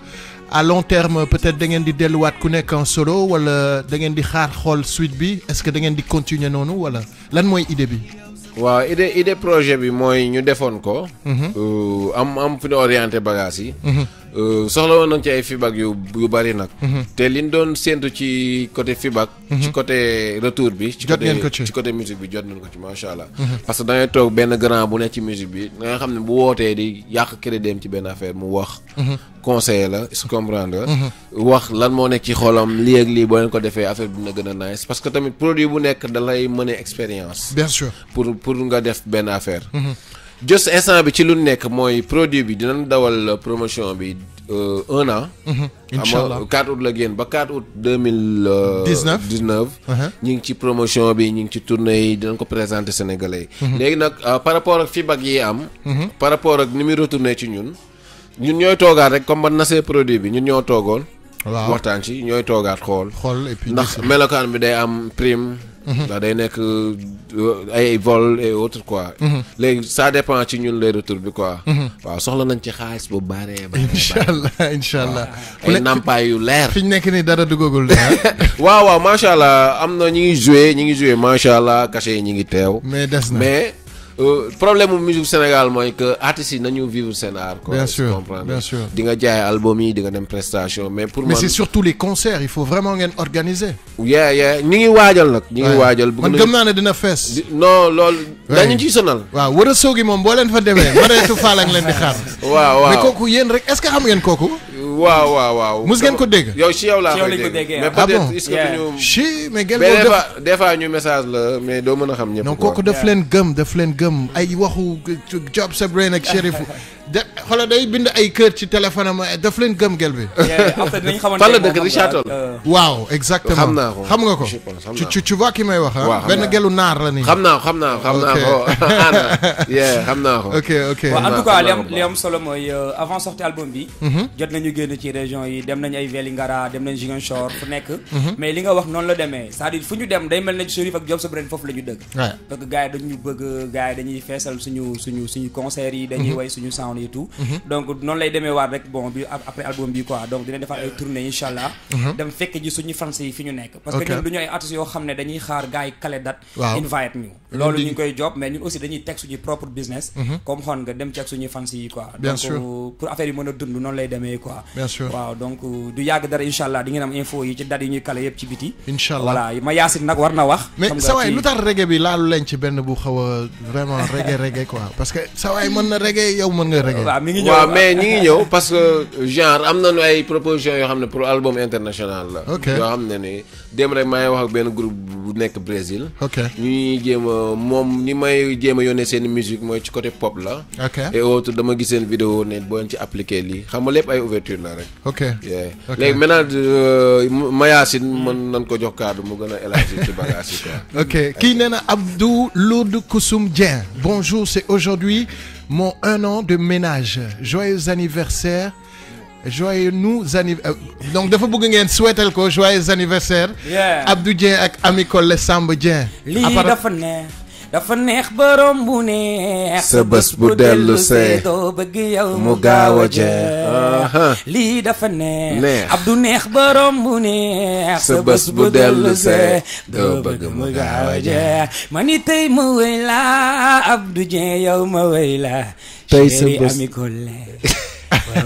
à long terme peut-être da ngeen di delluwaat ku nekk en solo wala da ngeen di xaar xool suite bi est-ce que da ngeen di continuer noonu wala lan mooy idée bi. waaw idée projet bi mooy ñu defoon ko. am fi ñu orienté bagages yi. soxla woon nañ ci ay feedback yu bari nag. te liñ doon séntu ci côté feedback. ci côté retour bi. ci côté musique bi jot nañ ko ci macha allah. parce que da ngay toog benn grand bu nekk ci musique bi da nga xam ne bu wootee di yàq crédit ci benn affaire mu wax. conseiller la est-ce que comprendre wax lan moo nekk ci xolam lii ak lii boo leen ko defee affaire bi dina gën a nice parce que tamit produit bu nekk da lay mëne expérience. bien sûr pour nga def benn affaire. juste instant bi ci lu nekk mooy produit bi dinañ dawal promotion bi 1 an. incha allah 4 août la génn ba 4 août 2019. ñu ngi ci promotion bi ñu ngi ci tournée yi dinañ ko présenter Sénégalais yi. léegi nag par rapport ak feedback yi am. par rapport ak ni muy retourné ci ñun ñooy toogaat rek comme ban nasee produit bi ñun ñoo toogoon. waaw waxtaan ci ñooy toogaat xool. et puis ndax melokaan bi day am prime. ndax day nekk ay vol et autres quoi. léegi ça dépend ci ñun lay retour bi quoi. waaw soxla nañ ci xaalis bu bare. incha allah ay nampaay yu leer. fi ñu nekk nii dara duggagul de. waaw macha allah am na ñi ngi joué macha allah cachet yi ñi ngi teew. mais des na problème mu musique Sénégal mooy que artistes yi nañu vivre seen art. quoi bien sûr comprendre bien sûr. di nga jaay album yi di nga dem prestation mais pour mais c'est surtout les concerts il faut vraiment ngeen organiser. ñi ngi waajal nag. ñi ngi waajal man gëm naa ne dina fees. non loolu. dañu ciy sonal. waaw war a soogi moom boo leen fa demee Mariétou Fall ak leen di xaar. waaw mais kooku yéen rek est-ce que xam ngeen kooku. waaw. mus ngeen ko dégg. yow si yow laa koy dégg mais peut-être est-ce que duñu. si mais gel des fois ñu message la mais doo mën a xam ñëpp. non kooku daf leen gëm ay waxu Job sa brain ak Chérif xoolal day bind ay kër ci téléphone am daf leen gëm gel bi. fan la dëkk Richard Toll. waaw exactement xam naa ko xam nga ko. tu vois ki may wax ah. benn gelu naar la nii. xam naa ko. xam naa ko. ok waaw en tout cas li am solo mooy avant sortie album bi. jot nañu génn ci région yi dem nañu ay Vélingara dem nañu Ziguinchor fu nekk. mais li nga wax noonu la demee c'est-à-dire fu ñu dem day mel ne Chérif ak Job sa brain foofu la ñu dëgg. parce que gars yi dañu bëgg gars yi dañuy feesal suñu concert yi dañuy way suñu sound yi et tout donc noonu lay demee waat rek bon bi après album bi quoi donc dinañ defar ay tournée inshallah dem fekk ji suñu fans yi fi ñu nekk parce que ñun du ñu ay artistes yoo xam ne dañuy xaar gars yi kale date invite ñu loolu ñu ngi koy job mais ñun aussi dañuy teg suñu propre business comme xoon nga dem ci ak suñu fans yi quoi donc pour affaire yi mën a dund noonu lay demee quoi bien sûr waaw donc du yàgg dara inshallah di ngeen am info yi ci date yi ñuy kale yëpp ci biti inshallah voilà ma Yacine nag war na wax mais sa waay lu tax reggae bi laalu leen ci benn bu xaw a vraiment reggae quoi parce que sa waay mën na reggae yow mën nga reggae waaw mi ngi ñëw waaw mais ñi ngi ñëw parce que genre am nañu ay propositions yoo xam ne pour album international la yoo xam ne ni démb rek maa ngi wax ak benn groupe bu nekk Brésil ñuy jéem a moom ñi may jéem a yónnee seen musique mooy ci côté pop la et autres dama gis seen vidéo ne boo leen ci appliqué lii xam nga lépp ay ouverture la rek léegi maintenant Mayacine mën nañ ko jox cadre mu gën a élargir ci bagage yi quoi ok kii nee na Abdou Lourdes Koussoum Dieng bonjour c'est aujourd'hui mon 1 an de ménage joyeux anniversaire donc dafa bëgg ngeen souhaiter ko joyeux anniversaire Abdou Dieng ak Ami Collé Samb Dieng lii dafa neex borom bu neex sa bés bu dellu see doo bëgg yow mu gaaw a jeex lii dafa neex Abdou neex borom bu neex sa bés bu dellu see doo bëgg mu gaaw a jeex ma ni tey ma wéy la Abdou Dieng yow ma wéy la tey sa bés Ami Collé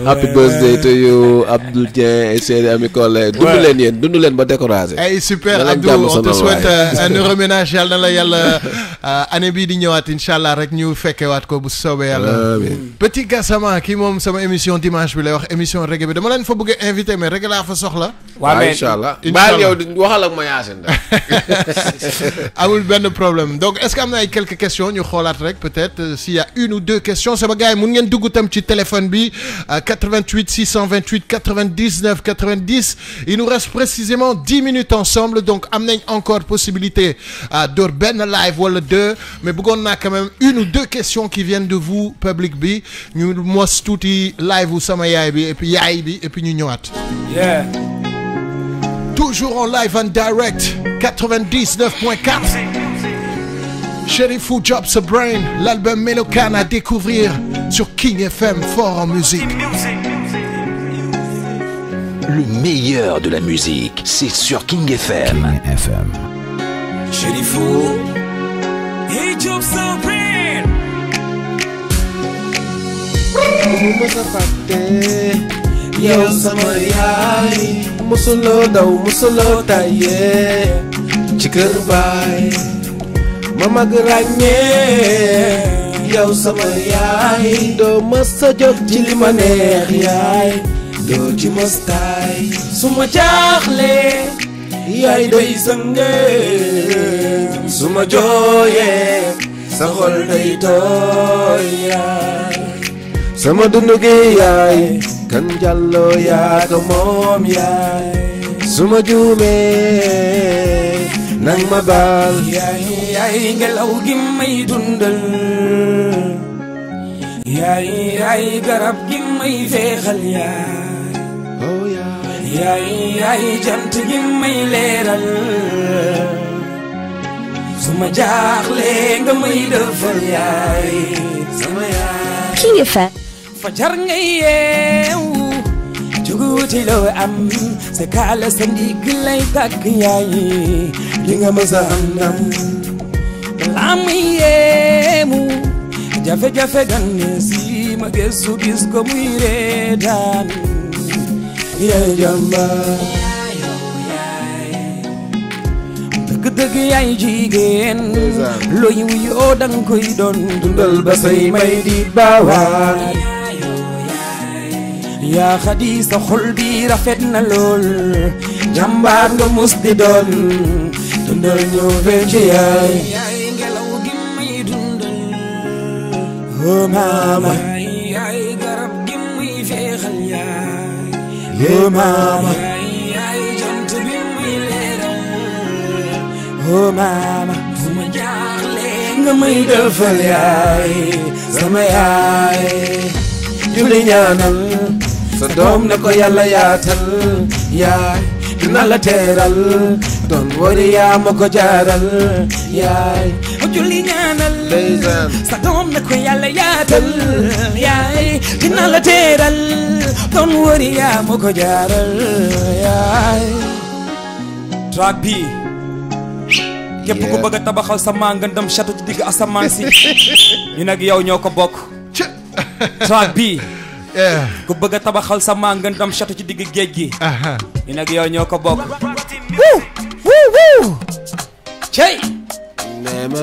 happy birthday to you Abdou Dieng et chéri Ami Collé dund leen ba découragé ay super Abdou on te souhaite un heureux ménage yàlla na la yàlla année bii di ñëwaat inshallah rek ñu fekkewaat ko bu soobee yàlla Petit Gassama kii moom sama émission dimanche bi lay wax émission reggae bi dama leen fa bëgg a invité mais reggae laa fa soxla waaw inshallah baal yow waxal ak ma Yacine amul benn problème donc est-ce que am na ay quelques questions ñu xoolaat rek peut-être s'il y a une ou deux questions sama gars yi mun ngeen dugg tam ci téléphone bi 88 628 99 90 il nous reste précisément 10 minutes ensemble donc am nañ encore possibilité door benn live wala deux mais bëggoon naa quand même une ou deux questions qui viennent de vous public bi ñu mos tuuti live wu sama yaay bi et puis ñu ñëwaat toujours en live and direct 99.4 Cherifou Jobs Brain, l'album Melocan à découvrir sur King FM, fort en musique. Le meilleur de la musique, c'est sur King FM. King FM. Cherifou et Jobs Brain. yow sama yaay musuloo daw musuloo taye ci kër baay ma mag ràññee yow sama yaay doo mës a jóg ci li ma neex yaay doo ci mës taay su ma jaaxlee yaay day sënge su ma jooyee sa xol day tooy yaay sama dundu gi yaay kan jàlloo yaa ko moom yaay su ma juumee nang ma baal yaay ngelaw gi may dundal yaay garab gi may feexal yaay jant gi may leeral su ma jaaxlee nga may defal yaay sama yaay King FM fajar nga yeewu juguti loo am sa kaala sa ndigg lay takk yaay li nga mës a am ndam balaa muy yeemu jafe-jafe ganne si ma gëstu gis ko muy reetaan yaay jàmbaar dëgg-dëgg yaay jigéen looy wuyoo danga koy doon dundal ba say may di baawaan yaa xadi sa xol bi rafet na lool jàmbaar nga mus di doon dundal ñoo fekk yaay ngelaw gi may dundal oh mama yaay garab gi may feexal yaay oh mama yaay jant bi may leeral oh mama fu ma jaaxle nga may defal yaay sama yaay julli ñaanal sa doom ne ko yàlla yaatal yaay dina la teeral doon wari yaa ma ko jaaral yaay julli ñaanal sa doom ne ko yàlla yaatal yaay dinaa la teeral don't worry yaa ma ko jaaral yaay track bi képp ku bëgg a tabaxal sama ngëndam château ci digg asamaan si ñu nag yow ñoo ko bokk track bi ku bëgg a tabaxal sama ngëndam château ci digg géej gi ñu nag yow ñoo ko bokk cey nema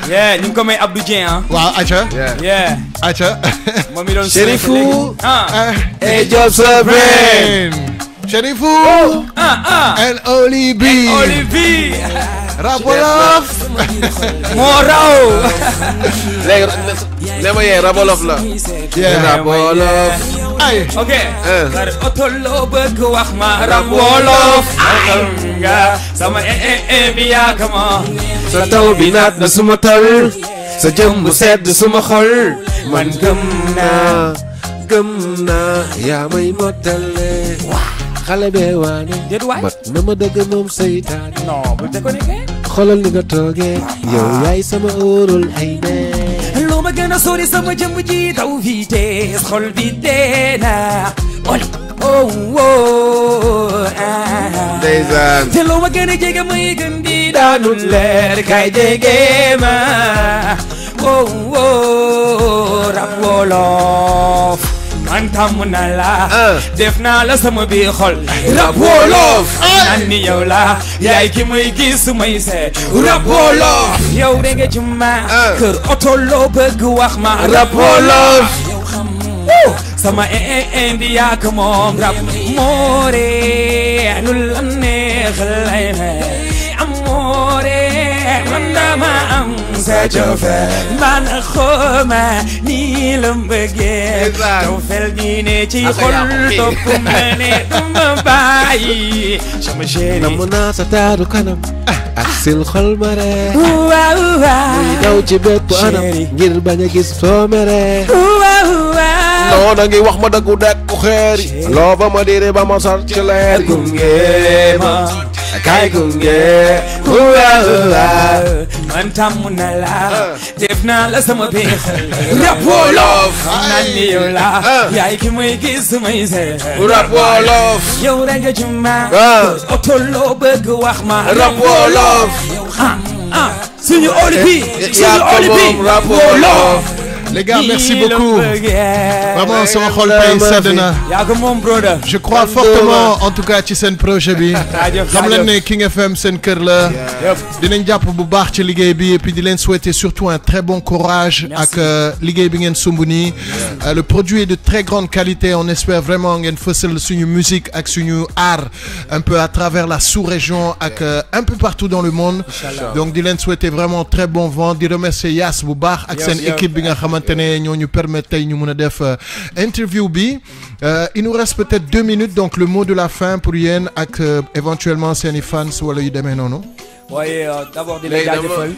yeah ñu ngi ko may Abdou Dieng ah waaw aca aca moom mi doon Cherifou et Job sa brain Cherifou and Oli B rap wolof moo raw léegi nema yee rap wolof la rap wolof ay ok kar oto loo bëgg wax ma rap wolof nga sama bi yaaka ma sa taw bi naat na suma tal sa jëm bu sedd suma xol man gëm naa yaa may mottale xale bee waane mat na ma dëgg moom seytaane non bu te ko nekkee xoolal ni nga toogee yow yaay sama óorul ay ne loo ma gën a sori sama jëmm ji daw vitesse xol bi dee na ndeysaan te loo ma gën a jege may gën di daanu leer kay jege ma rap wolof man tàmm na la def naa la sama biir xol rap wolof naan ni yow la yaay ki may gis may seet rap wolof yow rege ci ma kër oto loo bëgg wax ma rap wolof yow xam sama indi yaak moom rap moore lu la neex lay amoore man dama am sa cofeel man xoma ni la mbëggee cofeel gi ne ci xol topp ma ne duma bàyyi sama chéri namm naa sa taaru kanam ak sil xol ma ree muy daw ci bépp anam ngir bañ a gis soo mere non da ngi wax ma dëggu dekku xeeri loo ba ma diri ba ma sar ci leer gunge ma kay gunge man tàmm na la def naa la sama biir rap wolof naan ni yow la yaay ki may gis may seet rap wolof yow rek nga ci ma oto loo bëgg wax ma rap wolof suñu Oli B rap wolof Les gars, merci beaucoup. Vraiment, sama xol tey sedd na. Je crois fortement, en tout cas, ci seen projet bi. xam leen ne King FM seen kër la. dinañ jàpp bu baax ci liggéey bi et puis di leen souhaiter surtout un très bon courage ak liggéey bi ngeen sumb nii. Le produit est de très grande qualité. On espère vraiment ngeen fësal suñu musique ak suñu art un peu à travers la sous-région ak un peu partout dans le monde. Donc di leen souhaiter vraiment très bon vent. Di remercier Yass bu baax ak seen équipe bi nga xamante ñoo ñu permettre tey ñu mën a def interview bi. Il nous reste peut-être 2 minutes donc le mot de la fin pour yéen ak éventuellement seeni fans wala yu demee noonu. waaye d'abord di la jaajëfal.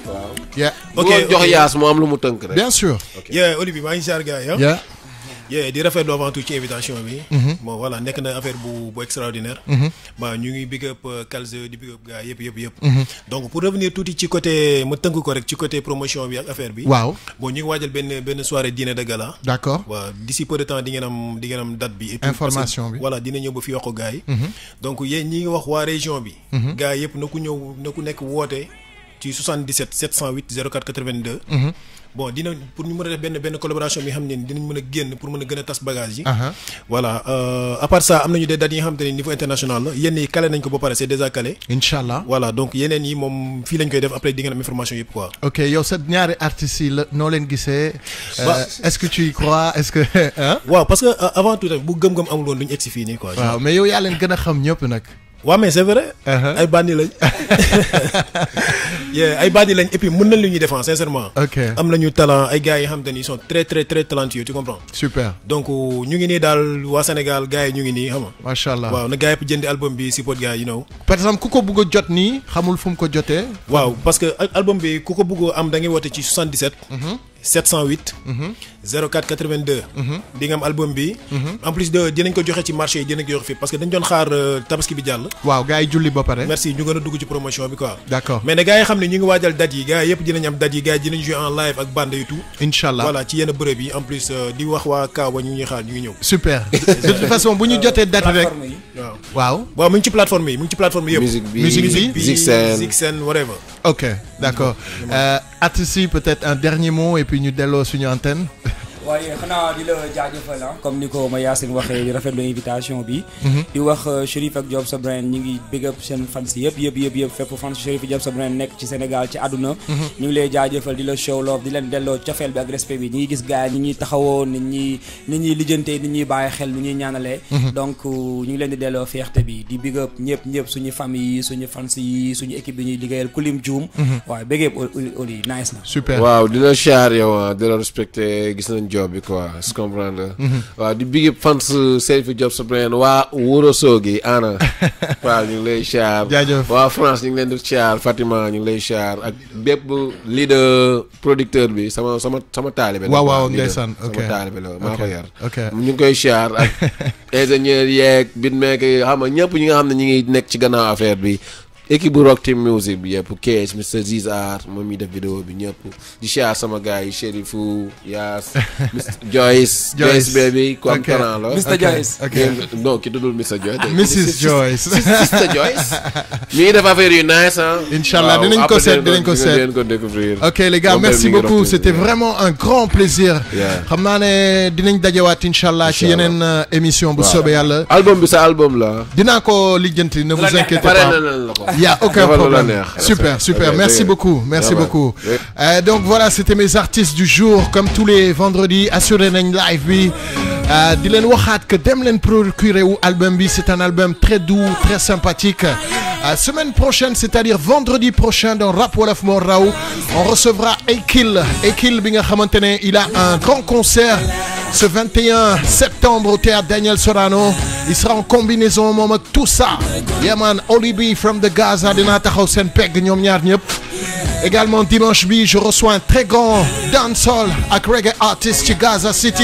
ok jox Yaas mu am lu mu tënk rek. bien sûr. Olivier maa ngi ziar gars yi di rafetlu avant tout ci invitation bi. bon voilà nekk na affaire bu extraordinaire. bon ñu ngi big up Kalze di big up gars yëpp. donc pour revenir tuuti ci côté ma tënk ko rek ci côté promotion bi ak affaire bi. waaw bon ñu ngi waajal benn soirée dîner de gala. d'accord waaw d'ici peu de temps di ngeen am date bi. et puis information bi voilà dina ñëw ba fi yokk gars yi. donc yéen ñi ngi wax waa région bi. gars yëpp na ku nekk woote ci 77 708 04 82. bon dina pour ñu mën a def benn collaboration bi xam ne dinañ mën a génn pour mën a gën a tas bagage yi. voilà à part ça am nañu des dates yi nga xam te ne niveau international la yenn yi calé nañ ko ba pare c'est déjà calé. Inch'Allah. voilà donc yeneen yi moom fii lañ koy def après di ngeen am information yëpp quoi. ok yow sa ñaari artistes yi la noo leen gisee. est-ce que tu y crois est-ce que. waaw parce que avant tout bu gëm-gëm amul woon duñu egsi fii nii quoi. waaw mais yow yaa leen gën a xam ñëpp nag. waaw mais c'est vrai. ay bandi lañ. ay bandi lañ et puis mën nañ lu ñuy défendre sincèrement. ok am nañu talent ay gars yi xam te ni ils sont très très très talentueux tu comprends. super donc ñu ngi nii daal waa Sénégal gars yi ñu ngi nii xam nga. macha allah waaw na gars yi jëndi album bi support gars yi par exemple ku ko bëgg a jot nii xamul fu mu ko jotee. waaw parce que album bi ku ko bëgg a am da ngay woote ci 77. 708 04 82 di nga am album bi en plus de dinañ ko joxe ci marché yi dinañ ko joxe fi parce que dañ doon xaar tabaski bi jàll waaw gars yi julli ba pare merci ñu gën a dugg ci promotion bi quoi d'accord mais ne gars yi xam ne ñu ngi waajal date yi gars yi yëpp dinañ am date yi gars yi dinañ jouer en live ak bande et tout inchallah voilà ci yenn bërëb yi en plus di wax waa Kaawa ñu ngi xaar ñu ngi ñëw super de toute façon bu ñu jotee date rek waaw mu ngi ci plateforme yi mu ngi ci plateforme yëpp musique bi Zixen whatever ok d'accord artistes yi peut-être un dernier mot et puis ñu delloo suñu antenne waaye xanaa di la jaajëfal comme ni ko ma Yacine waxee di rafetlu invitation bi di wax Cherif ak Job Sa Brain ñi ngi big up seen fans yëpp fépp fans Cherif Job Sa Brain nekk ci Sénégal ci àdduna ñu ngi lay jaajëfal di la show love di leen delloo cofeel bi ak respect bi ñi ngi gis gars yi ñi ñuy taxawoo nit ñi lijjantee nit ñuy bàyyi xel ni ñuy ñaanalee donc ñu ngi leen di delloo fierté bi di big up ñëpp suñu famille yi suñu fans yi suñu équipe bi ñuy liggéeyal kulim juum waaw big up Oli nice na super waaw di la char yow di la respecté gis nañ job bi quoi je comprends waaw di big fans Cherif Job Sa Brain waa Ourossogui ana waaw ñu ngi lay char waa France ñu ngi leen di char Fatima ñu ngi lay char ak bépp leader producteur bi sama taalibe la waaw ndeysaan sama taalibe la maa ko yar ñu ngi koy char ak ingénieur yeeg beatmaker xam nga ñëpp ñi nga xam ne ñi ngi nekk ci gannaaw affaire bi équipe bu Rock Team Music bi yëpp Kees Mr Zizar moom mi def vidéo bi ñëpp di char sama gars yi Cherifou Yaas Joyce baby comme talent la Mr Joyce non ki tuddul Mr Joyce Mrs Joyce Sister Joyce mi ngi def affaire yu nice inchallah dinañ ko seet découvrir ok les gars merci beaucoup c'était vraiment un grand plaisir xam naa ne dinañ dajewaat inchallah ci yeneen émission bu soobee yàlla album bi sa album la dinaa ko lijjanti ne vous inquiétez pas il y a aucun problème super merci beaucoup donc voilà c'était mes artistes du jour comme tous les vendredis assuré nañ live bi di leen waxaat que dem leen procurer wu album bi c'est un album très doux très sympathique semaine prochaine c'est-à-dire vendredi prochain dans Rap Wolof Mor Raw on recevra Akil bi nga xamante ne il a un grand concert ce 21 septembre au théâtre Daniel Sorano il sera en combinaison moom ak tout ça yeah man Oli B from the Gaza dina taxaw seen pegg ñoom ñaar ñëpp également dimanche bi je reçois un très grand dancehall ak reggae artist ci Gaza City